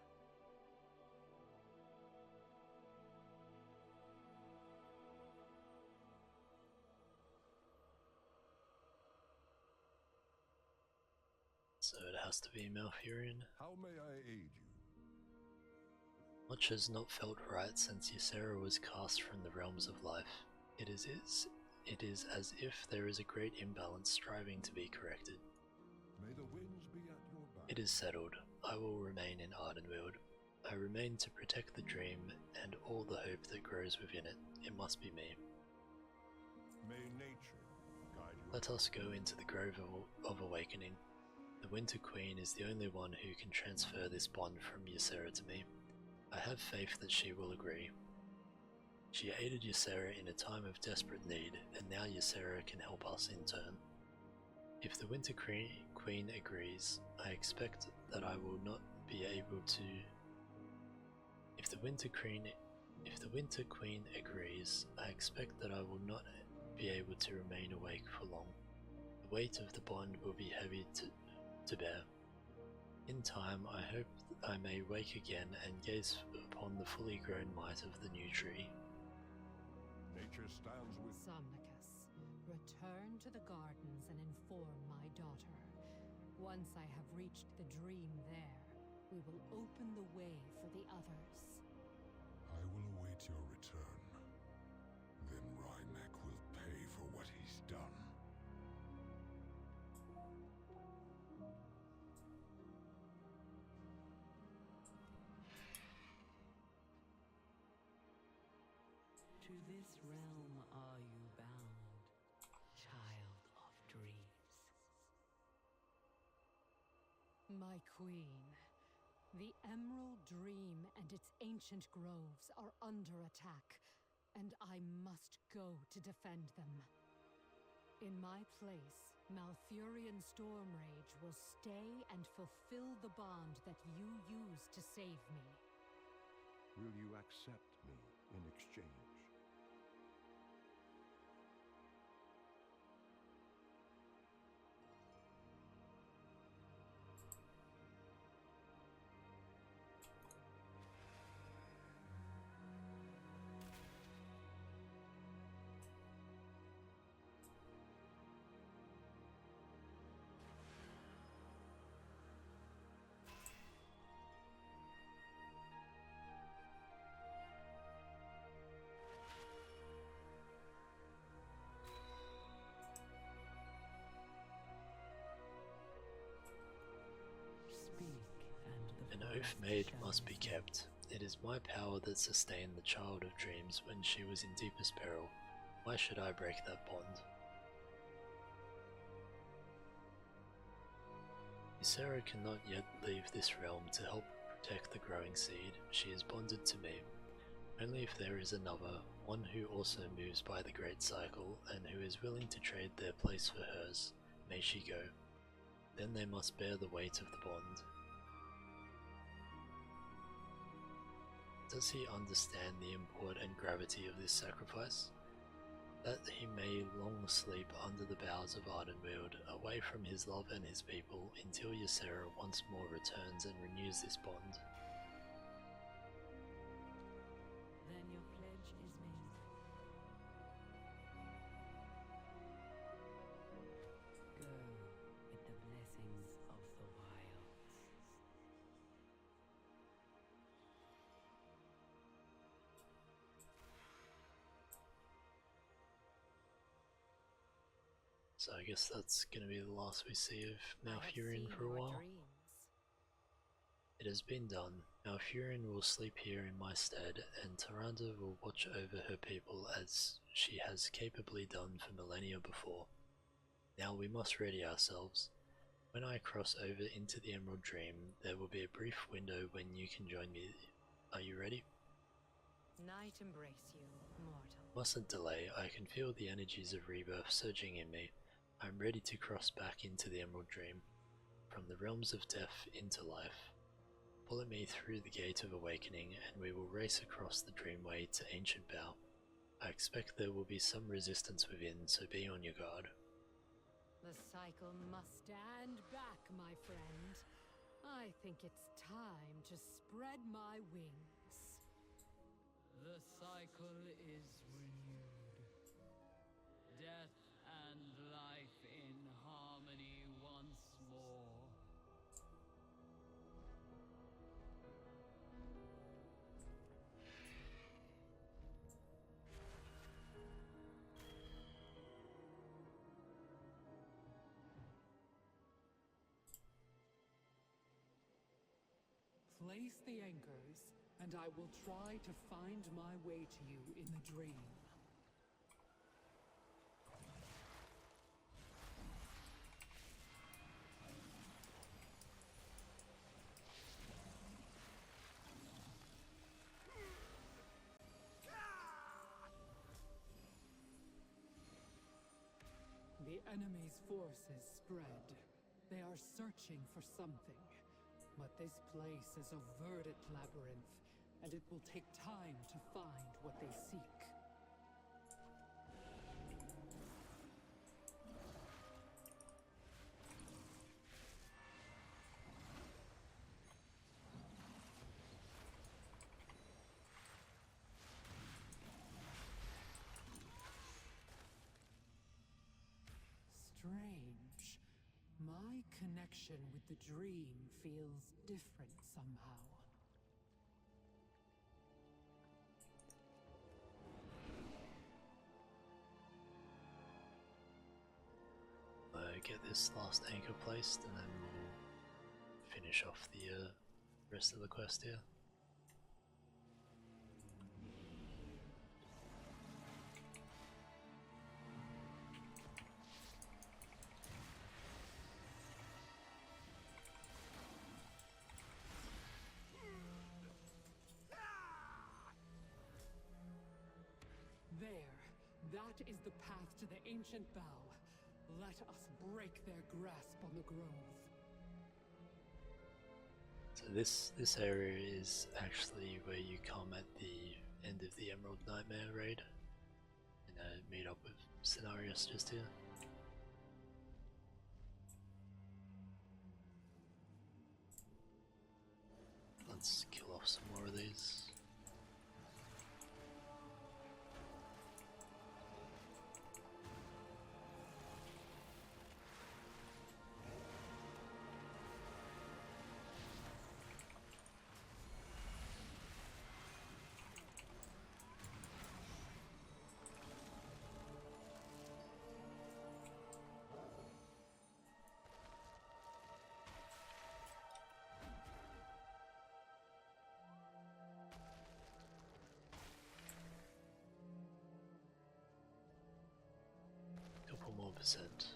So it has to be Malfurion. How may I aid you? Much has not felt right since Ysera was cast from the realms of life. It is as if there is a great imbalance striving to be corrected. May the winds be at your back. It is settled. I will remain in Ardenweald. I remain to protect the dream and all the hope that grows within it. It must be me. May nature guide you. Let us go into the Grove of Awakening. The Winter Queen is the only one who can transfer this bond from Ysera to me. I have faith that she will agree. She aided Ysera in a time of desperate need, and now Ysera can help us in turn. If the Winter Queen agrees, I expect that I will not be able to... If the Winter Queen agrees, I expect that I will not be able to remain awake for long. The weight of the bond will be heavy to bear. In time, I hope I may wake again and gaze upon the fully grown might of the new tree. Nature stands with... Somnicus, return to the gardens and inform my daughter. Once I have reached the dream there, we will open the way for the others. I will await your return. Then Rymek will pay for what he's done. To this realm are you bound, child of dreams? My queen, the Emerald Dream and its ancient groves are under attack, and I must go to defend them. In my place, Malfurion Stormrage will stay and fulfill the bond that you used to save me. Will you accept me in exchange? An oath made must be kept. It is my power that sustained the child of dreams when she was in deepest peril. Why should I break that bond? Ysera cannot yet leave this realm to help protect the growing seed. She is bonded to me. Only if there is another, one who also moves by the great cycle and who is willing to trade their place for hers, may she go. Then they must bear the weight of the bond. Does he understand the import and gravity of this sacrifice? That he may long sleep under the boughs of Ardenweald, away from his love and his people, until Ysera once more returns and renews this bond. Then your pledge is made. Go with the blessings of the wilds. So I guess that's going to be the last we see of Malfurion for a while. It has been done. Malfurion will sleep here in my stead, and Tyrande will watch over her people as she has capably done for millennia before. Now we must ready ourselves. When I cross over into the Emerald Dream, there will be a brief window when you can join me. Are you ready? Night embrace you, mortal. Mustn't delay. I can feel the energies of rebirth surging in me. I'm ready to cross back into the Emerald Dream, from the realms of death into life. Follow me through the Gate of Awakening, and we will race across the Dreamway to Ancient Bow. I expect there will be some resistance within, so be on your guard. The cycle must stand back, my friend. I think it's time to spread my wings. The cycle is renewed. Death and life in harmony once more. Place the anchors, and I will try to find my way to you in the dream. The enemy's forces spread. They are searching for something. But this place is a verdant labyrinth, and it will take time to find what they seek. Strange. My connection with the dream feels different somehow. Get this last anchor placed, and then we'll finish off the rest of the quest here. There. That is the path to the ancient bow. Let us break their grasp on the grove. So this area is actually where you come at the end of the Emerald Nightmare raid and meet up with Scenarios just here. Let's kill off some more of these. Couple more percent.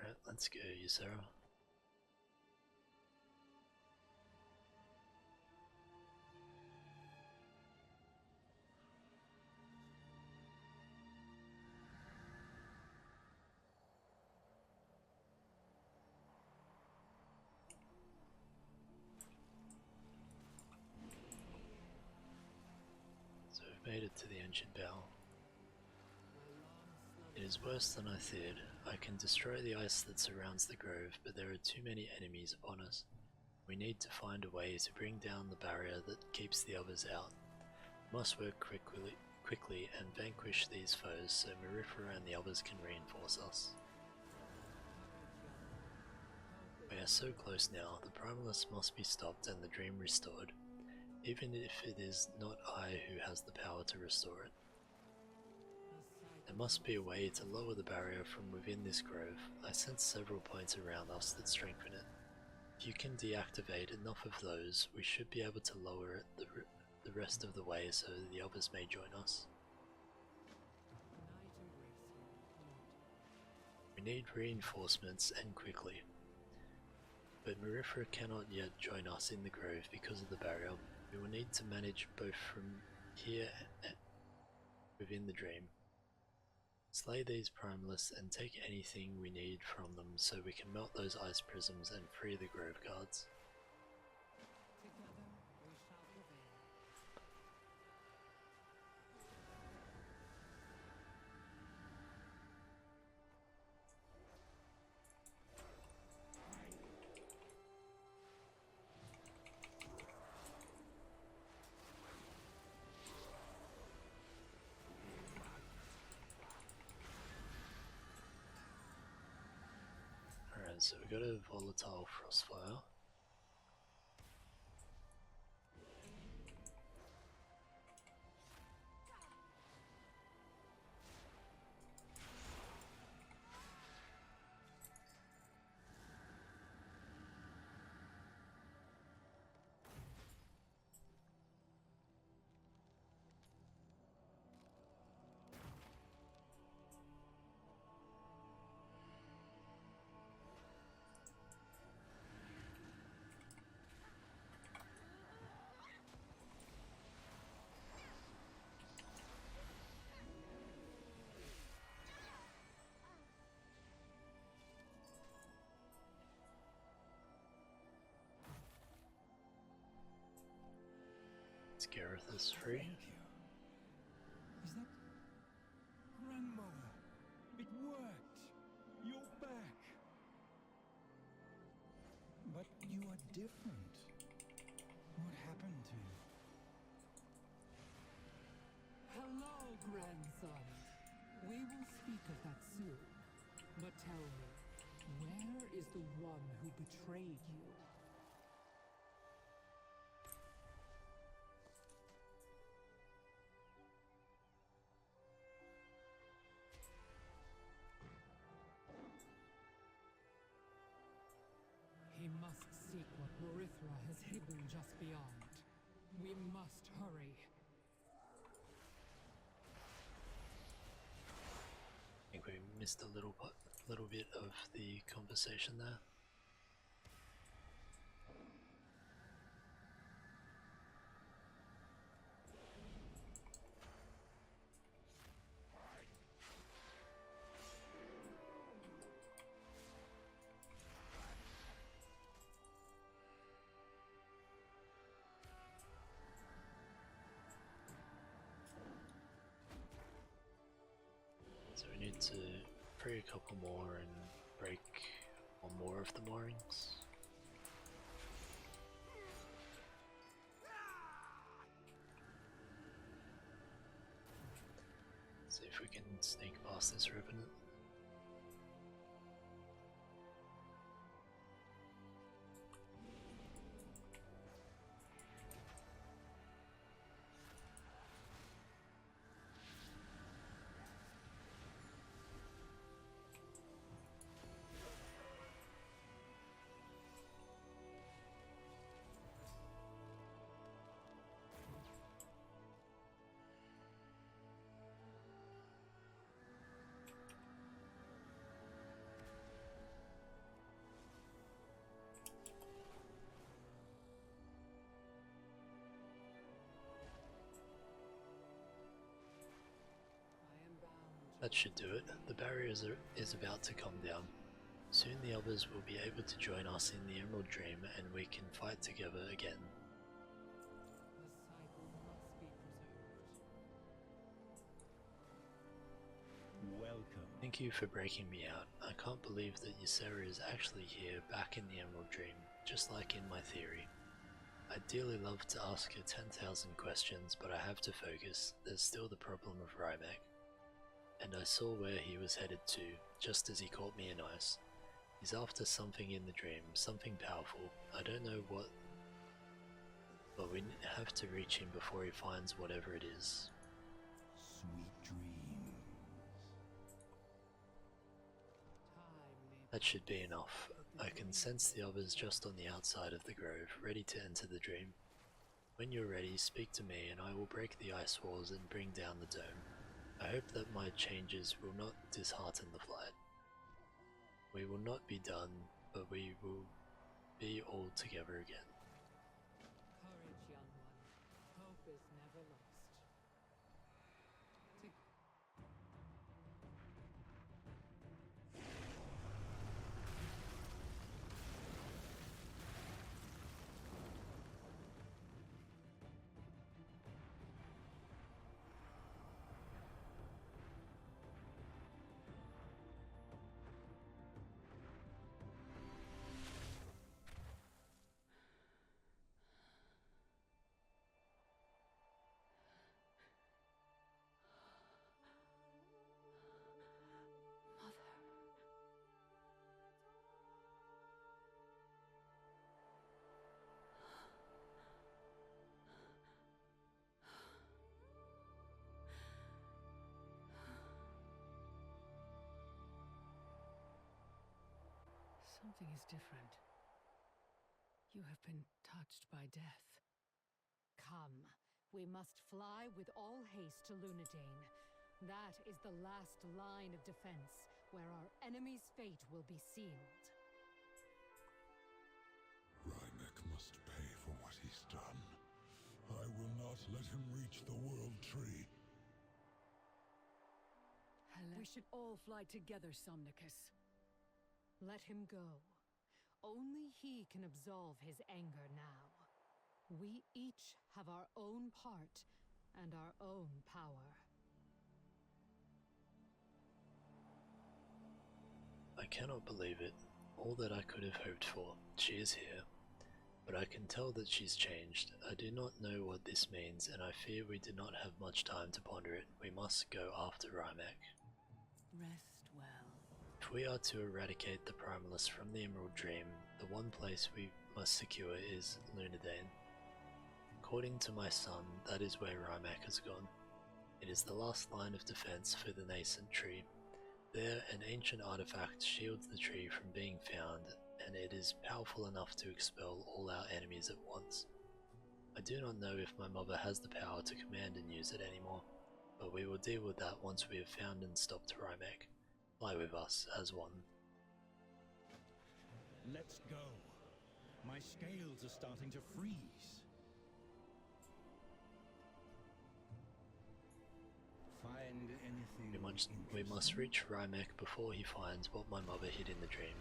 Alright, let's go, Ysera. So we've made it to the Ancient Bow. It is worse than I feared. I can destroy the ice that surrounds the grove, but there are too many enemies upon us. We need to find a way to bring down the barrier that keeps the others out. We must work quickly and vanquish these foes so Marifera and the others can reinforce us. We are so close now, the Primalist must be stopped and the dream restored, even if it is not I who has the power to restore it. There must be a way to lower the barrier from within this grove. I sense several points around us that strengthen it. If you can deactivate enough of those, we should be able to lower it the rest of the way so the others may join us. We need reinforcements and quickly. But Marifera cannot yet join us in the grove because of the barrier. We will need to manage both from here and within the dream. Slay these Primalists and take anything we need from them so we can melt those ice prisms and free the grove guards. So we got a volatile frostfire. Gareth is free. Thank you. Is that grandmother? It worked. You're back. But you are different. What happened to you? Hello, grandson. We will speak of that soon. But tell me, where is the one who betrayed you? Mithra is hidden just beyond. We must hurry. I think we missed a little bit of the conversation there. So we need to free a couple more and break one more of the moorings. See if we can sneak past this revenant. That should do it. The barrier is about to come down. Soon the others will be able to join us in the Emerald Dream and we can fight together again. The cycle must be preserved. Welcome. Thank you for breaking me out. I can't believe that Ysera is actually here, back in the Emerald Dream, just like in my theory. I'd dearly love to ask her 10,000 questions, but I have to focus. There's still the problem of Rymek. And I saw where he was headed to, just as he caught me in ice. He's after something in the dream, something powerful. I don't know what, but we have to reach him before he finds whatever it is. Sweet dreams. That should be enough. I can sense the others just on the outside of the grove, ready to enter the dream. When you're ready, speak to me and I will break the ice walls and bring down the dome. I hope that my changes will not dishearten the flight. We will not be done, but we will be all together again. Courage, young one. Hope is never lost. Something is different. You have been touched by death. Come, we must fly with all haste to Lunadane. That is the last line of defense, where our enemy's fate will be sealed. Rymek must pay for what he's done. I will not let him reach the World Tree. We should all fly together, Somnicus. Let him go. Only he can absolve his anger now. We each have our own part and our own power. I cannot believe it. All that I could have hoped for. She is here. But I can tell that she's changed. I do not know what this means, and I fear we do not have much time to ponder it. We must go after Rymek. Rest well. If we are to eradicate the Primalists from the Emerald Dream, the one place we must secure is Lunadane. According to my son, that is where Rymek has gone. It is the last line of defense for the nascent tree. There, an ancient artifact shields the tree from being found, and it is powerful enough to expel all our enemies at once. I do not know if my mother has the power to command and use it anymore, but we will deal with that once we have found and stopped Rhymek. Fly with us as one. Let's go. My scales are starting to freeze. Find anything. We must reach Rhymek before he finds what my mother hid in the dream.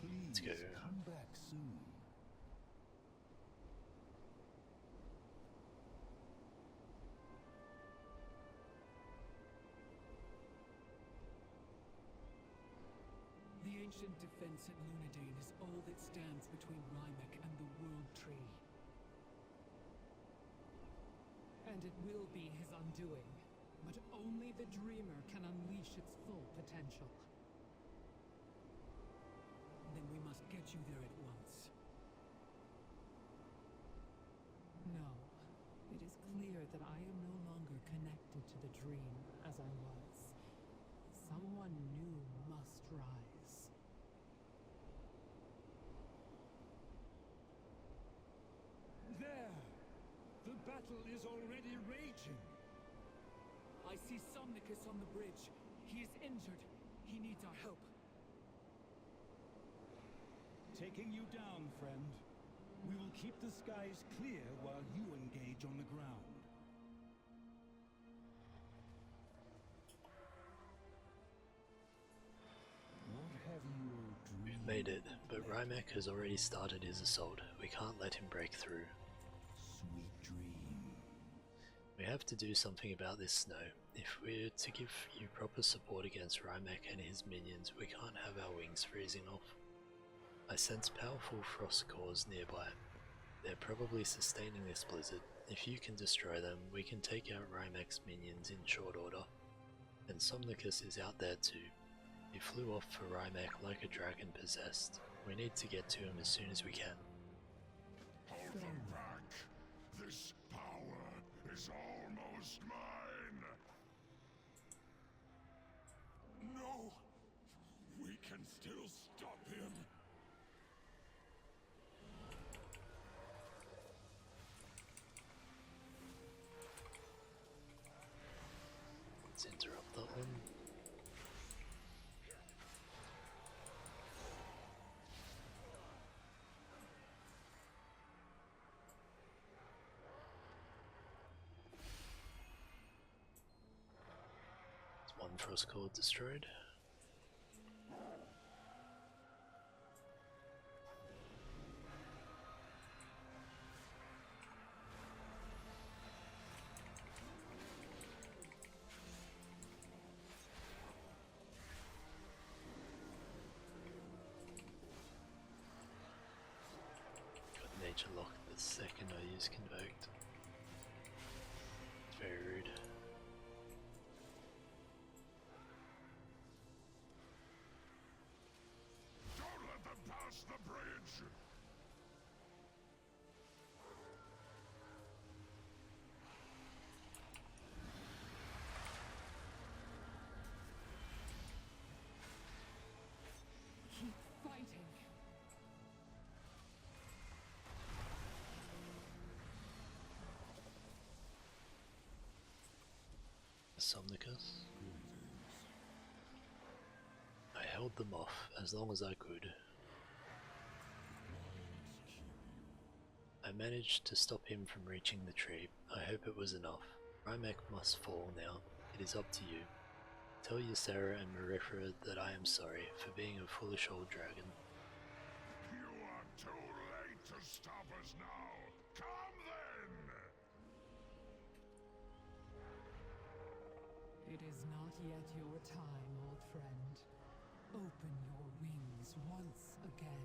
Please Let's go. come back soon. The ancient defense at Lunadane is all that stands between Rhymek and the World Tree. And it will be his undoing, but only the Dreamer can unleash its full potential. Then we must get you there at once. No, it is clear that I am no longer connected to the dream as I was. Someone new must rise. There! The battle is already raging! I see Somnicus on the bridge. He is injured. He needs our help. Taking you down, friend. We will keep the skies clear while you engage on the ground. What have you dreamed? We've made it, but Rhymek has already started his assault. We can't let him break through. Sweet dream. We have to do something about this snow. If we're to give you proper support against Rhymek and his minions, we can't have our wings freezing off. I sense powerful frost cores nearby. They're probably sustaining this blizzard. If you can destroy them, we can take out Rhymek's minions in short order. And Somnicus is out there too. He flew off for Rhymek like a dragon possessed. We need to get to him as soon as we can. Hold them back. This power is almost mine. No! We can still stop him. Let's interrupt that one. One frost core destroyed. Got nature locked the second I use Convoke. It's very rude. Don't let them pass the bridge. Keep fighting. Somnicus. I held them off as long as I could. I managed to stop him from reaching the tree. I hope it was enough. Rhymek must fall now. It is up to you. Tell Ysera and Marifera that I am sorry for being a foolish old dragon. You are too late to stop us now. Come then! It is not yet your time, old friend. Open your wings once again.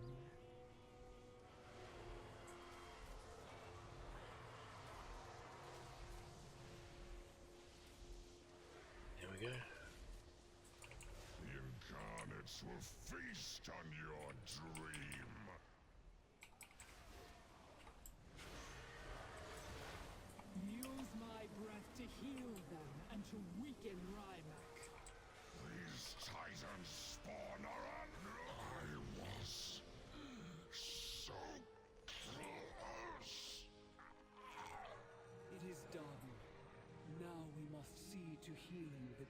Here we go. The incarnates will feast on your dream. Use my breath to heal them and to weaken Rhymek. These titans spawn are I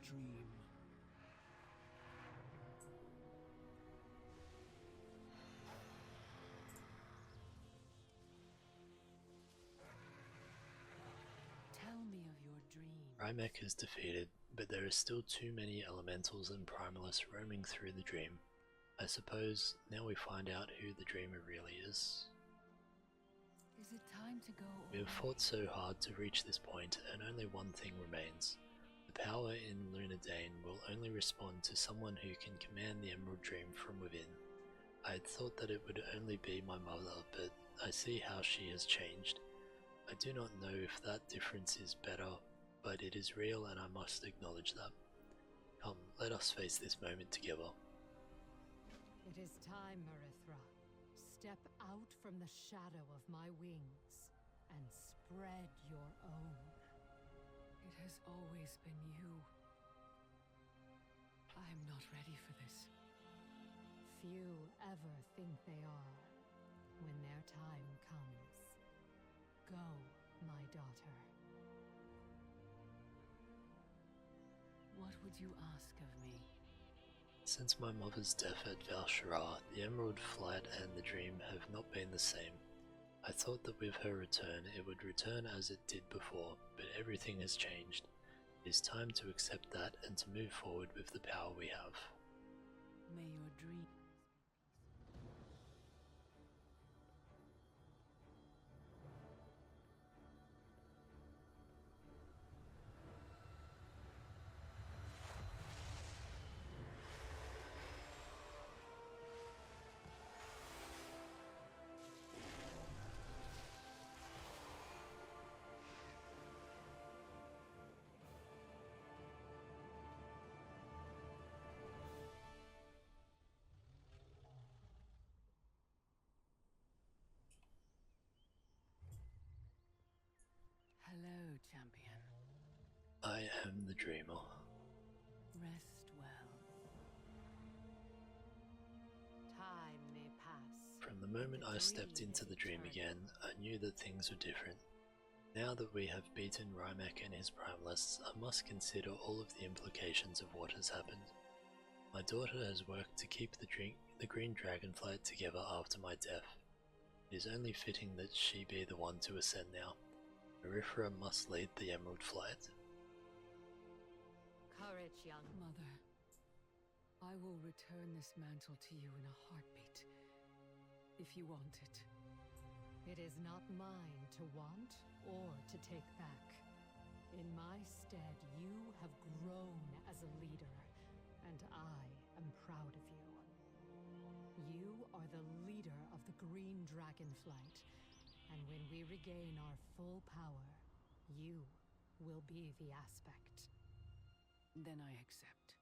dream. Tell me of your dream. Rymek is defeated, but there are still too many elementals and primalists roaming through the dream. I suppose now we find out who the dreamer really is. Is it time to go? We have fought so hard to reach this point, and only one thing remains. The power in Lunadane will only respond to someone who can command the Emerald Dream from within. I had thought that it would only be my mother, but I see how she has changed. I do not know if that difference is better, but it is real and I must acknowledge that. Come, let us face this moment together. It is time, Marithra. Step out from the shadow of my wings and spread your own. It has always been you. I am not ready for this. Few ever think they are when their time comes. Go, my daughter. What would you ask of me? Since my mother's death at Val'sharah, the Emerald Flight and the Dream have not been the same. I thought that with her return it would return as it did before, but everything has changed. It is time to accept that and to move forward with the power we have. May your dream... Hello, champion. I am the Dreamer. Rest well. Time may pass. From the moment I stepped into the dream again, I knew that things were different. Now that we have beaten Rymek and his primalists, I must consider all of the implications of what has happened. My daughter has worked to keep the green Dragonflight together after my death. It is only fitting that she be the one to ascend now. Marithra must lead the Emerald Flight. Courage, young Mother, I will return this mantle to you in a heartbeat, if you want it. It is not mine to want or to take back. In my stead, you have grown as a leader, and I am proud of you. You are the leader of the Green Dragonflight, and when we regain our full power, you will be the aspect. Then I accept.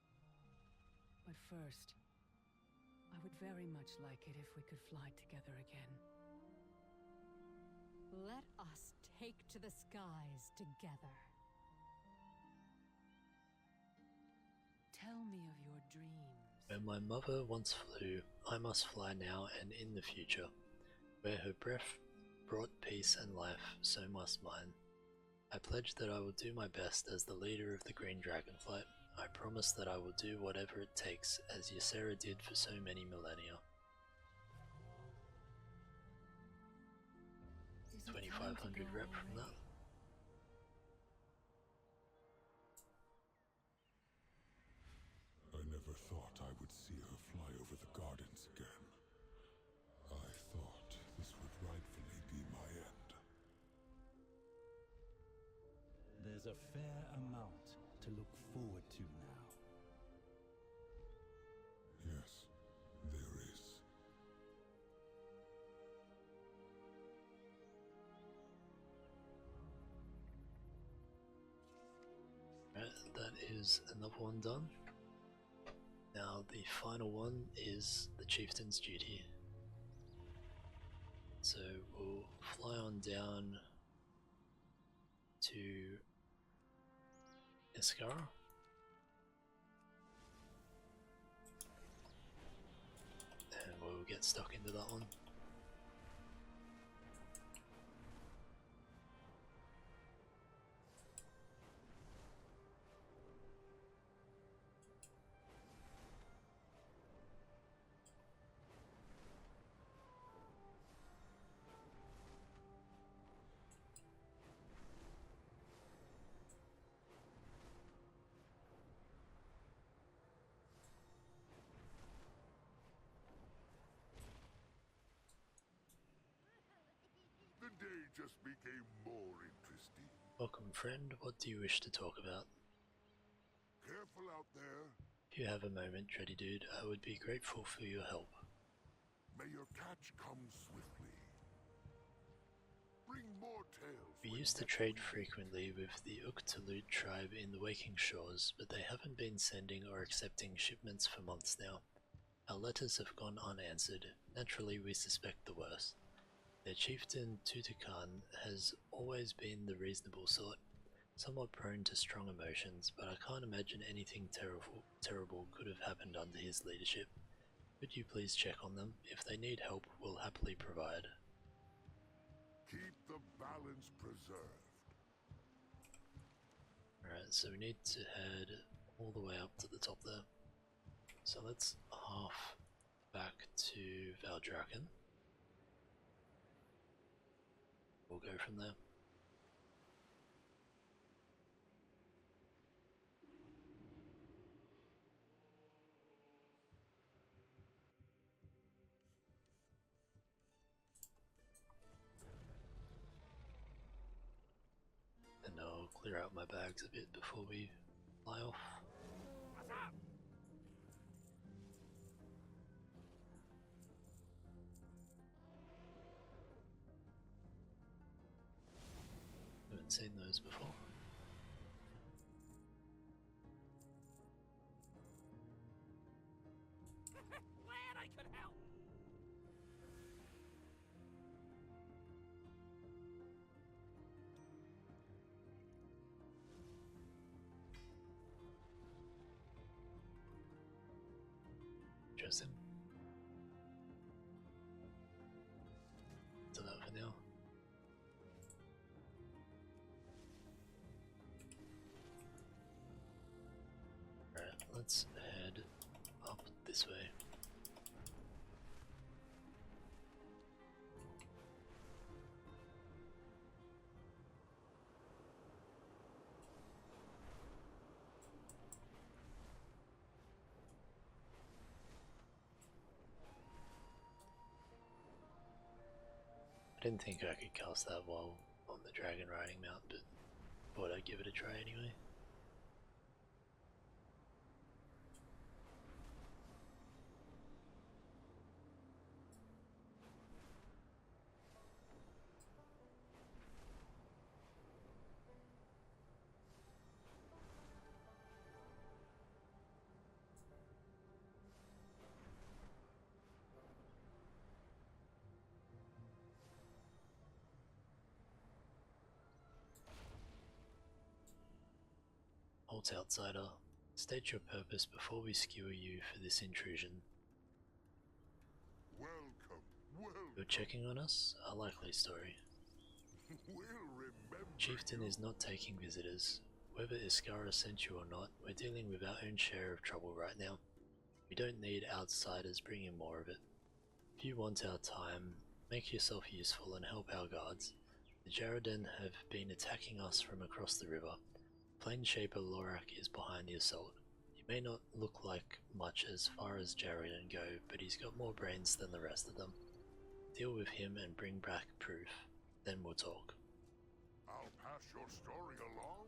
But first, I would very much like it if we could fly together again. Let us take to the skies together. Tell me of your dreams. Where my mother once flew, I must fly now and in the future. Where her breath brought peace and life, so must mine. I pledge that I will do my best as the leader of the Green Dragonflight. I promise that I will do whatever it takes, as Ysera did for so many millennia. 2500 rep from that. I never thought I would see her fly over the gardens again. I thought this would rightfully be my end. There's a fair amount to look forward to now. Yes, there is. That is another one done. Now the final one is the Chieftain's duty. So we'll fly on down to Iskara. And we'll get stuck into that one. just became more interesting. Welcome, friend. What do you wish to talk about? Careful out there. If you have a moment, Dreddy Dude, I would be grateful for your help. May your catch come swiftly. Bring more tales. We used to trade frequently with the Uktalut tribe in the Waking Shores, but they haven't been sending or accepting shipments for months now. Our letters have gone unanswered. Naturally, we suspect the worst. Their chieftain, Tutakan, has always been the reasonable sort, somewhat prone to strong emotions, but I can't imagine anything terrible could have happened under his leadership. Could you please check on them? If they need help, we'll happily provide. Keep the balance preserved. Alright, so we need to head all the way up to the top there. So let's half back to Thaldraszus. We'll go from there. And I'll clear out my bags a bit before we fly off. Haven't seen those before. Glad I could help. Interesting. So that for now. Alright, let's head up this way. I didn't think I could cast that while on the dragon riding mount, but thought I'd give it a try anyway. Halt, outsider. State your purpose before we skewer you for this intrusion. Welcome, welcome. You're checking on us? A likely story. We'll remember Chieftain you. is not taking visitors. Whether Iskara sent you or not, we're dealing with our own share of trouble right now. We don't need outsiders bringing more of it. If you want our time, make yourself useful and help our guards. The Jarraden have been attacking us from across the river. Planeshaper Lorak is behind the assault. He may not look like much as far as Jarraden go, but he's got more brains than the rest of them. Deal with him and bring back proof. Then we'll talk. I'll pass your story along.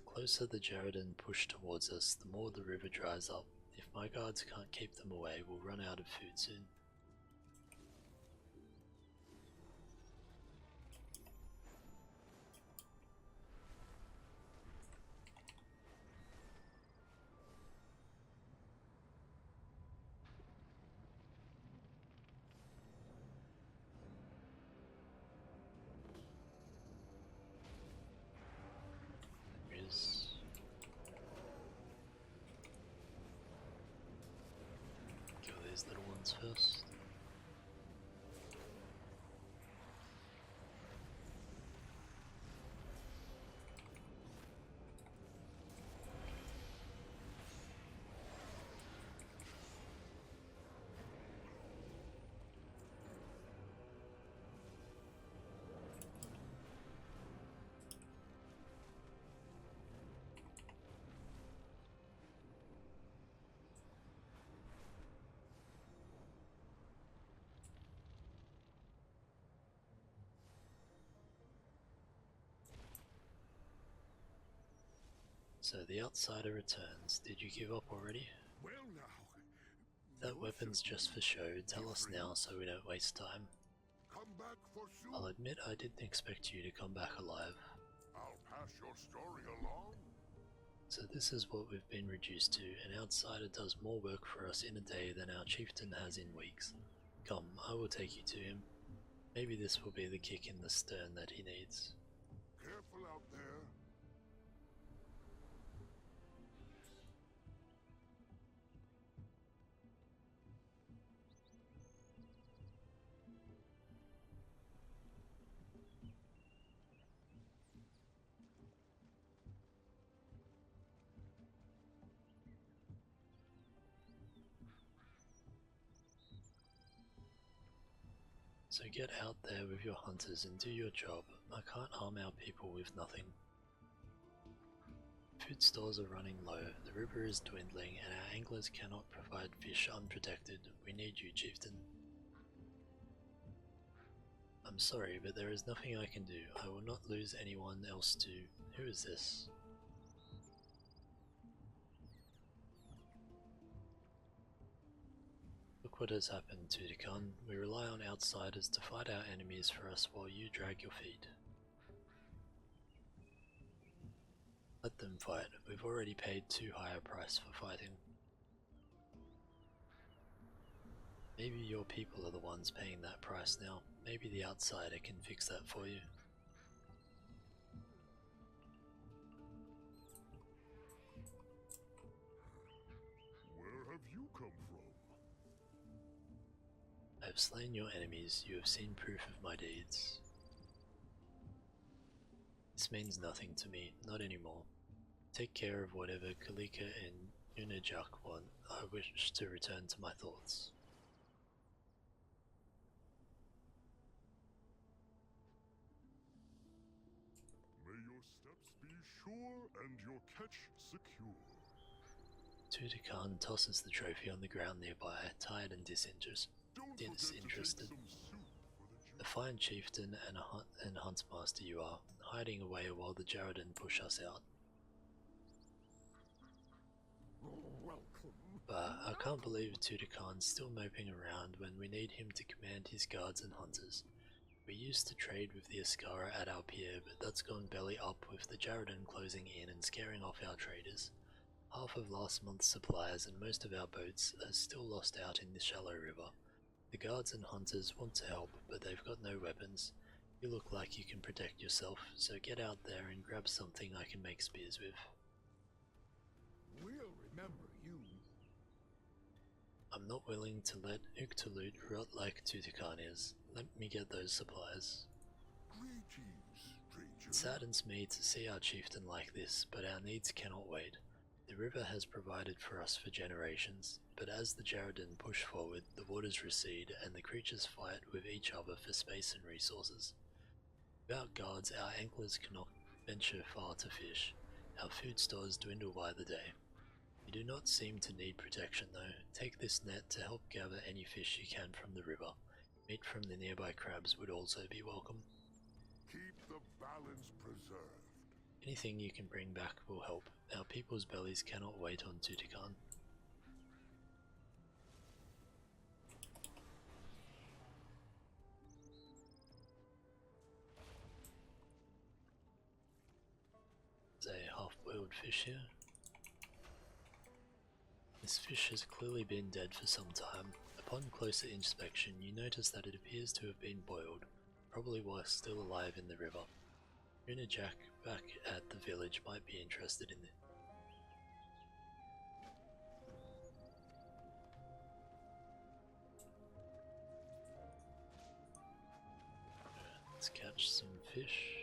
The closer the Jarraden push towards us, the more the river dries up. If my guards can't keep them away, we'll run out of food soon. Kill these little ones first. So the outsider returns. Did you give up already? Well now. That weapon's just for show. Tell us now so we don't waste time. Come back for soon. I'll admit I didn't expect you to come back alive. I'll pass your story along. So this is what we've been reduced to. An outsider does more work for us in a day than our chieftain has in weeks. Come, I will take you to him. Maybe this will be the kick in the stern that he needs. Careful out there. So get out there with your hunters and do your job. I can't harm our people with nothing. Food stores are running low, the river is dwindling, and our anglers cannot provide fish unprotected. We need you, Chieftain. I'm sorry, but there is nothing I can do. I will not lose anyone else to... Who is this? Look what has happened, Tudikan. We rely on outsiders to fight our enemies for us while you drag your feet. Let them fight. We've already paid too high a price for fighting. Maybe your people are the ones paying that price now. Maybe the outsider can fix that for you. Where have you come from? I have slain your enemies. You have seen proof of my deeds. This means nothing to me, not anymore. Take care of whatever Kalika and Unajak want. I wish to return to my thoughts. May your steps be sure and your catch secure. Tudikan tosses the trophy on the ground nearby, tired and disinterested. A fine chieftain and a huntsmaster you are, hiding away while the Jarradin push us out. Welcome. But I can't believe Tudikan's still moping around when we need him to command his guards and hunters. We used to trade with the Askara at our pier, but that's gone belly up with the Jarradin closing in and scaring off our traders. Half of last month's supplies and most of our boats are still lost out in the shallow river. The guards and hunters want to help, but they've got no weapons. You look like you can protect yourself, so get out there and grab something I can make spears with. We'll remember you. I'm not willing to let Uktalut rot like Tudikan is. Let me get those supplies. Greetings, stranger. It saddens me to see our chieftain like this, but our needs cannot wait. The river has provided for us for generations, but as the Jarradin push forward, the waters recede and the creatures fight with each other for space and resources. Without guards, our anglers cannot venture far to fish. Our food stores dwindle by the day. You do not seem to need protection though. Take this net to help gather any fish you can from the river. Meat from the nearby crabs would also be welcome. Keep the balance preserved. Anything you can bring back will help. Our people's bellies cannot wait on Tudikan. There's a half-boiled fish here. This fish has clearly been dead for some time. Upon closer inspection, you notice that it appears to have been boiled, probably while still alive in the river. Unajak back at the village might be interested in it. Let's catch some fish.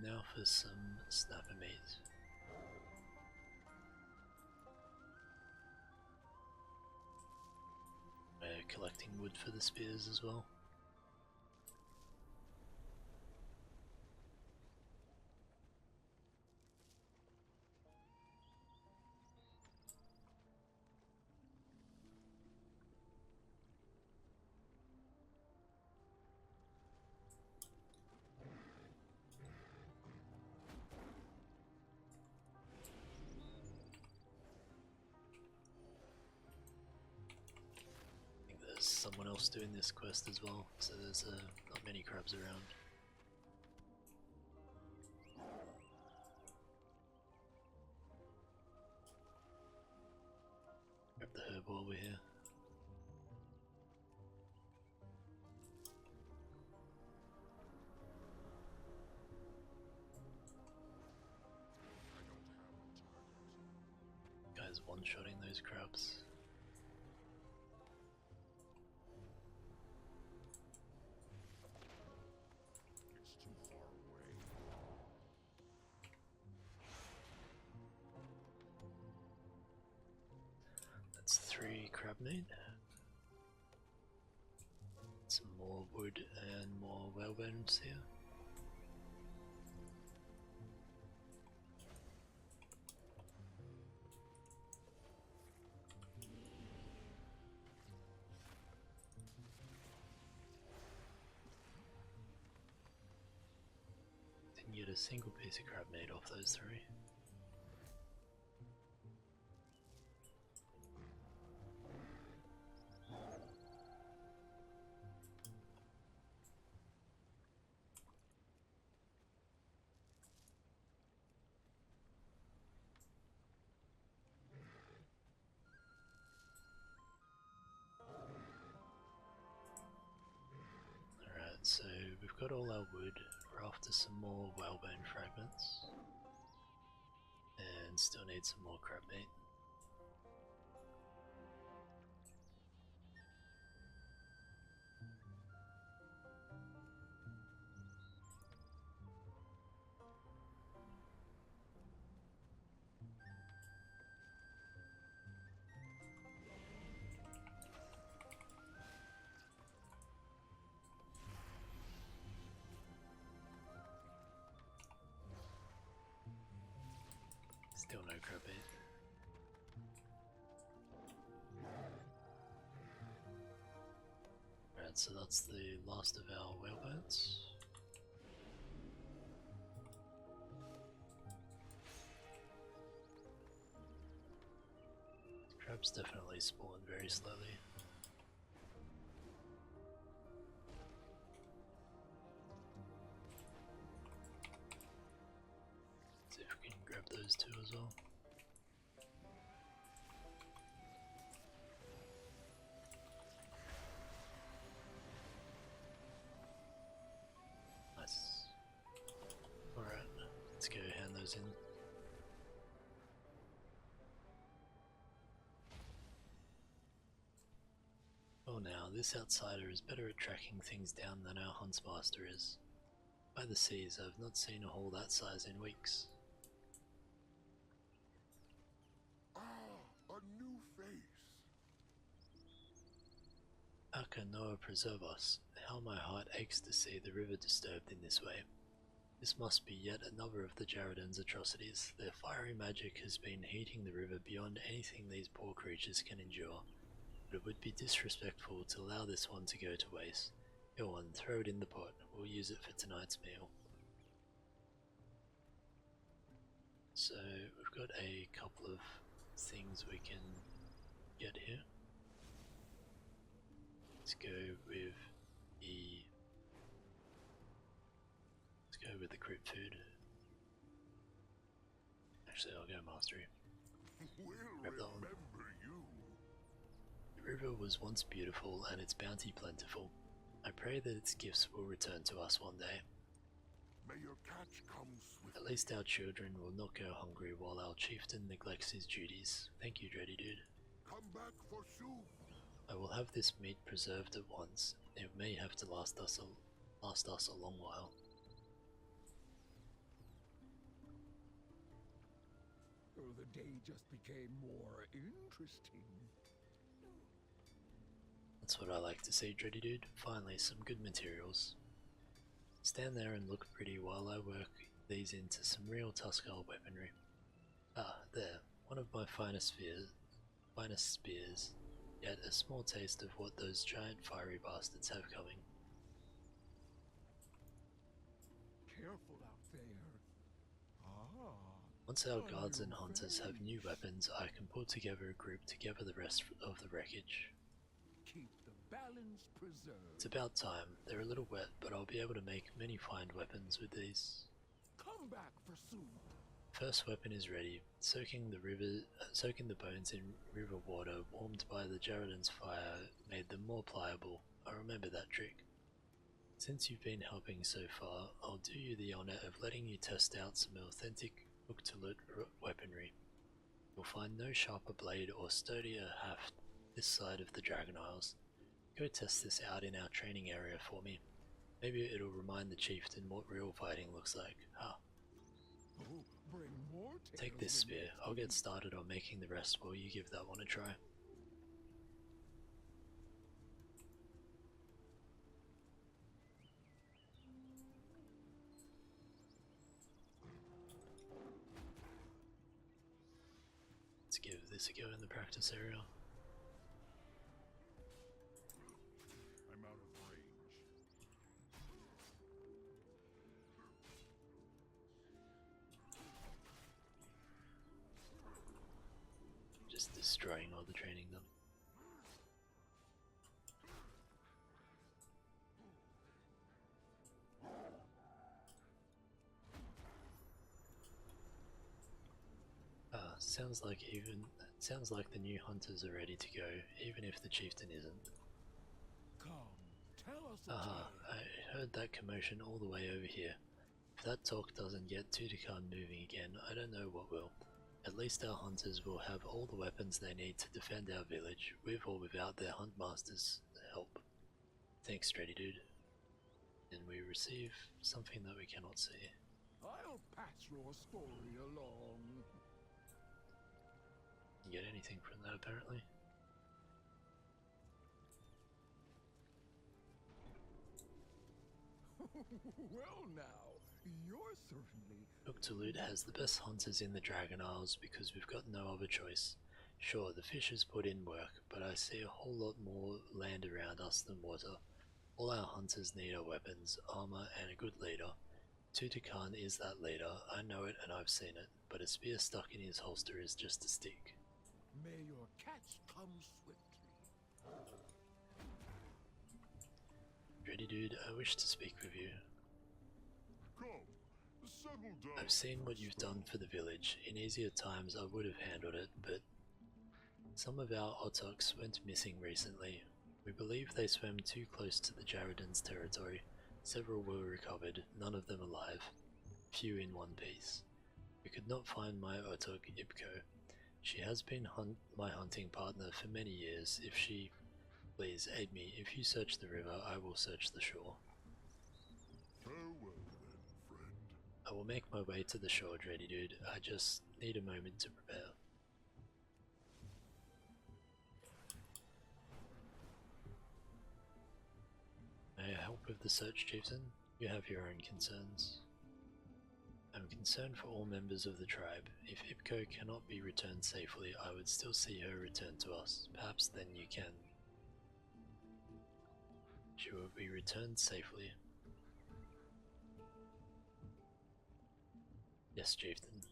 now for some snapper meat. We're collecting wood for the spears as well. Someone else doing this quest as well, so there's not many crabs around. Grab the herb while we're here. Guys one-shotting those crabs. That's 3 crab meat. Some more wood and more whalebones here. Didn't get a single piece of crab meat off those 3. So we've got all our wood, we're after some more whalebone fragments, and still need some more crab meat. Still no crab meat. Alright, so that's the last of our whalebones. Crabs definitely spawn very slowly. See if we can grab those 2 as well. Nice. Alright, let's go hand those in. Oh now, this outsider is better at tracking things down than our huntsmaster is. By the seas, I've not seen a hole that size in weeks. A new face. How can Noah preserve us? How my heart aches to see the river disturbed in this way. This must be yet another of the Jaredon's atrocities. Their fiery magic has been heating the river beyond anything these poor creatures can endure. But it would be disrespectful to allow this one to go to waste. Go on, throw it in the pot. We'll use it for tonight's meal. So we've got a couple of things we can get here. Let's go with the crit food. Actually, I'll go mastery. Grab that one. The river was once beautiful and its bounty plentiful. I pray that its gifts will return to us one day. May your catch come swiftly. At least our children will not go hungry while our chieftain neglects his duties. Thank you, Dreddy Dude. Come back for soup. I will have this meat preserved at once. It may have to last us a long while. the day just became more interesting. That's what I like to see, Dreddy Dude. Finally, some good materials. Stand there and look pretty while I work these into some real Tuskarl weaponry. Ah, there. One of my finest spears. Yet a small taste of what those giant fiery bastards have coming. Careful out there. Ah. Once our guards and hunters have new weapons, I can pull together a group to gather the rest of the wreckage. Keep the balance preserved. It's about time. They're a little wet, but I'll be able to make many fine weapons with these. Come back for soup. First weapon is ready. Soaking the bones in river water warmed by the Jaredin's fire made them more pliable. I remember that trick. Since you've been helping so far, I'll do you the honor of letting you test out some authentic Uktulut weaponry. You'll find no sharper blade or sturdier haft this side of the Dragon Isles. Go test this out in our training area for me. Maybe it'll remind the Chieftain what real fighting looks like. Ha! Oh, bring more Take this spear. I'll get started on making the rest while you give that one a try. Let's give this a go in the practice area. I'm out of range. Just destroying all the training done. Sounds like the new hunters are ready to go, even if the Chieftain isn't. Come, tell us. Aha, I heard that commotion all the way over here. If that talk doesn't get Tutakan moving again, I don't know what will. At least our hunters will have all the weapons they need to defend our village, with or without their huntmaster's help. Thanks, Dreddy Dude. And we receive something that we cannot see. I'll pass your story along. You get anything from that, apparently? Well now, you're certainly... Uktulut has the best hunters in the Dragon Isles because we've got no other choice. Sure, the fishers put in work, but I see a whole lot more land around us than water. All our hunters need are weapons, armor, and a good leader. Tutakan is that leader, I know it and I've seen it, but a spear stuck in his holster is just a stick. May your catch come swiftly. Dreddy Dude, I wish to speak with you. Come, settle down. I've seen what you've done for the village. In easier times I would have handled it, but some of our Otoks went missing recently. We believe they swam too close to the Jaredin's territory. Several were recovered, none of them alive. Few in one piece. We could not find my Otok Ipko. She has been my hunting partner for many years. Please aid me. If you search the river, I will search the shore. Farewell then, friend. I will make my way to the shore, Dreddy Dude. I just need a moment to prepare. May I help with the search, Chieftain? You have your own concerns. I'm concerned for all members of the tribe. If Ipko cannot be returned safely, I would still see her return to us. Perhaps then you can. She will be returned safely. Yes, Chieftain.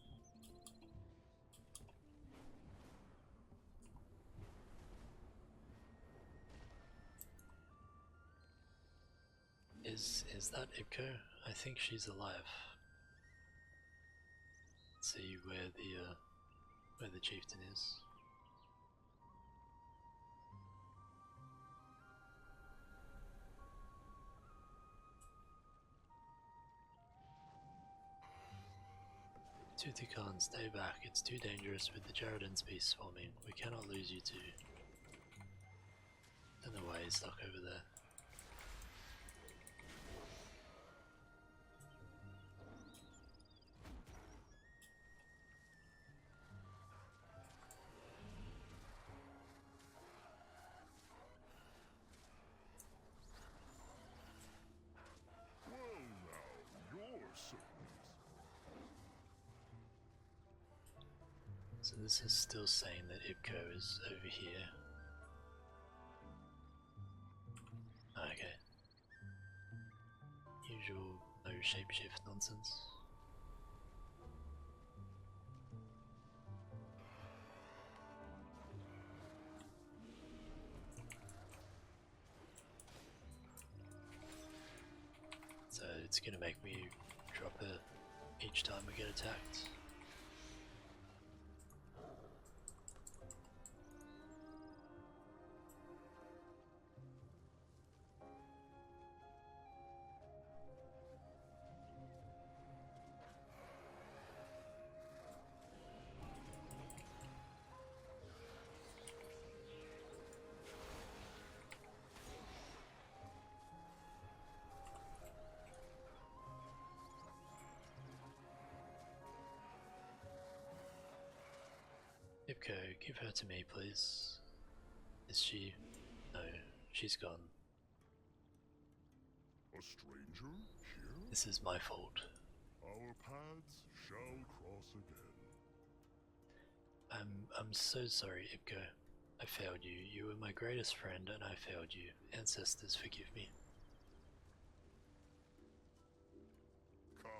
Is that Ipko? I think she's alive. Let's see where the Chieftain is. Tutakan, stay back. It's too dangerous with the Jaredin's beast swarming. We cannot lose you two. Don't know why he's stuck over there. So this is still saying that Ibko is over here. Okay. Usual no shapeshift nonsense. So it's gonna make me drop her each time we get attacked. Ibko, give her to me, please. Is she? No, she's gone. A stranger here? This is my fault. Our paths shall cross again. I'm so sorry, Ibko. I failed you. You were my greatest friend and I failed you. Ancestors, forgive me. Come,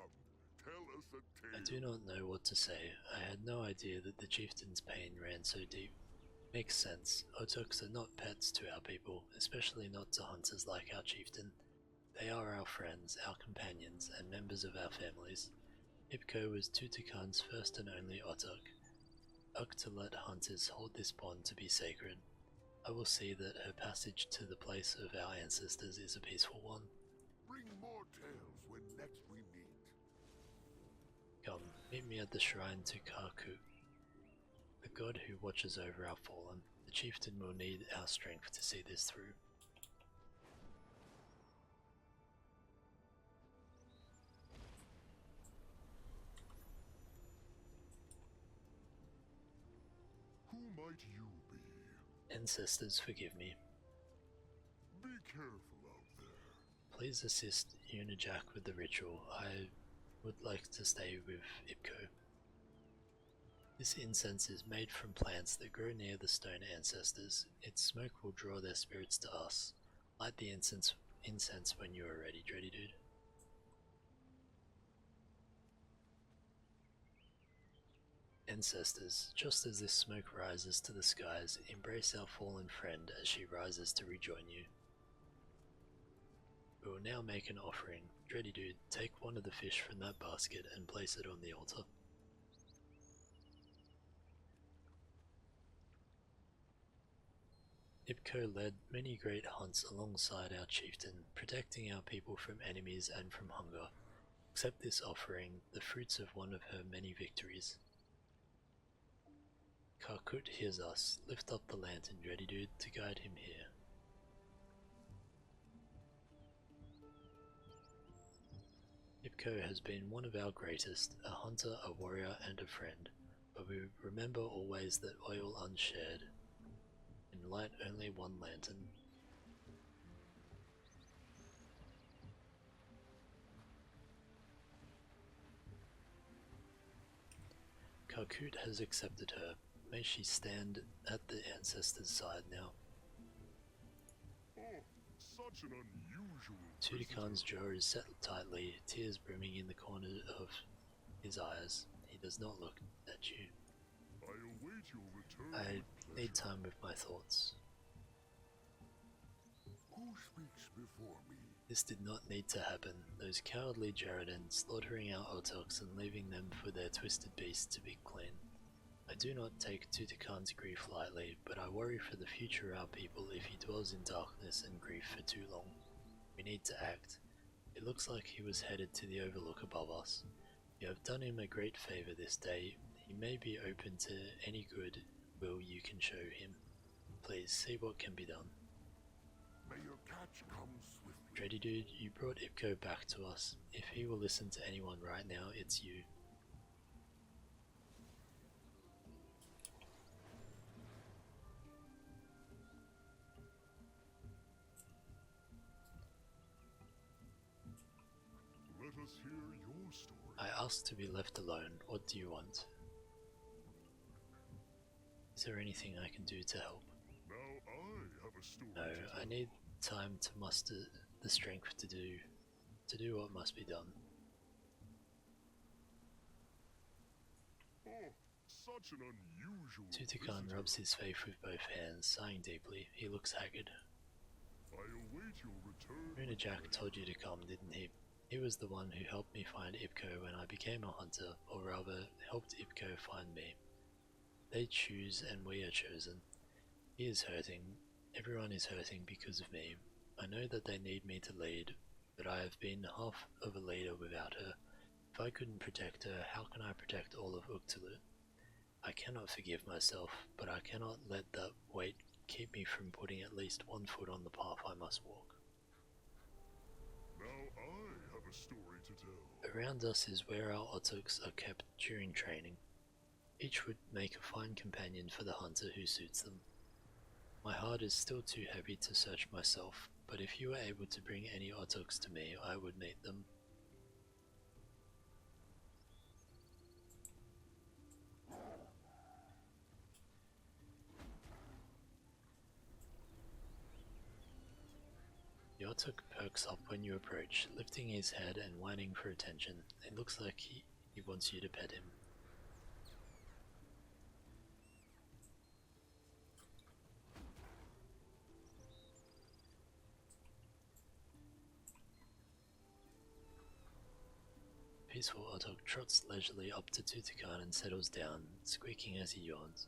tell us a tale. I do not know what to say. I had no idea that the chieftain's pain ran so deep. Makes sense. Otoks are not pets to our people, especially not to hunters like our chieftain. They are our friends, our companions, and members of our families. Ibko was Tutankhamun's first and only Otok. To let hunters hold this bond to be sacred. I will see that her passage to the place of our ancestors is a peaceful one. Bring more tales when next we meet. Come, meet me at the shrine to Karkuk, the god who watches over our fallen. The chieftain will need our strength to see this through. Who might you be? Ancestors, forgive me. Be careful out there. Please assist Unijak with the ritual. I would like to stay with Ibko. This incense is made from plants that grow near the stone ancestors. Its smoke will draw their spirits to us. Light the incense when you are ready, Dready Dude. Ancestors, just as this smoke rises to the skies, embrace our fallen friend as she rises to rejoin you. We will now make an offering. Dready Dude, take one of the fish from that basket and place it on the altar. Ibko led many great hunts alongside our chieftain, protecting our people from enemies and from hunger. Accept this offering, the fruits of one of her many victories. Karkut hears us. Lift up the lantern, Dready Dude, to guide him here. Ibko has been one of our greatest, a hunter, a warrior, and a friend, but we remember always that oil unshared, and light only one lantern. Karkut has accepted her. May she stand at the ancestors' side now. Oh, such an unusual Tutankhamun's jaw is set tightly, tears brimming in the corner of his eyes. He does not look at you. I await your return. I need time with my thoughts. Who speaks before me? This did not need to happen. Those cowardly Jaredans slaughtering our Otoks and leaving them for their twisted beasts to be clean. I do not take Tutankhamun's grief lightly, but I worry for the future of our people if he dwells in darkness and grief for too long. We need to act. It looks like he was headed to the overlook above us. You have done him a great favor this day. He may be open to any good will you can show him. Please see what can be done. May your catch come swiftly. Dready Dude, you brought Ibko back to us. If he will listen to anyone right now, it's you. Let us hear your story. I asked to be left alone. What do you want? Is there anything I can do to help? Now I have a story No, to I tell. need time to muster the strength to do what must be done. Oh, such an unusual Tutakan visitor. rubs his face with both hands, sighing deeply. He looks haggard. I await your return. Runa Jack told you to come, didn't he? He was the one who helped me find Ipko when I became a hunter, or rather, helped Ipko find me. They choose and we are chosen. He is hurting. Everyone is hurting because of me. I know that they need me to lead, but I have been half of a leader without her. If I couldn't protect her, how can I protect all of Uktulu? I cannot forgive myself, but I cannot let that weight keep me from putting at least one foot on the path I must walk. Now I have a story to tell. Around us is where our otuks are kept during training. Each would make a fine companion for the hunter who suits them. My heart is still too heavy to search myself, but if you were able to bring any otuks to me, I would meet them. The otuk perks up when you approach, lifting his head and whining for attention. It looks like he wants you to pet him. Peaceful otuk trots leisurely up to Tutakan and settles down, squeaking as he yawns.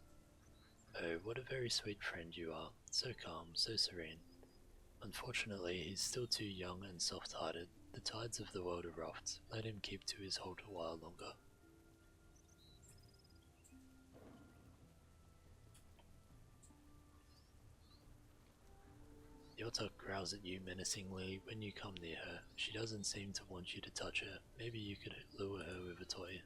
Oh, what a very sweet friend you are, so calm, so serene. Unfortunately, he's still too young and soft-hearted. The tides of the world are rough. Let him keep to his hold a while longer. The otuk growls at you menacingly when you come near her. She doesn't seem to want you to touch her. Maybe you could lure her with a toy.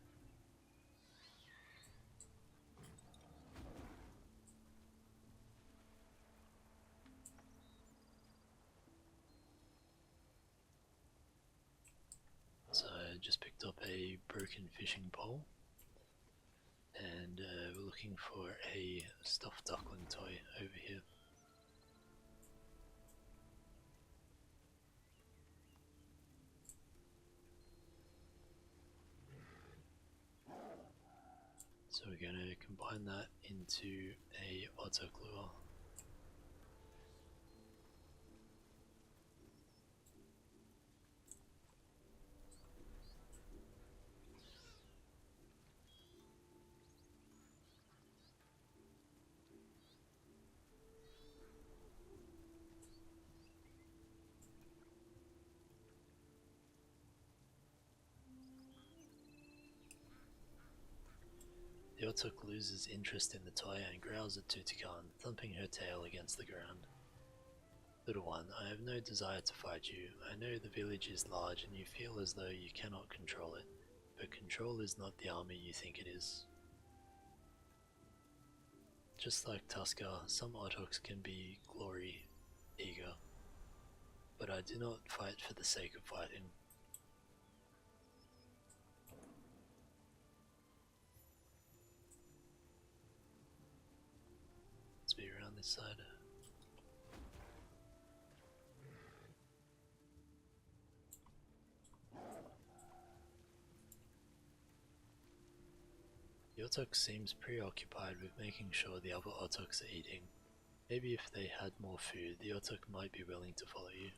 So I just picked up a broken fishing pole, and we're looking for a stuffed duckling toy over here. So we're going to combine that into a otuk lure. The otuk loses interest in the toy and growls at Tutakan, thumping her tail against the ground. Little one, I have no desire to fight you. I know the village is large and you feel as though you cannot control it, but control is not the army you think it is. Just like Tuskar, some otuks can be glory eager, but I do not fight for the sake of fighting. Let's be around this side. The otuk seems preoccupied with making sure the other otuks are eating. Maybe if they had more food, the otuk might be willing to follow you.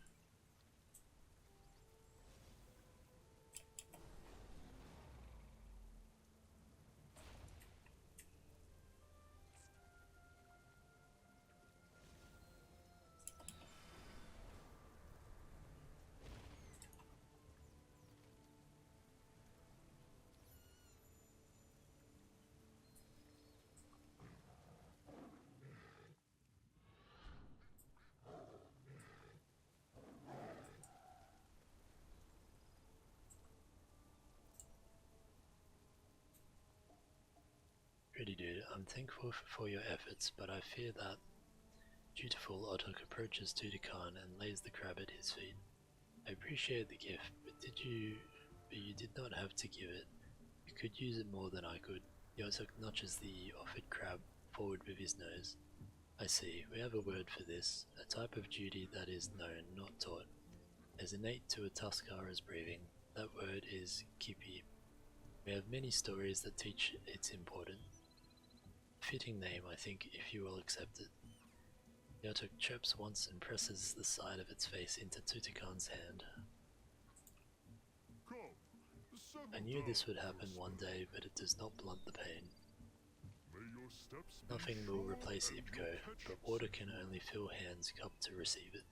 Pretty dude, I'm thankful for your efforts, but I fear that dutiful otuk approaches Tutakan and lays the crab at his feet. I appreciate the gift, but you did not have to give it. You could use it more than I could. The otuk notches the offered crab forward with his nose. I see, we have a word for this, a type of duty that is known, not taught. As innate to a Tuskar as breathing, that word is kipi. We have many stories that teach its importance. Fitting name, I think, if you will accept it. Yotok chirps once and presses the side of its face into Tutakan's hand. I knew this would happen one day, but it does not blunt the pain. Nothing will replace Ipko, but water can only fill hands cupped to receive it.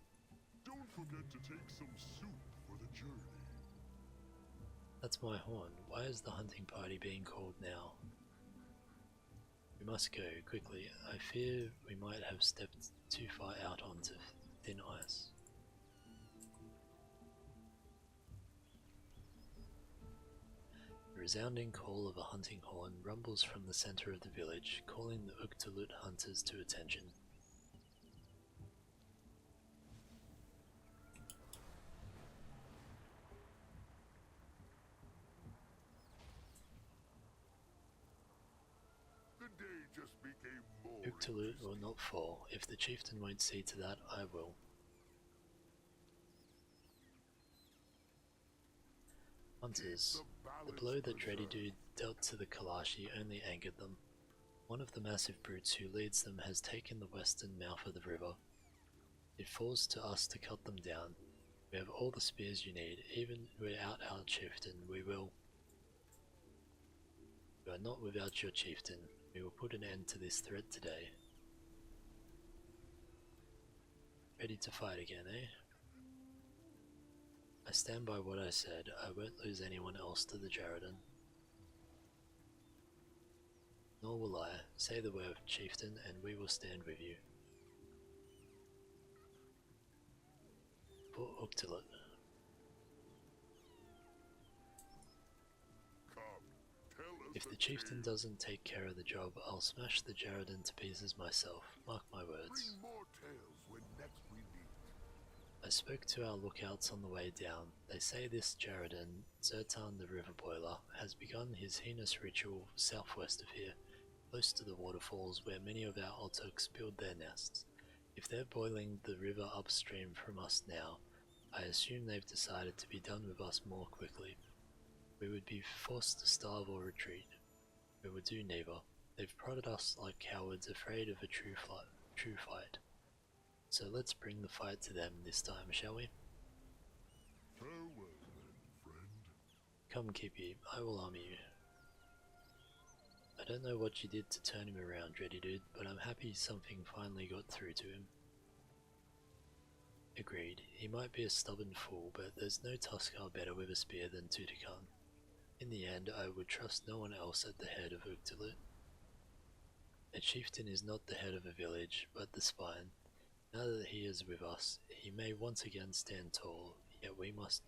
Don't forget to take some soup for the journey. That's my horn. Why is the hunting party being called now? We must go, quickly. I fear we might have stepped too far out onto thin ice. The resounding call of a hunting horn rumbles from the center of the village, calling the Uktalut hunters to attention. Uktalut will not fall. If the chieftain won't see to that, I will. Hunters. The blow that Dreddy Dude dealt to the Kalashi only angered them. One of the massive brutes who leads them has taken the western mouth of the river. It falls to us to cut them down. We have all the spears you need, even without our chieftain, we will. You are not without your chieftain. We will put an end to this threat today. Ready to fight again, eh? I stand by what I said. I won't lose anyone else to the Jaredon. Nor will I. Say the word, chieftain, and we will stand with you. For Uktalut. If the chieftain doesn't take care of the job, I'll smash the Jaredon to pieces myself. Mark my words. I spoke to our lookouts on the way down. They say this Jaredon, Zertan the River Boiler, has begun his heinous ritual southwest of here, close to the waterfalls where many of our Altoks build their nests. If they're boiling the river upstream from us now, I assume they've decided to be done with us more quickly. We would be forced to starve or retreat. We would do neither. They've prodded us like cowards afraid of a true fight. So let's bring the fight to them this time, shall we? Farewell then, friend. Come, Kippy, I will arm you. I don't know what you did to turn him around, Dreddy Dude, but I'm happy something finally got through to him. Agreed. He might be a stubborn fool, but there's no Tuskar better with a spear than Tutakan. In the end, I would trust no one else at the head of Uktalut. A chieftain is not the head of a village, but the spine. Now that he is with us, he may once again stand tall, yet we must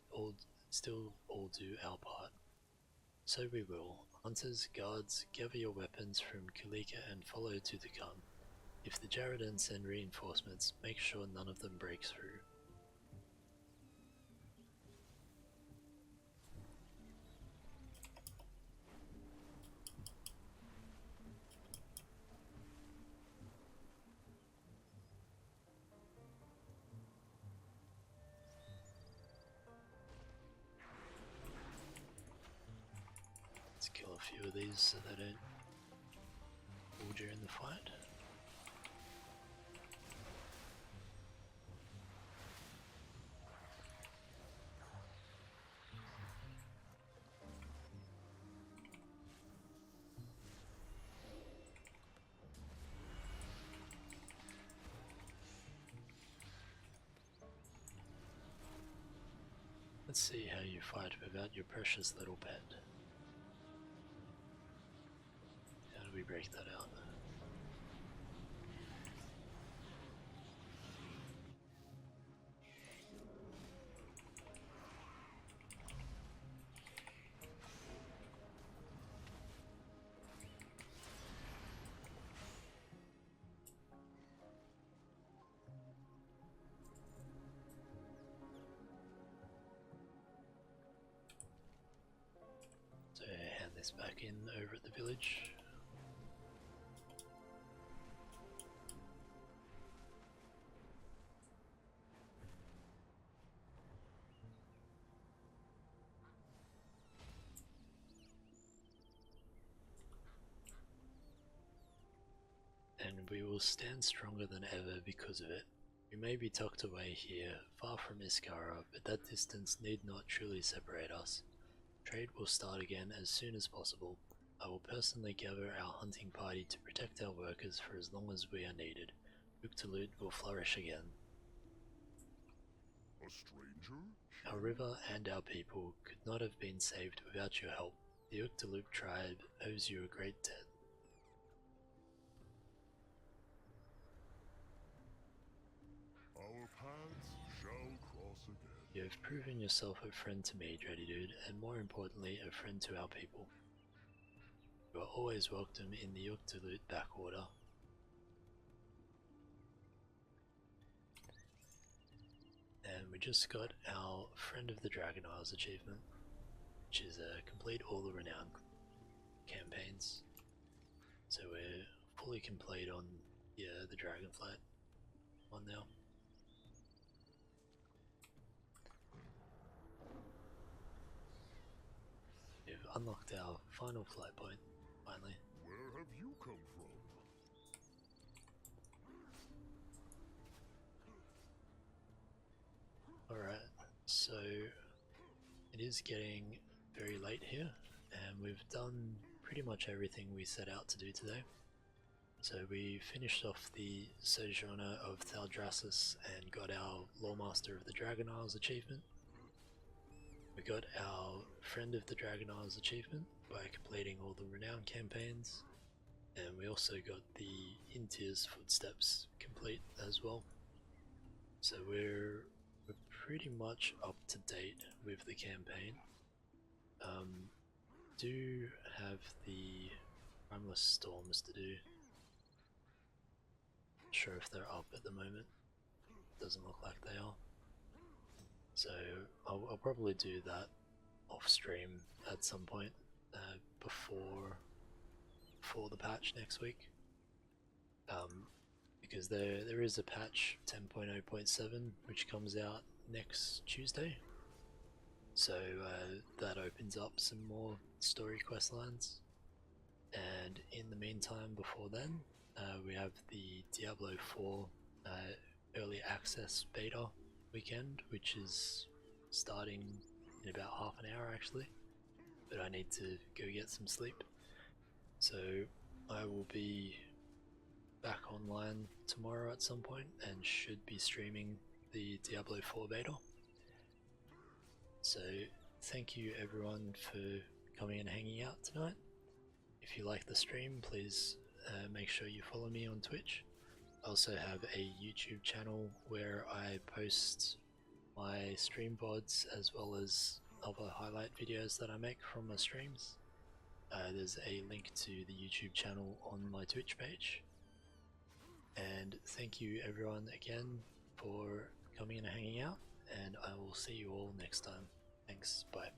still all do our part. So we will. Hunters, guards, gather your weapons from Kalika and follow Tutakan. If the Jaredon send reinforcements, make sure none of them break through. Let's kill a few of these so they don't fall during the fight. Let's see how you fight without your precious little pet. How do we break that out? So hand this back in over at the village. we will stand stronger than ever because of it. We may be tucked away here, far from Iskara, but that distance need not truly separate us. Trade will start again as soon as possible. I will personally gather our hunting party to protect our workers for as long as we are needed. Uktalut will flourish again. A stranger? Our river and our people could not have been saved without your help. The Uktalut tribe owes you a great debt. Our paths shall cross again. You have proven yourself a friend to me, Dready Dude, and more importantly, a friend to our people. You are always welcome in the Uktalut backwater. And we just got our Friend of the Dragon Isles achievement, which is complete all the Renown campaigns. So we're fully complete on the Dragonflight one now. We've unlocked our final flight point, finally. Where have you come from? Alright, so it is getting very late here, and we've done pretty much everything we set out to do today. So we finished off the Sojourner of Thaldraszus and got our Loremaster of the Dragon Isles achievement. We got our Friend of the Dragon Isles achievement by completing all the Renown campaigns, and we also got the Intier's Footsteps complete as well. So we're pretty much up to date with the campaign. Do have the Primeless Storms to do. Not sure if they're up at the moment. Doesn't look like they are. So I'll probably do that off stream at some point before the patch next week. Because there is a patch 10.0.7 which comes out next Tuesday. So that opens up some more story quest lines. And in the meantime, before then, we have the Diablo 4 early access beta weekend, which is starting in about half an hour actually, but I need to go get some sleep. So I will be back online tomorrow at some point and should be streaming the Diablo 4 beta. So thank you everyone for coming and hanging out tonight. If you like the stream, please make sure you follow me on Twitch. I also have a YouTube channel where I post my stream VODs as well as other highlight videos that I make from my streams. There's a link to the YouTube channel on my Twitch page. And thank you everyone again for coming and hanging out, and I will see you all next time. Thanks, bye.